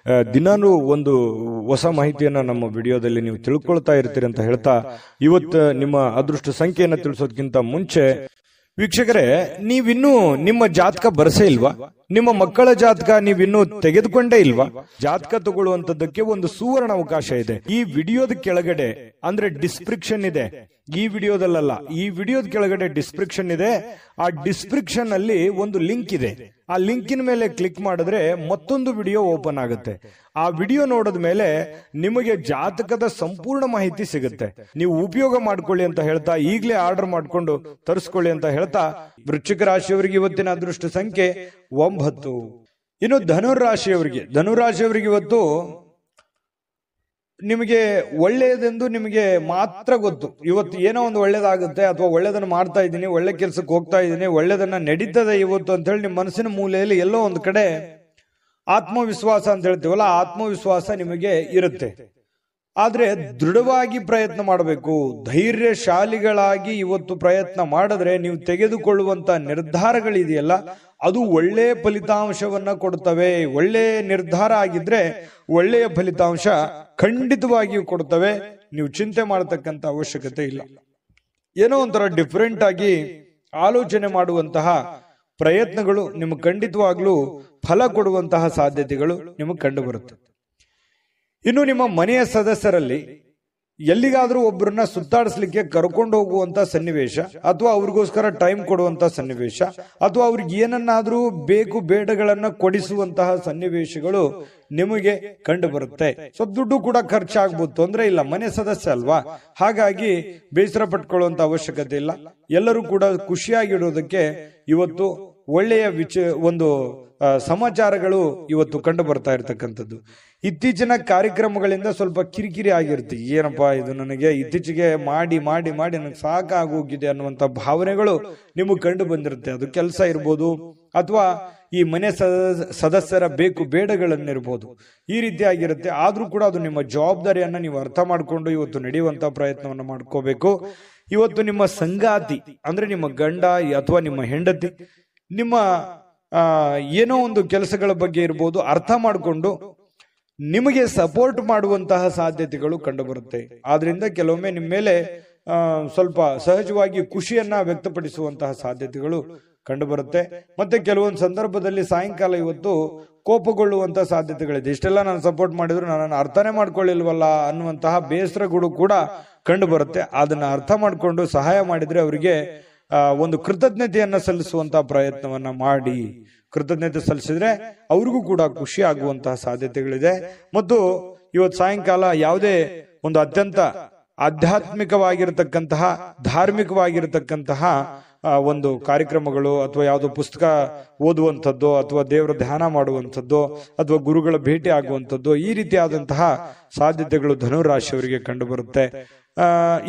Speaker 1: ದಿನಾನು ಒಂದು ಹೊಸ ಮಾಹಿತಿಯನ್ನ ನಮ್ಮ ವಿಡಿಯೋದಲ್ಲಿ ನೀವು ತಿಳ್ಕೊಳ್ತಾ ಇರ್ತೀರಿ ಅಂತ ಹೇಳ್ತಾ, ಇವತ್ತು ನಿಮ್ಮ ಅದೃಷ್ಟ ಸಂಖ್ಯೆಯನ್ನ ತಿಳಿಸೋದಕ್ಕಿಂತ ಮುಂಚೆ ವೀಕ್ಷಕರೇ, ನೀವಿನ್ನೂ ನಿಮ್ಮ ಜಾತಕ ಬರಸೇ ಇಲ್ವಾ? ನಿಮ್ಮ ಮಕ್ಕಳ ಜಾತಕ ನೀವಿನ್ನೂ ತೆಗೆದುಕೊಂಡೇ ಇಲ್ವಾ? ಜಾತಕ ತಗೊಳ್ಳುವಂತದ್ದಕ್ಕೆ ಒಂದು ಸುವರ್ಣ ಅವಕಾಶ ಇದೆ. ಈ ವಿಡಿಯೋದ ಕೆಳಗಡೆ ಅಂದ್ರೆ ಡಿಸ್ಕ್ರಿಪ್ಷನ್ ಇದೆ, ಈ ವಿಡಿಯೋದಲ್ಲ, ಈ ವಿಡಿಯೋದ ಕೆಳಗಡೆ ಡಿಸ್ಕ್ರಿಪ್ಷನ್ ಇದೆ. ಆ ಡಿಸ್ಕ್ರಿಪ್ಷನ್ ಅಲ್ಲಿ ಒಂದು ಲಿಂಕ್ ಇದೆ. ಆ ಲಿಂಕಿನ ಮೇಲೆ ಕ್ಲಿಕ್ ಮಾಡಿದ್ರೆ ಮತ್ತೊಂದು ವಿಡಿಯೋ ಓಪನ್ ಆಗುತ್ತೆ. ಆ ವಿಡಿಯೋ ನೋಡಿದ ಮೇಲೆ ನಿಮಗೆ ಜಾತಕದ ಸಂಪೂರ್ಣ ಮಾಹಿತಿ ಸಿಗುತ್ತೆ. ನೀವು ಉಪಯೋಗ ಮಾಡ್ಕೊಳ್ಳಿ ಅಂತ ಹೇಳ್ತಾ, ಈಗಲೇ ಆರ್ಡರ್ ಮಾಡ್ಕೊಂಡು ತರಿಸ್ಕೊಳ್ಳಿ ಅಂತ ಹೇಳ್ತಾ, ವೃಶ್ಚಿಕ ರಾಶಿಯವರಿಗೆ ಇವತ್ತಿನ ಅದೃಷ್ಟ ಸಂಖ್ಯೆ 9. ಇನ್ನು ಧನುರಾಶಿಯವರಿಗೆ ಇವತ್ತು ನಿಮಗೆ ಒಳ್ಳೆಯದೆಂದು ನಿಮಗೆ ಮಾತ್ರ ಗೊತ್ತು. ಇವತ್ತು ಏನೋ ಒಂದು ಒಳ್ಳೇದಾಗುತ್ತೆ, ಅಥವಾ ಒಳ್ಳೇದನ್ನ ಮಾಡ್ತಾ ಇದ್ದೀನಿ, ಒಳ್ಳೆ ಕೆಲ್ಸಕ್ಕೆ ಹೋಗ್ತಾ ಇದ್ದೀನಿ, ಒಳ್ಳೇದನ್ನ ನಡೀತದೆ ಇವತ್ತು ಅಂತ ಹೇಳಿ ನಿಮ್ಮ ಮನಸ್ಸಿನ ಮೂಲೆಯಲ್ಲಿ ಎಲ್ಲೋ ಒಂದು ಕಡೆ ಆತ್ಮವಿಶ್ವಾಸ ಅಂತ ಹೇಳ್ತೀವಲ್ಲ, ಆತ್ಮವಿಶ್ವಾಸ ನಿಮಗೆ ಇರುತ್ತೆ. ಆದ್ರೆ ದೃಢವಾಗಿ ಪ್ರಯತ್ನ ಮಾಡಬೇಕು. ಧೈರ್ಯಶಾಲಿಗಳಾಗಿ ಇವತ್ತು ಪ್ರಯತ್ನ ಮಾಡಿದ್ರೆ ನೀವು ತೆಗೆದುಕೊಳ್ಳುವಂತ ನಿರ್ಧಾರಗಳಿದೆಯಲ್ಲ, ಅದು ಒಳ್ಳೆಯ ಫಲಿತಾಂಶವನ್ನ ಕೊಡ್ತವೆ. ಒಳ್ಳೆಯ ನಿರ್ಧಾರ ಆಗಿದ್ರೆ ಒಳ್ಳೆಯ ಫಲಿತಾಂಶ ಖಂಡಿತವಾಗಿಯೂ ಕೊಡ್ತವೆ. ನೀವು ಚಿಂತೆ ಮಾಡತಕ್ಕಂತ ಅವಶ್ಯಕತೆ ಇಲ್ಲ. ಏನೋ ಒಂಥರ ಡಿಫರೆಂಟ್ ಆಗಿ ಆಲೋಚನೆ ಮಾಡುವಂತಹ ಪ್ರಯತ್ನಗಳು ನಿಮಗೆ ಖಂಡಿತವಾಗ್ಲೂ ಫಲ ಕೊಡುವಂತಹ ಸಾಧ್ಯತೆಗಳು ನಿಮಗೆ ಕಂಡು ಬರುತ್ತೆ. ಇನ್ನು ನಿಮ್ಮ ಮನೆಯ ಸದಸ್ಯರಲ್ಲಿ ಎಲ್ಲಿಗಾದ್ರೂ ಒಬ್ಬರನ್ನ ಸುತ್ತಾಡಿಸ್ಲಿಕ್ಕೆ ಕರ್ಕೊಂಡು ಹೋಗುವಂತ ಸನ್ನಿವೇಶ, ಅಥವಾ ಅವ್ರಿಗೋಸ್ಕರ ಟೈಮ್ ಕೊಡುವಂತ ಸನ್ನಿವೇಶ, ಅಥವಾ ಅವ್ರಿಗೆ ಏನನ್ನಾದ್ರೂ ಬೇಕು ಬೇಡಗಳನ್ನ ಕೊಡಿಸುವಂತಹ ಸನ್ನಿವೇಶಗಳು ನಿಮಗೆ ಕಂಡು ಬರುತ್ತೆ. ಸ್ವಲ್ಪ ದುಡ್ಡು ಕೂಡ ಖರ್ಚಾಗ್ಬೋದು, ತೊಂದರೆ ಇಲ್ಲ, ಮನೆ ಸದಸ್ಯ ಅಲ್ವಾ, ಹಾಗಾಗಿ ಬೇಸರ ಪಟ್ಕೊಳ್ಳುವಂತ ಅವಶ್ಯಕತೆ ಇಲ್ಲ. ಎಲ್ಲರೂ ಕೂಡ ಖುಷಿಯಾಗಿರೋದಕ್ಕೆ ಇವತ್ತು ಒಳ್ಳೆಯ ಒಂದು ಸಮಾಚಾರಗಳು ಇವತ್ತು ಕಂಡು ಬರ್ತಾ ಇರತಕ್ಕಂಥದ್ದು. ಇತ್ತೀಚಿನ ಕಾರ್ಯಕ್ರಮಗಳಿಂದ ಸ್ವಲ್ಪ ಕಿರಿಕಿರಿ ಆಗಿರುತ್ತೆ. ಏನಪ್ಪಾ ಇದು, ನನಗೆ ಇತ್ತೀಚೆಗೆ ಮಾಡಿ ಮಾಡಿ ಮಾಡಿ ನನಗೆ ಸಾಕಾಗೋಗಿದೆ ಅನ್ನುವಂಥ ಭಾವನೆಗಳು ನಿಮಗೆ ಕಂಡು ಬಂದಿರುತ್ತೆ. ಅದು ಕೆಲಸ ಇರ್ಬೋದು, ಅಥವಾ ಈ ಮನೆ ಸದಸ್ಯರ ಬೇಕು ಬೇಡಗಳನ್ನಿರ್ಬೋದು, ಈ ರೀತಿ ಆಗಿರುತ್ತೆ. ಆದ್ರೂ ಕೂಡ ಅದು ನಿಮ್ಮ ಜವಾಬ್ದಾರಿಯನ್ನ ನೀವು ಅರ್ಥ ಮಾಡಿಕೊಂಡು ಇವತ್ತು ನಡೆಯುವಂತ ಪ್ರಯತ್ನವನ್ನು ಮಾಡ್ಕೋಬೇಕು. ಇವತ್ತು ನಿಮ್ಮ ಸಂಗಾತಿ ಅಂದ್ರೆ ನಿಮ್ಮ ಗಂಡ ಅಥವಾ ನಿಮ್ಮ ಹೆಂಡತಿ ನಿಮ್ಮ ಏನೋ ಒಂದು ಕೆಲಸಗಳ ಬಗ್ಗೆ ಇರ್ಬೋದು, ಅರ್ಥ ಮಾಡಿಕೊಂಡು ನಿಮಗೆ ಸಪೋರ್ಟ್ ಮಾಡುವಂತಹ ಸಾಧ್ಯತೆಗಳು ಕಂಡು ಬರುತ್ತೆ. ಆದ್ರಿಂದ ಕೆಲವೊಮ್ಮೆ ನಿಮ್ಮ ಮೇಲೆ ಸ್ವಲ್ಪ ಸಹಜವಾಗಿ ಖುಷಿಯನ್ನ ವ್ಯಕ್ತಪಡಿಸುವಂತಹ ಸಾಧ್ಯತೆಗಳು ಕಂಡು ಬರುತ್ತೆ. ಮತ್ತೆ ಕೆಲವೊಂದು ಸಂದರ್ಭದಲ್ಲಿ ಸಾಯಂಕಾಲ ಇವತ್ತು ಕೋಪಗೊಳ್ಳುವಂತಹ ಸಾಧ್ಯತೆಗಳಿದೆ. ಇಷ್ಟೆಲ್ಲ ನಾನು ಸಪೋರ್ಟ್ ಮಾಡಿದ್ರು ನನ್ನನ್ನು ಅರ್ಥನೇ ಮಾಡ್ಕೊಳ್ಳಿಲ್ವಲ್ಲ ಅನ್ನುವಂತಹ ಬೇಸರಗಳು ಕೂಡ ಕಂಡು ಬರುತ್ತೆ. ಅದನ್ನ ಅರ್ಥ ಮಾಡಿಕೊಂಡು ಸಹಾಯ ಮಾಡಿದ್ರೆ ಅವರಿಗೆ ಒಂದು ಕೃತಜ್ಞತೆಯನ್ನ ಸಲ್ಲಿಸುವಂತಹ ಪ್ರಯತ್ನವನ್ನ ಮಾಡಿ, ಕೃತಜ್ಞತೆ ಸಲ್ಲಿಸಿದ್ರೆ ಅವ್ರಿಗೂ ಕೂಡ ಖುಷಿ ಆಗುವಂತಹ ಸಾಧ್ಯತೆಗಳಿದೆ. ಮತ್ತು ಇವತ್ತು ಸಾಯಂಕಾಲ ಯಾವುದೇ ಒಂದು ಅತ್ಯಂತ ಆಧ್ಯಾತ್ಮಿಕವಾಗಿರತಕ್ಕಂತಹ ಧಾರ್ಮಿಕವಾಗಿರತಕ್ಕಂತಹ ಒಂದು ಕಾರ್ಯಕ್ರಮಗಳು, ಅಥವಾ ಯಾವುದೋ ಪುಸ್ತಕ ಓದುವಂಥದ್ದು, ಅಥವಾ ದೇವರ ಧ್ಯಾನ ಮಾಡುವಂಥದ್ದು, ಅಥವಾ ಗುರುಗಳ ಭೇಟಿ ಆಗುವಂಥದ್ದು, ಈ ರೀತಿಯಾದಂತಹ ಸಾಧ್ಯತೆಗಳು ಧನುರಾಶಿಯವರಿಗೆ ಕಂಡು ಬರುತ್ತೆ.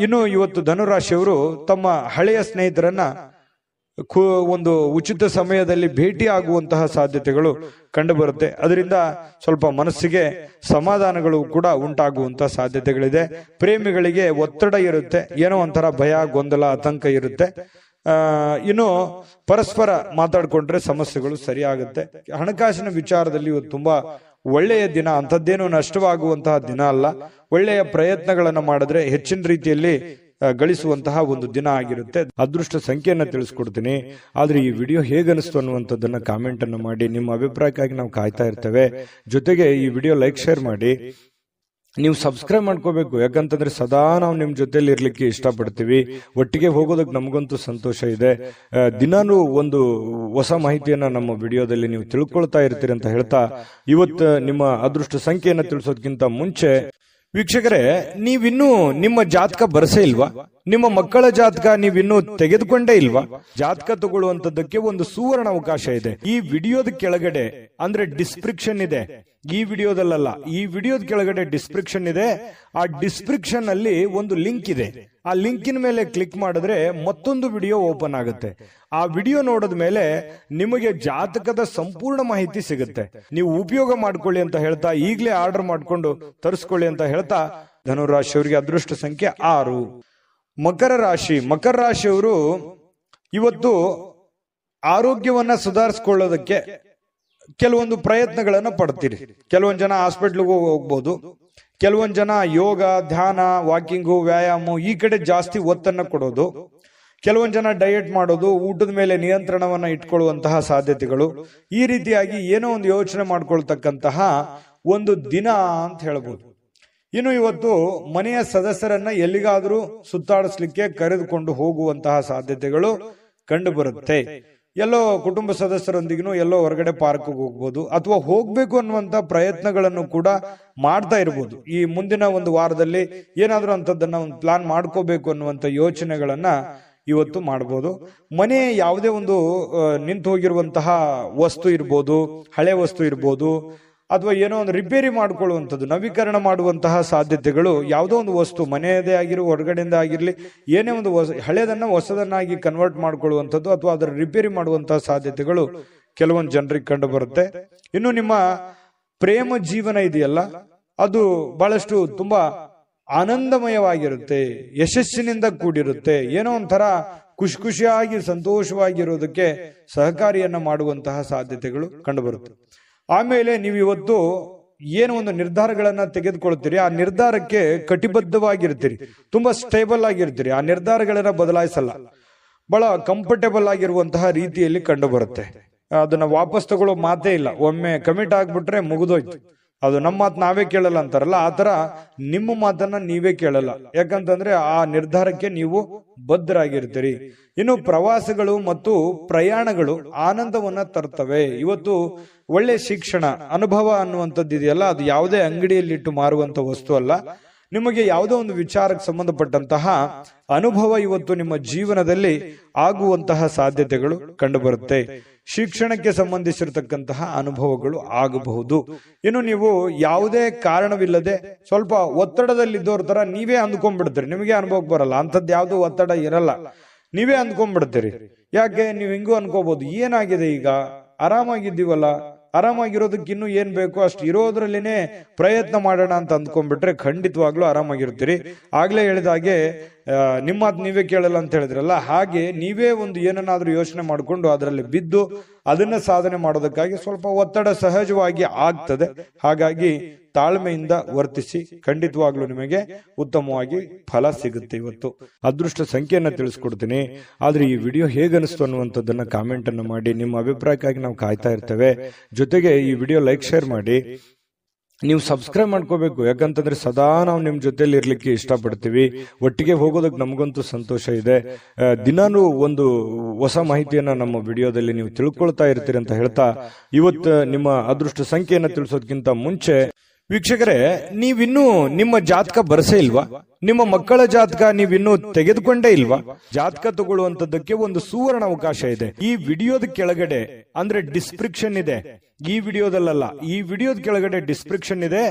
Speaker 1: ಇನ್ನು ಇವತ್ತು ಧನುರಾಶಿಯವರು ತಮ್ಮ ಹಳೆಯ ಸ್ನೇಹಿತರನ್ನ ಒಂದು ಉಚಿತ ಸಮಯದಲ್ಲಿ ಭೇಟಿ ಆಗುವಂತಹ ಸಾಧ್ಯತೆಗಳು ಕಂಡು ಬರುತ್ತೆ. ಅದರಿಂದ ಸ್ವಲ್ಪ ಮನಸ್ಸಿಗೆ ಸಮಾಧಾನಗಳು ಕೂಡ ಉಂಟಾಗುವಂತಹ ಸಾಧ್ಯತೆಗಳಿದೆ. ಪ್ರೇಮಿಗಳಿಗೆ ಒತ್ತಡ ಇರುತ್ತೆ, ಏನೋ ಒಂಥರ ಭಯ, ಗೊಂದಲ, ಆತಂಕ ಇರುತ್ತೆ. ಇನ್ನು ಪರಸ್ಪರ ಮಾತಾಡ್ಕೊಂಡ್ರೆ ಸಮಸ್ಯೆಗಳು ಸರಿಯಾಗುತ್ತೆ. ಹಣಕಾಸಿನ ವಿಚಾರದಲ್ಲಿ ಇವತ್ತು ತುಂಬಾ ಒಳ್ಳೆಯ ದಿನ, ಅಂಥದ್ದೇನು ನಷ್ಟವಾಗುವಂತಹ ದಿನ ಅಲ್ಲ. ಒಳ್ಳೆಯ ಪ್ರಯತ್ನಗಳನ್ನ ಮಾಡಿದ್ರೆ ಹೆಚ್ಚಿನ ರೀತಿಯಲ್ಲಿ ಗಳಿಸುವಂತಹ ಒಂದು ದಿನ ಆಗಿರುತ್ತೆ. ಅದೃಷ್ಟ ಸಂಖ್ಯೆಯನ್ನ ತಿಳಿಸ್ಕೊಡ್ತೀನಿ. ಆದ್ರೆ ಈ ವಿಡಿಯೋ ಹೇಗನಿಸ್ತು ಅನ್ನುವಂಥದ್ದನ್ನ ಕಾಮೆಂಟ್ ಅನ್ನು ಮಾಡಿ. ನಿಮ್ಮ ಅಭಿಪ್ರಾಯಕ್ಕಾಗಿ ನಾವು ಕಾಯ್ತಾ ಇರ್ತೇವೆ. ಜೊತೆಗೆ ಈ ವಿಡಿಯೋ ಲೈಕ್, ಶೇರ್ ಮಾಡಿ. ನೀವು ಸಬ್ಸ್ಕ್ರೈಬ್ ಮಾಡ್ಕೋಬೇಕು, ಯಾಕಂತಂದ್ರೆ ಸದಾ ನಾವು ನಿಮ್ ಜೊತೆಲಿ ಇರ್ಲಿಕ್ಕೆ ಇಷ್ಟಪಡ್ತೀವಿ. ಒಟ್ಟಿಗೆ ಹೋಗೋದಕ್ಕೆ ನಮಗಂತೂ ಸಂತೋಷ ಇದೆ. ದಿನಾನು ಒಂದು ಹೊಸ ಮಾಹಿತಿಯನ್ನ ನಮ್ಮ ವಿಡಿಯೋದಲ್ಲಿ ನೀವು ತಿಳ್ಕೊಳ್ತಾ ಇರ್ತೀರಿ ಅಂತ ಹೇಳ್ತಾ, ಇವತ್ತು ನಿಮ್ಮ ಅದೃಷ್ಟ ಸಂಖ್ಯೆಯನ್ನ ತಿಳಿಸೋದಕ್ಕಿಂತ ಮುಂಚೆ ವೀಕ್ಷಕರೇ, ನೀವಿನ್ನೂ ನಿಮ್ಮ ಜಾತಕ ಬರಸೇ ಇಲ್ವಾ? ನಿಮ್ಮ ಮಕ್ಕಳ ಜಾತಕ ನೀವಿನ್ನೂ ತೆಗೆದುಕೊಂಡೇ ಇಲ್ವಾ? ಜಾತಕ ತಗೊಳ್ಳುವಂತದ್ದಕ್ಕೆ ಒಂದು ಸುವರ್ಣ ಅವಕಾಶ ಇದೆ. ಈ ವಿಡಿಯೋದ ಕೆಳಗಡೆ ಅಂದ್ರೆ ಡಿಸ್ಕ್ರಿಪ್ಷನ್ ಇದೆ, ಈ ವಿಡಿಯೋದಲ್ಲ, ಈ ವಿಡಿಯೋದ ಕೆಳಗಡೆ ಡಿಸ್ಕ್ರಿಪ್ಷನ್ ಇದೆ. ಆ ಡಿಸ್ಕ್ರಿಪ್ಷನ್ ಅಲ್ಲಿ ಒಂದು ಲಿಂಕ್ ಇದೆ. ಆ ಲಿಂಕಿನ ಮೇಲೆ ಕ್ಲಿಕ್ ಮಾಡಿದ್ರೆ ಮತ್ತೊಂದು ವಿಡಿಯೋ ಓಪನ್ ಆಗುತ್ತೆ. ಆ ವಿಡಿಯೋ ನೋಡಿದ ಮೇಲೆ ನಿಮಗೆ ಜಾತಕದ ಸಂಪೂರ್ಣ ಮಾಹಿತಿ ಸಿಗುತ್ತೆ. ನೀವು ಉಪಯೋಗ ಮಾಡ್ಕೊಳ್ಳಿ ಅಂತ ಹೇಳ್ತಾ, ಈಗಲೇ ಆರ್ಡರ್ ಮಾಡ್ಕೊಂಡು ತರಿಸ್ಕೊಳ್ಳಿ ಅಂತ ಹೇಳ್ತಾ, ಧನುರಾಶಿಯವರಿಗೆ ಅದೃಷ್ಟ ಸಂಖ್ಯೆ 6. ಮಕರ ರಾಶಿ. ಮಕರ ರಾಶಿಯವರು ಇವತ್ತು ಆರೋಗ್ಯವನ್ನ ಸುಧಾರಿಸಿಕೊಳ್ಳೋದಕ್ಕೆ ಕೆಲವೊಂದು ಪ್ರಯತ್ನಗಳನ್ನ ಪಡ್ತೀರಿ. ಕೆಲವೊಂದು ಜನ ಹಾಸ್ಪಿಟ್ಲಿಗೂ ಹೋಗ್ಬೋದು, ಕೆಲವೊಂದು ಜನ ಯೋಗ, ಧ್ಯಾನ, ವಾಕಿಂಗು, ವ್ಯಾಯಾಮ ಈ ಕಡೆ ಜಾಸ್ತಿ ಒತ್ತನ್ನ ಕೊಡೋದು, ಕೆಲವೊಂದು ಜನ ಡಯಟ್ ಮಾಡೋದು, ಊಟದ ಮೇಲೆ ನಿಯಂತ್ರಣವನ್ನ ಇಟ್ಕೊಳ್ಳುವಂತಹ ಸಾಧ್ಯತೆಗಳು, ಈ ರೀತಿಯಾಗಿ ಏನೋ ಒಂದು ಯೋಚನೆ ಮಾಡ್ಕೊಳ್ತಕ್ಕಂತಹ ಒಂದು ದಿನ ಅಂತ ಹೇಳ್ಬೋದು. ಇನ್ನು ಇವತ್ತು ಮನೆಯ ಸದಸ್ಯರನ್ನ ಎಲ್ಲಿಗಾದ್ರೂ ಸುತ್ತಾಡಿಸ್ಲಿಕ್ಕೆ ಕರೆದುಕೊಂಡು ಹೋಗುವಂತಹ ಸಾಧ್ಯತೆಗಳು ಕಂಡು ಬರುತ್ತೆ. ಎಲ್ಲೋ ಕುಟುಂಬ ಸದಸ್ಯರೊಂದಿಗೂ ಎಲ್ಲೋ ಹೊರಗಡೆ ಪಾರ್ಕ್ ಹೋಗ್ಬೋದು, ಅಥವಾ ಹೋಗ್ಬೇಕು ಅನ್ನುವಂತ ಪ್ರಯತ್ನಗಳನ್ನು ಕೂಡ ಮಾಡ್ತಾ ಇರ್ಬೋದು. ಈ ಮುಂದಿನ ಒಂದು ವಾರದಲ್ಲಿ ಏನಾದ್ರೂ ಅಂತದನ್ನ ಒಂದು ಪ್ಲಾನ್ ಮಾಡ್ಕೋಬೇಕು ಅನ್ನುವಂತ ಯೋಚನೆಗಳನ್ನ ಇವತ್ತು ಮಾಡಬಹುದು. ಮನೆ ಯಾವುದೇ ಒಂದು ನಿಂತು ಹೋಗಿರುವಂತಹ ವಸ್ತು ಇರ್ಬೋದು, ಹಳೆ ವಸ್ತು ಇರ್ಬೋದು, ಅಥವಾ ಏನೋ ಒಂದು ರಿಪೇರಿ ಮಾಡ್ಕೊಳ್ಳುವಂಥದ್ದು, ನವೀಕರಣ ಮಾಡುವಂತಹ ಸಾಧ್ಯತೆಗಳು, ಯಾವುದೋ ಒಂದು ವಸ್ತು ಮನೆಯದೇ ಆಗಿರೋ ಹೊರಗಡೆಯಿಂದ ಆಗಿರ್ಲಿ, ಏನೇ ಒಂದು ಹಳೆದನ್ನ ಹೊಸದನ್ನಾಗಿ ಕನ್ವರ್ಟ್ ಮಾಡ್ಕೊಳ್ಳುವಂಥದ್ದು ಅಥವಾ ಅದರ ರಿಪೇರಿ ಮಾಡುವಂತಹ ಸಾಧ್ಯತೆಗಳು ಕೆಲವೊಂದು ಜನರಿಗೆ ಕಂಡು ಬರುತ್ತೆ. ಇನ್ನು ನಿಮ್ಮ ಪ್ರೇಮ ಜೀವನ ಇದೆಯಲ್ಲ, ಅದು ಬಹಳಷ್ಟು ತುಂಬಾ ಆನಂದಮಯವಾಗಿರುತ್ತೆ, ಯಶಸ್ಸಿನಿಂದ ಕೂಡಿರುತ್ತೆ. ಏನೋ ಒಂಥರ ಖುಷಿಯಾಗಿ ಸಂತೋಷವಾಗಿರೋದಕ್ಕೆ ಸಹಕಾರಿಯನ್ನ ಮಾಡುವಂತಹ ಸಾಧ್ಯತೆಗಳು ಕಂಡು ಬರುತ್ತೆ. ಆಮೇಲೆ ನೀವು ಇವತ್ತು ಏನು ಒಂದು ನಿರ್ಧಾರಗಳನ್ನ ತೆಗೆದುಕೊಳ್ತೀರಿ, ಆ ನಿರ್ಧಾರಕ್ಕೆ ಕಟಿಬದ್ಧವಾಗಿರ್ತೀರಿ, ತುಂಬಾ ಸ್ಟೇಬಲ್ ಆಗಿರ್ತೀರಿ, ಆ ನಿರ್ಧಾರಗಳನ್ನ ಬದಲಾಯಿಸಲ್ಲ. ಬಹಳ ಕಂಫರ್ಟೇಬಲ್ ಆಗಿರುವಂತಹ ರೀತಿಯಲ್ಲಿ ಕಂಡು ಬರುತ್ತೆ. ಅದನ್ನ ವಾಪಸ್ ತಗೊಳ್ಳೋ ಮಾತೇ ಇಲ್ಲ. ಒಮ್ಮೆ ಕಮಿಟ್ ಆಗ್ಬಿಟ್ರೆ ಮುಗಿದೋಯ್ತು. ಅದು ನಮ್ಮ ಮಾತು ನಾವೇ ಕೇಳಲ್ಲ ಅಂತಾರಲ್ಲ, ಆತರ ನಿಮ್ಮ ಮಾತನ್ನ ನೀವೇ ಕೇಳಲ್ಲ. ಯಾಕಂತಂದ್ರೆ ಆ ನಿರ್ಧಾರಕ್ಕೆ ನೀವು ಬದ್ಧರಾಗಿರ್ತೀರಿ. ಇನ್ನು ಪ್ರವಾಸಗಳು ಮತ್ತು ಪ್ರಯಾಣಗಳು ಆನಂದವನ್ನ ತರ್ತವೆ. ಇವತ್ತು ಒಳ್ಳೆ ಶಿಕ್ಷಣ, ಅನುಭವ ಅನ್ನುವಂಥದ್ದು ಇದೆಯಲ್ಲ, ಅದು ಯಾವುದೇ ಅಂಗಡಿಯಲ್ಲಿಟ್ಟು ಮಾರುವಂತ ವಸ್ತು ಅಲ್ಲ. ನಿಮಗೆ ಯಾವುದೋ ಒಂದು ವಿಚಾರಕ್ಕೆ ಸಂಬಂಧಪಟ್ಟಂತಹ ಅನುಭವ ಇವತ್ತು ನಿಮ್ಮ ಜೀವನದಲ್ಲಿ ಆಗುವಂತಹ ಸಾಧ್ಯತೆಗಳು ಕಂಡುಬರುತ್ತೆ. ಶಿಕ್ಷಣಕ್ಕೆ ಸಂಬಂಧಿಸಿರತಕ್ಕಂತಹ ಅನುಭವಗಳು ಆಗಬಹುದು. ಇನ್ನು ನೀವು ಯಾವುದೇ ಕಾರಣವಿಲ್ಲದೆ ಸ್ವಲ್ಪ ಒತ್ತಡದಲ್ಲಿದ್ದವ್ರ ತರ ನೀವೇ ಅಂದ್ಕೊಂಡ್ಬಿಡ್ತೀರಿ. ನಿಮಗೆ ಅನುಭವಕ್ಕೆ ಬರಲ್ಲ, ಅಂಥದ್ದು ಯಾವ್ದು ಒತ್ತಡ ಇರಲ್ಲ, ನೀವೇ ಅಂದ್ಕೊಂಡ್ಬಿಡ್ತೀರಿ. ಯಾಕೆ ನೀವು ಹಿಂಗೂ ಅನ್ಕೋಬಹುದು, ಏನಾಗಿದೆ ಈಗ ಆರಾಮಾಗಿದ್ದೀವಲ್ಲ, ಆರಾಮಾಗಿರೋದಕ್ಕೆ ಇನ್ನೂ ಏನ್ ಬೇಕು ಅಷ್ಟು ಇರೋದ್ರಲ್ಲೇನೆ ಪ್ರಯತ್ನ ಮಾಡೋಣ ಅಂತ ಅಂದ್ಕೊಂಡ್ಬಿಟ್ರೆ ಖಂಡಿತವಾಗ್ಲೂ ಆರಾಮಾಗಿರ್ತೀರಿ. ಆಗ್ಲೇ ಹೇಳಿದ ಹಾಗೆ ನಿಮ್ಮ ಮಾತು ನೀವೇ ಕೇಳಲ್ಲ ಅಂತ ಹೇಳಿದ್ರಲ್ಲ, ಹಾಗೆ ನೀವೇ ಒಂದು ಏನನ್ನಾದ್ರೂ ಯೋಚನೆ ಮಾಡಿಕೊಂಡು ಅದರಲ್ಲಿ ಬಿದ್ದು ಅದನ್ನ ಸಾಧನೆ ಮಾಡೋದಕ್ಕಾಗಿ ಸ್ವಲ್ಪ ಒತ್ತಡ ಸಹಜವಾಗಿ ಆಗ್ತದೆ. ಹಾಗಾಗಿ ತಾಳ್ಮೆಯಿಂದ ವರ್ತಿಸಿ, ಖಂಡಿತವಾಗ್ಲೂ ನಿಮಗೆ ಉತ್ತಮವಾಗಿ ಫಲ ಸಿಗುತ್ತೆ. ಇವತ್ತು ಅದೃಷ್ಟ ಸಂಖ್ಯೆಯನ್ನ ತಿಳಿಸ್ಕೊಡ್ತೀನಿ. ಆದ್ರೆ ಈ ವಿಡಿಯೋ ಹೇಗನಿಸ್ತು ಅನ್ನುವಂಥದ್ದನ್ನ ಕಾಮೆಂಟ್ ಅನ್ನು ಮಾಡಿ. ನಿಮ್ಮ ಅಭಿಪ್ರಾಯಕ್ಕಾಗಿ ನಾವು ಕಾಯ್ತಾ ಇರ್ತೇವೆ. ಜೊತೆಗೆ ಈ ವಿಡಿಯೋ ಲೈಕ್, ಶೇರ್ ಮಾಡಿ. ನೀವು ಸಬ್ಸ್ಕ್ರೈಬ್ ಮಾಡ್ಕೋಬೇಕು. ಯಾಕಂತಂದ್ರೆ ಸದಾ ನಾವು ನಿಮ್ ಜೊತೆಲಿ ಇರ್ಲಿಕ್ಕೆ ಇಷ್ಟಪಡ್ತೀವಿ. ಒಟ್ಟಿಗೆ ಹೋಗೋದಕ್ಕೆ ನಮಗಂತೂ ಸಂತೋಷ ಇದೆ. ದಿನಾನು ಒಂದು ಹೊಸ ಮಾಹಿತಿಯನ್ನ ನಮ್ಮ ವಿಡಿಯೋದಲ್ಲಿ ನೀವು ತಿಳ್ಕೊಳ್ತಾ ಇರ್ತೀರಿ ಅಂತ ಹೇಳ್ತಾ, ಇವತ್ತು ನಿಮ್ಮ ಅದೃಷ್ಟ ಸಂಖ್ಯೆಯನ್ನ ತಿಳಿಸೋದಕ್ಕಿಂತ ಮುಂಚೆ ವೀಕ್ಷಕರೇ, ನೀವಿನ್ನೂ ನಿಮ್ಮ ಜಾತಕ ಬರಸೇ ಇಲ್ವಾ? ನಿಮ್ಮ ಮಕ್ಕಳ ಜಾತಕ ನೀವಿನ್ನೂ ತೆಗೆದುಕೊಂಡೇ ಇಲ್ವಾ? ಜಾತಕ ತಗೊಳ್ಳುವಂತದ್ದಕ್ಕೆ ಒಂದು ಸುವರ್ಣ ಅವಕಾಶ ಇದೆ. ಈ ವಿಡಿಯೋದ ಕೆಳಗಡೆ ಅಂದ್ರೆ ಡಿಸ್ಕ್ರಿಪ್ಷನ್ ಇದೆ. ಈ ವಿಡಿಯೋದಲ್ಲ, ಈ ವಿಡಿಯೋದ ಕೆಳಗಡೆ ಡಿಸ್ಕ್ರಿಪ್ಷನ್ ಇದೆ.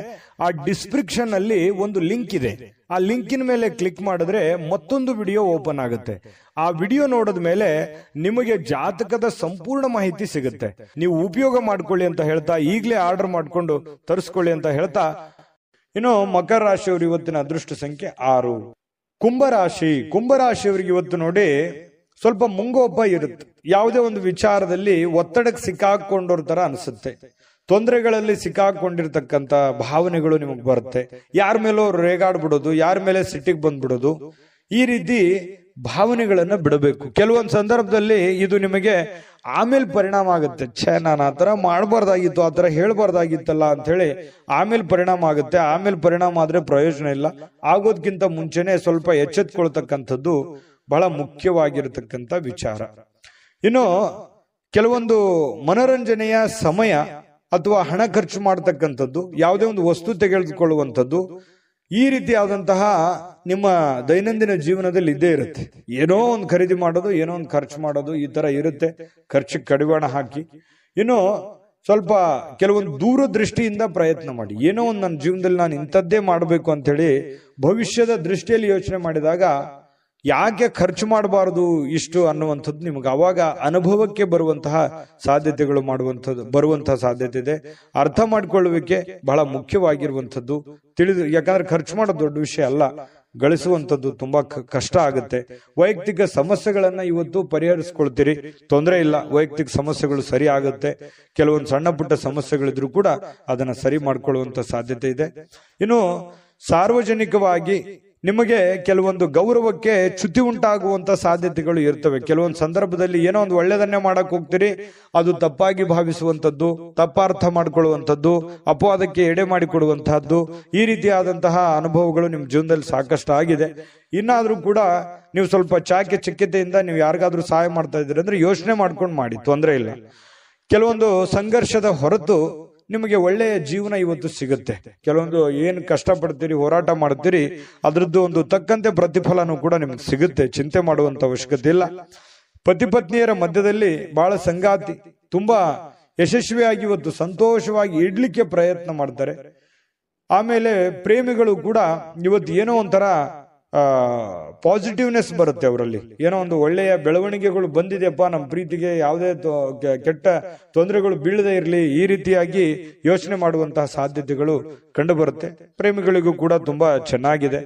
Speaker 1: ಆ ಡಿಸ್ಕ್ರಿಪ್ಷನ್ ಅಲ್ಲಿ ಒಂದು ಲಿಂಕ್ ಇದೆ. ಆ ಲಿಂಕಿನ ಮೇಲೆ ಕ್ಲಿಕ್ ಮಾಡಿದ್ರೆ ಮತ್ತೊಂದು ವಿಡಿಯೋ ಓಪನ್ ಆಗುತ್ತೆ. ಆ ವಿಡಿಯೋ ನೋಡಿದ ಮೇಲೆ ನಿಮಗೆ ಜಾತಕದ ಸಂಪೂರ್ಣ ಮಾಹಿತಿ ಸಿಗುತ್ತೆ. ನೀವು ಉಪಯೋಗ ಮಾಡ್ಕೊಳ್ಳಿ ಅಂತ ಹೇಳ್ತಾ, ಈಗಲೇ ಆರ್ಡರ್ ಮಾಡ್ಕೊಂಡು ತರಿಸ್ಕೊಳ್ಳಿ ಅಂತ ಹೇಳ್ತಾ, ಇನ್ನು ಮಕರ ರಾಶಿಯವರು ಇವತ್ತಿನ ಅದೃಷ್ಟ ಸಂಖ್ಯೆ 6. ಕುಂಭರಾಶಿಯವರಿಗೆ ಇವತ್ತು ನೋಡಿ ಸ್ವಲ್ಪ ಮುಂಗೋಪ ಇರುತ್ತೆ. ಯಾವುದೇ ಒಂದು ವಿಚಾರದಲ್ಲಿ ಒತ್ತಡಕ್ಕೆ ಸಿಕ್ಕಾಕೊಂಡೋರ್ ತರ ಅನಿಸುತ್ತೆ. ತೊಂದರೆಗಳಲ್ಲಿ ಸಿಕ್ಕಾಕೊಂಡಿರ್ತಕ್ಕಂತ ಭಾವನೆಗಳು ನಿಮಗೆ ಬರುತ್ತೆ. ಯಾರ ಮೇಲೋ ರೇಗಾಡ್ಬಿಡೋದು, ಯಾರ ಮೇಲೆ ಸಿಟ್ಟಿಗೆ ಬಂದ್ಬಿಡೋದು, ಈ ರೀತಿ ಭಾವನೆಗಳನ್ನ ಬಿಡಬೇಕು. ಕೆಲವೊಂದು ಸಂದರ್ಭದಲ್ಲಿ ಇದು ನಿಮಗೆ ಆಮೇಲೆ ಪರಿಣಾಮ ಆಗುತ್ತೆ. ನಾನು ಆ ತರ ಮಾಡಬಾರ್ದಾಗಿತ್ತು, ಆ ತರ ಹೇಳ್ಬಾರ್ದಾಗಿತ್ತಲ್ಲ ಅಂತ ಹೇಳಿ ಆಮೇಲೆ ಪರಿಣಾಮ ಆಗುತ್ತೆ. ಆಮೇಲೆ ಪರಿಣಾಮ ಆದ್ರೆ ಪ್ರಯೋಜನ ಇಲ್ಲ. ಆಗೋದ್ಕಿಂತ ಮುಂಚೆನೆ ಸ್ವಲ್ಪ ಎಚ್ಚೆತ್ಕೊಳ್ತಕ್ಕಂಥದ್ದು ಬಹಳ ಮುಖ್ಯವಾಗಿರತಕ್ಕಂಥ ವಿಚಾರ. ಇನ್ನು ಕೆಲವೊಂದು ಮನೋರಂಜನೆಯ ಸಮಯ ಅಥವಾ ಹಣ ಖರ್ಚು ಮಾಡತಕ್ಕಂಥದ್ದು, ಯಾವುದೇ ಒಂದು ವಸ್ತು ತೆಗೆದುಕೊಳ್ಳುವಂಥದ್ದು, ಈ ರೀತಿಯಾದಂತಹ ನಿಮ್ಮ ದೈನಂದಿನ ಜೀವನದಲ್ಲಿ ಇದ್ದೇ ಇರುತ್ತೆ. ಏನೋ ಒಂದು ಖರೀದಿ ಮಾಡೋದು, ಏನೋ ಒಂದು ಖರ್ಚು ಮಾಡೋದು, ಈ ತರ ಇರುತ್ತೆ. ಖರ್ಚಿಗೆ ಕಡಿವಾಣ ಹಾಕಿ. ಇನ್ನು ಸ್ವಲ್ಪ ಕೆಲವೊಂದು ದೂರದೃಷ್ಟಿಯಿಂದ ಪ್ರಯತ್ನ ಮಾಡಿ. ಏನೋ ಒಂದು ನನ್ನ ಜೀವನದಲ್ಲಿ ನಾನು ಇಂಥದ್ದೇ ಮಾಡಬೇಕು ಅಂತ ಹೇಳಿ ಭವಿಷ್ಯದ ದೃಷ್ಟಿಯಲ್ಲಿ ಯೋಚನೆ ಮಾಡಿದಾಗ ಯಾಕೆ ಖರ್ಚು ಮಾಡಬಾರದು ಇಷ್ಟು ಅನ್ನುವಂಥದ್ದು ನಿಮಗೆ ಅವಾಗ ಅನುಭವಕ್ಕೆ ಬರುವಂತಹ ಸಾಧ್ಯತೆಗಳು ಬರುವಂತಹ ಸಾಧ್ಯತೆ ಇದೆ. ಅರ್ಥ ಮಾಡ್ಕೊಳ್ಳುವಿಕೆ ಬಹಳ ಮುಖ್ಯವಾಗಿರುವಂಥದ್ದು. ಯಾಕಂದ್ರೆ ಖರ್ಚು ಮಾಡೋದು ದೊಡ್ಡ ವಿಷಯ ಅಲ್ಲ, ಗಳಿಸುವಂಥದ್ದು ತುಂಬಾ ಕಷ್ಟ ಆಗುತ್ತೆ. ವೈಯಕ್ತಿಕ ಸಮಸ್ಯೆಗಳನ್ನ ಇವತ್ತು ಪರಿಹರಿಸ್ಕೊಳ್ತೀರಿ, ತೊಂದರೆ ಇಲ್ಲ. ವೈಯಕ್ತಿಕ ಸಮಸ್ಯೆಗಳು ಸರಿ ಆಗುತ್ತೆ. ಕೆಲವೊಂದು ಸಣ್ಣ ಪುಟ್ಟ ಸಮಸ್ಯೆಗಳಿದ್ರು ಕೂಡ ಅದನ್ನ ಸರಿ ಮಾಡ್ಕೊಳ್ಳುವಂತ ಸಾಧ್ಯತೆ ಇದೆ. ಇನ್ನು ಸಾರ್ವಜನಿಕವಾಗಿ ನಿಮಗೆ ಕೆಲವೊಂದು ಗೌರವಕ್ಕೆ ಚ್ಯುತಿ ಉಂಟಾಗುವಂತ ಸಾಧ್ಯತೆಗಳು ಇರ್ತವೆ. ಕೆಲವೊಂದು ಸಂದರ್ಭದಲ್ಲಿ ಏನೋ ಒಂದು ಒಳ್ಳೆಯದನ್ನೇ ಮಾಡಕ್ ಹೋಗ್ತೀರಿ, ಅದು ತಪ್ಪಾಗಿ ಭಾವಿಸುವಂತದ್ದು, ತಪ್ಪಾರ್ಥ ಮಾಡ್ಕೊಳ್ಳುವಂಥದ್ದು, ಅಪವಾದಕ್ಕೆ ಎಡೆ ಮಾಡಿಕೊಡುವಂತಹದ್ದು, ಈ ರೀತಿಯಾದಂತಹ ಅನುಭವಗಳು ನಿಮ್ ಜೀವನದಲ್ಲಿ ಸಾಕಷ್ಟು ಆಗಿದೆ. ಇನ್ನಾದ್ರೂ ಕೂಡ ನೀವು ಸ್ವಲ್ಪ ಚಾಕಚಕ್ಯತೆಯಿಂದ ನೀವು ಯಾರಿಗಾದ್ರೂ ಸಹಾಯ ಮಾಡ್ತಾ ಇದ್ದೀರಿ ಅಂದ್ರೆ ಯೋಚನೆ ಮಾಡ್ಕೊಂಡು ಮಾಡಿ, ತೊಂದರೆ ಇಲ್ಲ. ಕೆಲವೊಂದು ಸಂಘರ್ಷದ ಹೊರತು ನಿಮಗೆ ಒಳ್ಳೆಯ ಜೀವನ ಇವತ್ತು ಸಿಗುತ್ತೆ. ಕೆಲವೊಂದು ಏನ್ ಕಷ್ಟಪಡ್ತೀರಿ, ಹೋರಾಟ ಮಾಡ್ತೀರಿ, ಅದ್ರದ್ದು ಒಂದು ತಕ್ಕಂತೆ ಪ್ರತಿಫಲನೂ ಕೂಡ ನಿಮ್ಗೆ ಸಿಗುತ್ತೆ. ಚಿಂತೆ ಮಾಡುವಂತ ಅವಶ್ಯಕತೆ ಇಲ್ಲ. ಪತಿ ಪತ್ನಿಯರ ಮಧ್ಯದಲ್ಲಿ ಬಹಳ ಸಂಗಾತಿ ತುಂಬಾ ಯಶಸ್ವಿಯಾಗಿ ಇವತ್ತು ಸಂತೋಷವಾಗಿ ಇಡ್ಲಿಕ್ಕೆ ಪ್ರಯತ್ನ ಮಾಡ್ತಾರೆ. ಆಮೇಲೆ ಪ್ರೇಮಿಗಳು ಕೂಡ ಇವತ್ತು ಏನೋ ಒಂಥರ ಪಾಸಿಟಿವ್ನೆಸ್ ಬರುತ್ತೆ ಅವರಲ್ಲಿ. ಏನೋ ಒಂದು ಒಳ್ಳೆಯ ಬೆಳವಣಿಗೆಗಳು ಬಂದಿದೆಯಪ್ಪ, ನಮ್ಮ ಪ್ರೀತಿಗೆ ಯಾವುದೇ ಕೆಟ್ಟ ತೊಂದರೆಗಳು ಬೀಳದೇ ಇರಲಿ, ಈ ರೀತಿಯಾಗಿ ಯೋಚನೆ ಮಾಡುವಂತಹ ಸಾಧ್ಯತೆಗಳು ಕಂಡು ಬರುತ್ತೆ. ಪ್ರೇಮಿಗಳಿಗೂ ಕೂಡ ತುಂಬಾ ಚೆನ್ನಾಗಿದೆ.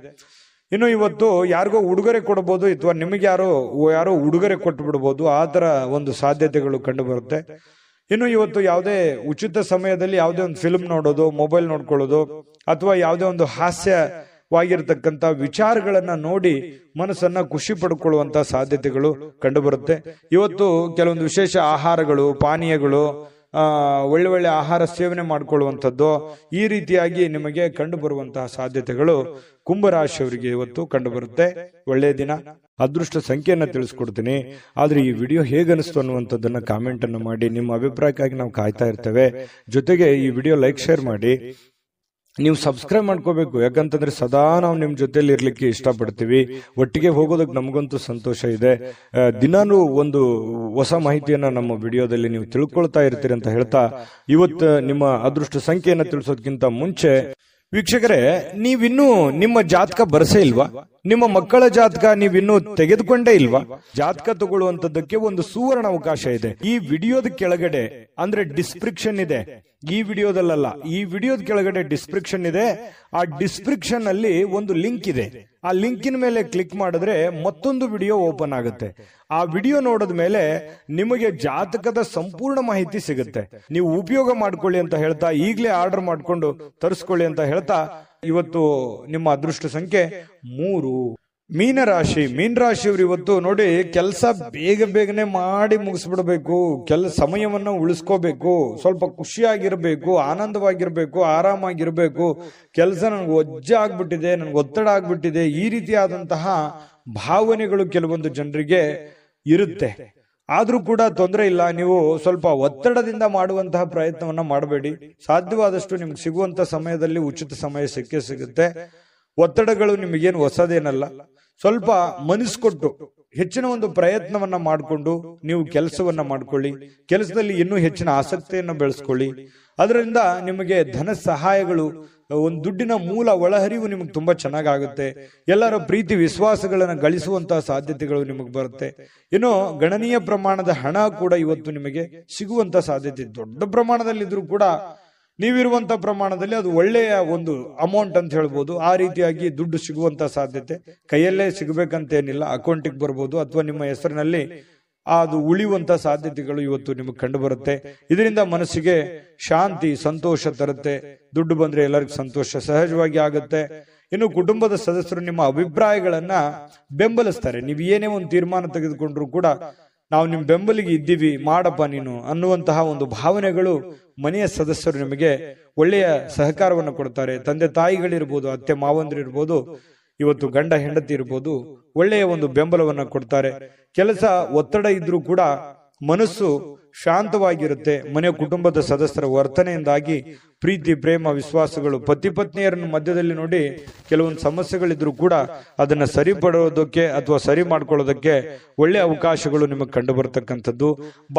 Speaker 1: ಇನ್ನು ಇವತ್ತು ಯಾರಿಗೋ ಉಡುಗೊರೆ ಕೊಡಬಹುದು, ಅಥವಾ ನಿಮಗೆ ಯಾರೋ ಉಡುಗೊರೆ ಕೊಟ್ಟು ಬಿಡಬಹುದು. ಆ ತರ ಒಂದು ಸಾಧ್ಯತೆಗಳು ಕಂಡು ಬರುತ್ತೆ. ಇನ್ನು ಇವತ್ತು ಯಾವುದೇ ಉಚಿತ ಸಮಯದಲ್ಲಿ ಯಾವುದೇ ಒಂದು ಫಿಲ್ಮ್ ನೋಡೋದು, ಮೊಬೈಲ್ ನೋಡ್ಕೊಳ್ಳೋದು, ಅಥವಾ ಯಾವುದೇ ಒಂದು ಹಾಸ್ಯ ವಾಗಿರತಕ್ಕಂಥ ವಿಚಾರಗಳನ್ನ ನೋಡಿ ಮನಸ್ಸನ್ನ ಖುಷಿ ಪಡ್ಕೊಳ್ಳುವಂತ ಸಾಧ್ಯತೆಗಳು ಕಂಡುಬರುತ್ತೆ. ಇವತ್ತು ಕೆಲವೊಂದು ವಿಶೇಷ ಆಹಾರಗಳು, ಪಾನೀಯಗಳು, ಒಳ್ಳೆ ಆಹಾರ ಸೇವನೆ ಮಾಡಿಕೊಳ್ಳುವಂಥದ್ದು, ಈ ರೀತಿಯಾಗಿ ನಿಮಗೆ ಕಂಡು ಬರುವಂತಹ ಸಾಧ್ಯತೆಗಳು ಕುಂಭರಾಶಿಯವರಿಗೆ ಇವತ್ತು ಕಂಡು ಬರುತ್ತೆ. ಒಳ್ಳೆಯ ದಿನ. ಅದೃಷ್ಟ ಸಂಖ್ಯೆಯನ್ನ ತಿಳಿಸ್ಕೊಡ್ತೀನಿ. ಆದ್ರೆ ಈ ವಿಡಿಯೋ ಹೇಗನಿಸ್ತು ಅನ್ನುವಂಥದ್ದನ್ನ ಕಾಮೆಂಟ್ ಅನ್ನು ಮಾಡಿ. ನಿಮ್ಮ ಅಭಿಪ್ರಾಯಕ್ಕಾಗಿ ನಾವು ಕಾಯ್ತಾ ಇರ್ತೇವೆ. ಜೊತೆಗೆ ಈ ವಿಡಿಯೋ ಲೈಕ್, ಶೇರ್ ಮಾಡಿ. ನೀವು ಸಬ್ಸ್ಕ್ರೈಬ್ ಮಾಡ್ಕೋಬೇಕು, ಯಾಕಂತಂದ್ರೆ ಸದಾ ನಾವು ನಿಮ್ ಜೊತೆಲಿ ಇರ್ಲಿಕ್ಕೆ ಇಷ್ಟಪಡ್ತೀವಿ. ಒಟ್ಟಿಗೆ ಹೋಗೋದಕ್ಕೆ ನಮಗಂತೂ ಸಂತೋಷ ಇದೆ. ದಿನಾನು ಒಂದು ಹೊಸ ಮಾಹಿತಿಯನ್ನ ನಮ್ಮ ವಿಡಿಯೋದಲ್ಲಿ ನೀವು ತಿಳ್ಕೊಳ್ತಾ ಇರ್ತೀರಿ ಅಂತ ಹೇಳ್ತಾ, ಇವತ್ತು ನಿಮ್ಮ ಅದೃಷ್ಟ ಸಂಖ್ಯೆಯನ್ನ ತಿಳಿಸೋದಕ್ಕಿಂತ ಮುಂಚೆ ವೀಕ್ಷಕರೇ, ನೀವಿನ್ನೂ ನಿಮ್ಮ ಜಾತಕ ಬರಸೇ ಇಲ್ವಾ? ನಿಮ್ಮ ಮಕ್ಕಳ ಜಾತಕ ನೀವಿನ್ನೂ ತೆಗೆದುಕೊಂಡೇ ಇಲ್ವಾ? ಜಾತಕ ತಗೊಳ್ಳುವಂತದ್ದಕ್ಕೆ ಒಂದು ಸುವರ್ಣ ಅವಕಾಶ ಇದೆ. ಈ ವಿಡಿಯೋದ ಕೆಳಗಡೆ ಅಂದ್ರೆ ಡಿಸ್ಕ್ರಿಪ್ಷನ್ ಇದೆ. ಈ ವಿಡಿಯೋದಲ್ಲ, ಈ ವಿಡಿಯೋದ ಕೆಳಗಡೆ ಡಿಸ್ಕ್ರಿಪ್ಷನ್ ಇದೆ. ಆ ಡಿಸ್ಕ್ರಿಪ್ಷನ್ ಅಲ್ಲಿ ಒಂದು ಲಿಂಕ್ ಇದೆ. ಆ ಲಿಂಕಿನ ಮೇಲೆ ಕ್ಲಿಕ್ ಮಾಡಿದ್ರೆ ಮತ್ತೊಂದು ವಿಡಿಯೋ ಓಪನ್ ಆಗುತ್ತೆ. ಆ ವಿಡಿಯೋ ನೋಡಿದ ಮೇಲೆ ನಿಮಗೆ ಜಾತಕದ ಸಂಪೂರ್ಣ ಮಾಹಿತಿ ಸಿಗುತ್ತೆ. ನೀವು ಉಪಯೋಗ ಮಾಡ್ಕೊಳ್ಳಿ ಅಂತ ಹೇಳ್ತಾ, ಈಗಲೇ ಆರ್ಡರ್ ಮಾಡ್ಕೊಂಡು ತರಿಸ್ಕೊಳ್ಳಿ ಅಂತ ಹೇಳ್ತಾ, ಇವತ್ತು ನಿಮ್ಮ ಅದೃಷ್ಟ ಸಂಖ್ಯೆ 3. ಮೀನರಾಶಿ. ಮೀನರಾಶಿಯವರು ಇವತ್ತು ನೋಡಿ, ಕೆಲಸ ಬೇಗನೆ ಮಾಡಿ ಮುಗಿಸ್ಬಿಡ್ಬೇಕು, ಸಮಯವನ್ನ ಉಳಿಸ್ಕೋಬೇಕು, ಸ್ವಲ್ಪ ಖುಷಿಯಾಗಿರ್ಬೇಕು, ಆನಂದವಾಗಿರ್ಬೇಕು, ಆರಾಮಾಗಿರ್ಬೇಕು. ಕೆಲಸ ನನಗೆ ಒಜ್ಜ ಆಗ್ಬಿಟ್ಟಿದೆ, ನನಗೆ ಒತ್ತಡ ಆಗ್ಬಿಟ್ಟಿದೆ, ಈ ರೀತಿಯಾದಂತಹ ಭಾವನೆಗಳು ಕೆಲವೊಂದು ಜನರಿಗೆ ಇರುತ್ತೆ. ಆದ್ರೂ ಕೂಡ ತೊಂದರೆ ಇಲ್ಲ. ನೀವು ಸ್ವಲ್ಪ ಒತ್ತಡದಿಂದ ಮಾಡುವಂತಹ ಪ್ರಯತ್ನವನ್ನ ಮಾಡಬೇಡಿ. ಸಾಧ್ಯವಾದಷ್ಟು ನಿಮ್ಗೆ ಸಿಗುವಂತ ಸಮಯದಲ್ಲಿ ಉಚಿತ ಸಮಯ ಸಿಗುತ್ತೆ. ಒತ್ತಡಗಳು ನಿಮಗೇನು ಹೊಸದೇನಲ್ಲ. ಸ್ವಲ್ಪ ಮನಸ್ಕೊಟ್ಟು ಹೆಚ್ಚಿನ ಒಂದು ಪ್ರಯತ್ನವನ್ನ ಮಾಡಿಕೊಂಡು ನೀವು ಕೆಲಸವನ್ನ ಮಾಡ್ಕೊಳ್ಳಿ. ಕೆಲಸದಲ್ಲಿ ಇನ್ನೂ ಹೆಚ್ಚಿನ ಆಸಕ್ತಿಯನ್ನು ಬೆಳೆಸ್ಕೊಳ್ಳಿ. ಅದರಿಂದ ನಿಮಗೆ ಧನ ಸಹಾಯಗಳು, ಒಂದು ದುಡ್ಡಿನ ಮೂಲ ಒಳಹರಿವು ನಿಮಗೆ ತುಂಬಾ ಚೆನ್ನಾಗುತ್ತೆ. ಎಲ್ಲರ ಪ್ರೀತಿ ವಿಶ್ವಾಸಗಳನ್ನ ಗಳಿಸುವಂತಹ ಸಾಧ್ಯತೆಗಳು ನಿಮಗೆ ಬರುತ್ತೆ. ಇನ್ನು ಗಣನೀಯ ಪ್ರಮಾಣದ ಹಣ ಕೂಡ ಇವತ್ತು ನಿಮಗೆ ಸಿಗುವಂತ ಸಾಧ್ಯತೆ. ದೊಡ್ಡ ಪ್ರಮಾಣದಲ್ಲಿದ್ರೂ ಕೂಡ ನೀವಿರುವಂತ ಪ್ರಮಾಣದಲ್ಲಿ ಅದು ಒಳ್ಳೆಯ ಒಂದು ಅಮೌಂಟ್ ಅಂತ ಹೇಳ್ಬೋದು. ಆ ರೀತಿಯಾಗಿ ದುಡ್ಡು ಸಿಗುವಂತ ಸಾಧ್ಯತೆ. ಕೈಯಲ್ಲೇ ಸಿಗಬೇಕಂತೇನಿಲ್ಲ, ಅಕೌಂಟಿಗೆ ಬರ್ಬೋದು, ಅಥವಾ ನಿಮ್ಮ ಹೆಸರಿನಲ್ಲಿ ಅದು ಉಳಿಯುವಂತ ಸಾಧ್ಯತೆಗಳು ಇವತ್ತು ನಿಮಗೆ ಕಂಡು ಬರುತ್ತೆ. ಇದರಿಂದ ಮನಸ್ಸಿಗೆ ಶಾಂತಿ, ಸಂತೋಷ ತರುತ್ತೆ. ದುಡ್ಡು ಬಂದ್ರೆ ಎಲ್ಲರಿಗೂ ಸಂತೋಷ ಸಹಜವಾಗಿ ಆಗುತ್ತೆ. ಇನ್ನು ಕುಟುಂಬದ ಸದಸ್ಯರು ನಿಮ್ಮ ಅಭಿಪ್ರಾಯಗಳನ್ನ ಬೆಂಬಲಿಸ್ತಾರೆ. ನೀವು ಏನೇ ಒಂದು ತೀರ್ಮಾನ ತೆಗೆದುಕೊಂಡ್ರು ಕೂಡ ನಾವು ನಿಮ್ ಬೆಂಬಲಿಗೆ ಇದ್ದೀವಿ, ಮಾಡಪ್ಪ ನೀನು ಅನ್ನುವಂತಹ ಒಂದು ಭಾವನೆಗಳು ಮನೆಯ ಸದಸ್ಯರು ನಿಮಗೆ ಒಳ್ಳೆಯ ಸಹಕಾರವನ್ನು ಕೊಡ್ತಾರೆ. ತಂದೆ ತಾಯಿಗಳಿರ್ಬೋದು, ಅತ್ತೆ ಮಾವಂದ್ರಿರ್ಬೋದು, ಇವತ್ತು ಗಂಡ ಹೆಂಡತಿ ಇರ್ಬೋದು, ಒಳ್ಳೆಯ ಒಂದು ಬೆಂಬಲವನ್ನ ಕೊಡ್ತಾರೆ. ಕೆಲಸ ಒತ್ತಡ ಇದ್ರೂ ಕೂಡ ಮನಸ್ಸು ಶಾಂತವಾಗಿರುತ್ತೆ. ಮನೆಯ ಕುಟುಂಬದ ಸದಸ್ಯರ ವರ್ತನೆಯಿಂದಾಗಿ ಪ್ರೀತಿ, ಪ್ರೇಮ, ವಿಶ್ವಾಸಗಳು, ಪತಿ ಪತ್ನಿಯರನ್ನು ಮಧ್ಯದಲ್ಲಿ ನೋಡಿ ಕೆಲವೊಂದು ಸಮಸ್ಯೆಗಳಿದ್ರು ಕೂಡ ಅದನ್ನ ಸರಿಪಡೋದಕ್ಕೆ ಅಥವಾ ಸರಿ ಮಾಡ್ಕೊಳ್ಳೋದಕ್ಕೆ ಒಳ್ಳೆಯ ಅವಕಾಶಗಳು ನಿಮಗೆ ಕಂಡು ಬರ್ತಕ್ಕಂಥದ್ದು.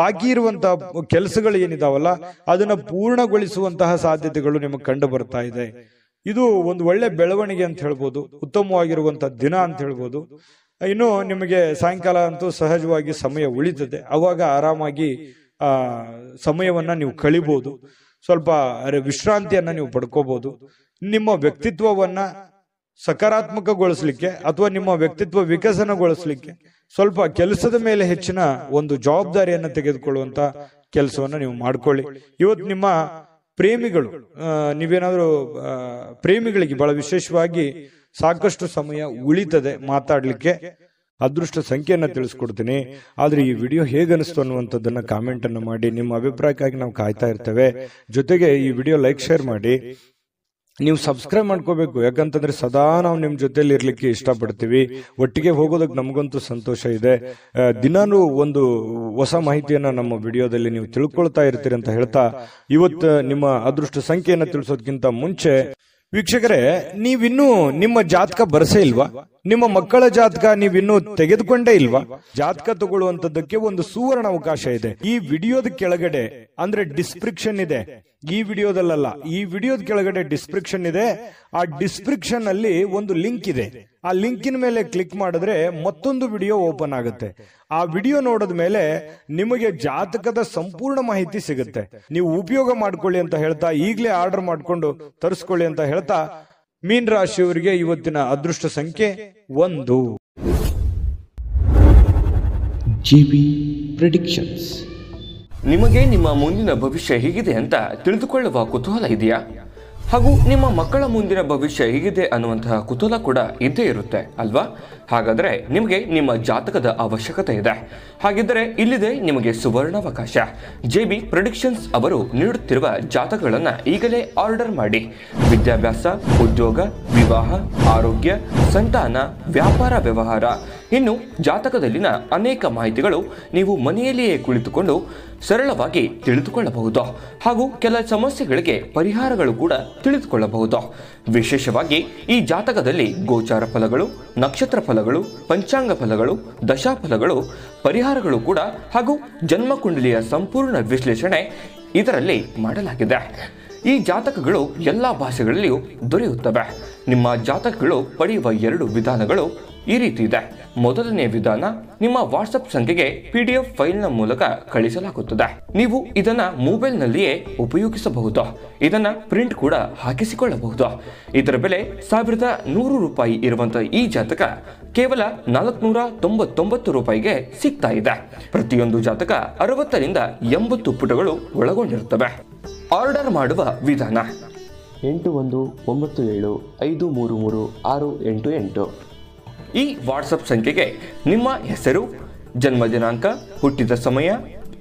Speaker 1: ಬಾಕಿ ಇರುವಂತಹ ಕೆಲಸಗಳು ಏನಿದಾವಲ್ಲ ಅದನ್ನ ಪೂರ್ಣಗೊಳಿಸುವಂತಹ ಸಾಧ್ಯತೆಗಳು ನಿಮಗೆ ಕಂಡು ಬರ್ತಾ ಇದೆ. ಇದು ಒಂದು ಒಳ್ಳೆ ಬೆಳವಣಿಗೆ ಅಂತ ಹೇಳ್ಬೋದು. ಉತ್ತಮವಾಗಿರುವಂತಹ ದಿನ ಅಂತ ಹೇಳ್ಬೋದು. ಇನ್ನು ನಿಮಗೆ ಸಾಯಂಕಾಲ ಅಂತೂ ಸಹಜವಾಗಿ ಸಮಯ ಉಳಿತದೆ. ಅವಾಗ ಆರಾಮಾಗಿ ಸಮಯವನ್ನ ನೀವು ಕಳಿಬಹುದು. ಸ್ವಲ್ಪ ವಿಶ್ರಾಂತಿಯನ್ನ ನೀವು ಪಡ್ಕೋಬಹುದು. ನಿಮ್ಮ ವ್ಯಕ್ತಿತ್ವವನ್ನ ಸಕಾರಾತ್ಮಕಗೊಳಿಸ್ಲಿಕ್ಕೆ ಅಥವಾ ನಿಮ್ಮ ವ್ಯಕ್ತಿತ್ವ ವಿಕಸನಗೊಳಿಸ್ಲಿಕ್ಕೆ ಸ್ವಲ್ಪ ಕೆಲಸದ ಮೇಲೆ ಹೆಚ್ಚಿನ ಒಂದು ಜವಾಬ್ದಾರಿಯನ್ನ ತೆಗೆದುಕೊಳ್ಳುವಂತ ಕೆಲಸವನ್ನ ನೀವು ಮಾಡ್ಕೊಳ್ಳಿ. ಇವತ್ತು ನಿಮ್ಮ ಪ್ರೇಮಿಗಳು, ನೀವೇನಾದ್ರೂ ಪ್ರೇಮಿಗಳಿಗೆ ಬಹಳ ವಿಶೇಷವಾಗಿ ಸಾಕಷ್ಟು ಸಮಯ ಉಳಿತದೆ ಮಾತಾಡ್ಲಿಕ್ಕೆ. ಅದೃಷ್ಟ ಸಂಖ್ಯೆಯನ್ನ ತಿಳಿಸ್ಕೊಡ್ತೀನಿ. ಆದ್ರೆ ಈ ವಿಡಿಯೋ ಹೇಗನಿಸ್ತು ಅನ್ನುವಂಥದ್ದನ್ನ ಕಾಮೆಂಟ್ ಅನ್ನು ಮಾಡಿ. ನಿಮ್ಮ ಅಭಿಪ್ರಾಯಕ್ಕಾಗಿ ನಾವು ಕಾಯ್ತಾ ಇರ್ತೇವೆ. ಜೊತೆಗೆ ಈ ವಿಡಿಯೋ ಲೈಕ್, ಶೇರ್ ಮಾಡಿ. ನೀವು ಸಬ್ಸ್ಕ್ರೈಬ್ ಮಾಡ್ಕೋಬೇಕು, ಯಾಕಂತಂದ್ರೆ ಸದಾ ನಾವು ನಿಮ್ ಜೊತೆಲಿ ಇರ್ಲಿಕ್ಕೆ ಇಷ್ಟಪಡ್ತೀವಿ. ಒಟ್ಟಿಗೆ ಹೋಗೋದಕ್ಕೆ ನಮಗಂತೂ ಸಂತೋಷ ಇದೆ. ದಿನಾನು ಒಂದು ಹೊಸ ಮಾಹಿತಿಯನ್ನ ನಮ್ಮ ವಿಡಿಯೋದಲ್ಲಿ ನೀವು ತಿಳ್ಕೊಳ್ತಾ ಇರ್ತೀರಿ ಅಂತ ಹೇಳ್ತಾ, ಇವತ್ತು ನಿಮ್ಮ ಅದೃಷ್ಟ ಸಂಖ್ಯೆಯನ್ನ ತಿಳಿಸೋದಕ್ಕಿಂತ ಮುಂಚೆ ವೀಕ್ಷಕರೇ, ನೀವಿನ್ನೂ ನಿಮ್ಮ ಜಾತಕ ಬರಸೇ ಇಲ್ವಾ? ನಿಮ್ಮ ಮಕ್ಕಳ ಜಾತಕ ನೀವಿನ್ನೂ ತೆಗೆದುಕೊಂಡೇ ಇಲ್ವಾ? ಜಾತಕ ತಗೊಳ್ಳುವಂತದ್ದಕ್ಕೆ ಒಂದು ಸುವರ್ಣ ಅವಕಾಶ ಇದೆ. ಈ ವಿಡಿಯೋದ ಕೆಳಗಡೆ ಅಂದ್ರೆ ಡಿಸ್ಕ್ರಿಪ್ಷನ್ ಇದೆ. ಈ ವಿಡಿಯೋದಲ್ಲ, ಈ ವಿಡಿಯೋದ ಕೆಳಗಡೆ ಡಿಸ್ಕ್ರಿಪ್ಷನ್ ಇದೆ. ಆ ಡಿಸ್ಕ್ರಿಪ್ಷನ್ ಅಲ್ಲಿ ಒಂದು ಲಿಂಕ್ ಇದೆ. ಆ ಲಿಂಕಿನ ಮೇಲೆ ಕ್ಲಿಕ್ ಮಾಡಿದ್ರೆ ಮತ್ತೊಂದು ವಿಡಿಯೋ ಓಪನ್ ಆಗುತ್ತೆ. ಆ ವಿಡಿಯೋ ನೋಡಿದ ಮೇಲೆ ನಿಮಗೆ ಜಾತಕದ ಸಂಪೂರ್ಣ ಮಾಹಿತಿ ಸಿಗುತ್ತೆ. ನೀವು ಉಪಯೋಗ ಮಾಡ್ಕೊಳ್ಳಿ ಅಂತ ಹೇಳ್ತಾ, ಈಗಲೇ ಆರ್ಡರ್ ಮಾಡ್ಕೊಂಡು ತರಿಸ್ಕೊಳ್ಳಿ ಅಂತ ಹೇಳ್ತಾ, ಮೀನ ರಾಶಿಯವರಿಗೆ ಇವತ್ತಿನ ಅದೃಷ್ಟ ಸಂಖ್ಯೆ 1.
Speaker 2: GB predictions.
Speaker 3: ನಿಮಗೆ ನಿಮ್ಮ ಮುಂದಿನ ಭವಿಷ್ಯ ಹೇಗಿದೆ ಅಂತ ತಿಳಿದುಕೊಳ್ಳುವ ಕುತೂಹಲ ಇದೆಯಾ? ಹಾಗೂ ನಿಮ್ಮ ಮಕ್ಕಳ ಮುಂದಿನ ಭವಿಷ್ಯ ಹೇಗಿದೆ ಅನ್ನುವಂತಹ ಕುತೂಹಲ ಕೂಡ ಇದ್ದೇ ಇರುತ್ತೆ ಅಲ್ವಾ? ಹಾಗಾದರೆ ನಿಮಗೆ ನಿಮ್ಮ ಜಾತಕದ ಅವಶ್ಯಕತೆ ಇದೆ. ಹಾಗಿದ್ದರೆ ಇಲ್ಲಿದೆ ನಿಮಗೆ ಸುವರ್ಣಾವಕಾಶ. JB ಪ್ರೆಡಿಕ್ಷನ್ಸ್ ಅವರು ನೀಡುತ್ತಿರುವ ಜಾತಕಗಳನ್ನು ಈಗಲೇ ಆರ್ಡರ್ ಮಾಡಿ. ವಿದ್ಯಾಭ್ಯಾಸ, ಉದ್ಯೋಗ, ವಿವಾಹ, ಆರೋಗ್ಯ, ಸಂತಾನ, ವ್ಯಾಪಾರ ವ್ಯವಹಾರ, ಇನ್ನು ಜಾತಕದಲ್ಲಿನ ಅನೇಕ ಮಾಹಿತಿಗಳು ನೀವು ಮನೆಯಲ್ಲಿಯೇ ಕುಳಿತುಕೊಂಡು ಸರಳವಾಗಿ ತಿಳಿದುಕೊಳ್ಳಬಹುದು. ಹಾಗೂ ಕೆಲ ಸಮಸ್ಯೆಗಳಿಗೆ ಪರಿಹಾರಗಳು ಕೂಡ ತಿಳಿದುಕೊಳ್ಳಬಹುದು. ವಿಶೇಷವಾಗಿ ಈ ಜಾತಕದಲ್ಲಿ ಗೋಚಾರ ಫಲಗಳು, ನಕ್ಷತ್ರ ಫಲಗಳು, ಪಂಚಾಂಗ ಫಲಗಳು, ದಶಾಫಲಗಳು, ಪರಿಹಾರಗಳು ಕೂಡ ಹಾಗೂ ಜನ್ಮಕುಂಡಲಿಯ ಸಂಪೂರ್ಣ ವಿಶ್ಲೇಷಣೆ ಇದರಲ್ಲಿ ಮಾಡಲಾಗಿದೆ. ಈ ಜಾತಕಗಳು ಎಲ್ಲ ಭಾಷೆಗಳಲ್ಲಿಯೂ ದೊರೆಯುತ್ತವೆ. ನಿಮ್ಮ ಜಾತಕಗಳು ಪಡೆಯುವ 2 ವಿಧಾನಗಳು ಈ ರೀತಿ ಇದೆ. ಮೊದಲನೇ ವಿಧಾನ, ನಿಮ್ಮ ವಾಟ್ಸಪ್ ಸಂಖ್ಯೆಗೆ PDF ಫೈಲ್ನ ಮೂಲಕ ಕಳಿಸಲಾಗುತ್ತದೆ. ನೀವು ಇದನ್ನ ಮೊಬೈಲ್ನಲ್ಲಿಯೇ ಉಪಯೋಗಿಸಬಹುದು. ಇದನ್ನ ಪ್ರಿಂಟ್ ಕೂಡ ಹಾಕಿಸಿಕೊಳ್ಳಬಹುದು. ಇದರ ಬೆಲೆ 1100 ರೂಪಾಯಿ ಇರುವಂತಹ ಈ ಜಾತಕ ಕೇವಲ 499 ರೂಪಾಯಿಗೆ ಸಿಗ್ತಾ ಇದೆ. ಪ್ರತಿಯೊಂದು ಜಾತಕ 60 ರಿಂದ 80 ಪುಟಗಳು ಒಳಗೊಂಡಿರುತ್ತವೆ. ಆರ್ಡರ್ ಮಾಡುವ ವಿಧಾನ:
Speaker 4: 8197533688.
Speaker 3: ಈ ವಾಟ್ಸಪ್ ಸಂಖ್ಯೆಗೆ ನಿಮ್ಮ ಹೆಸರು, ಜನ್ಮ ದಿನಾಂಕ, ಹುಟ್ಟಿದ ಸಮಯ,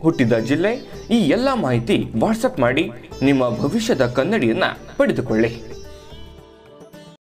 Speaker 3: ಹುಟ್ಟಿದ ಜಿಲ್ಲೆ, ಈ ಎಲ್ಲ ಮಾಹಿತಿ ವಾಟ್ಸಪ್ ಮಾಡಿ ನಿಮ್ಮ ಭವಿಷ್ಯದ ಕನ್ನಡಿಯನ್ನು ಪಡೆದುಕೊಳ್ಳಿ.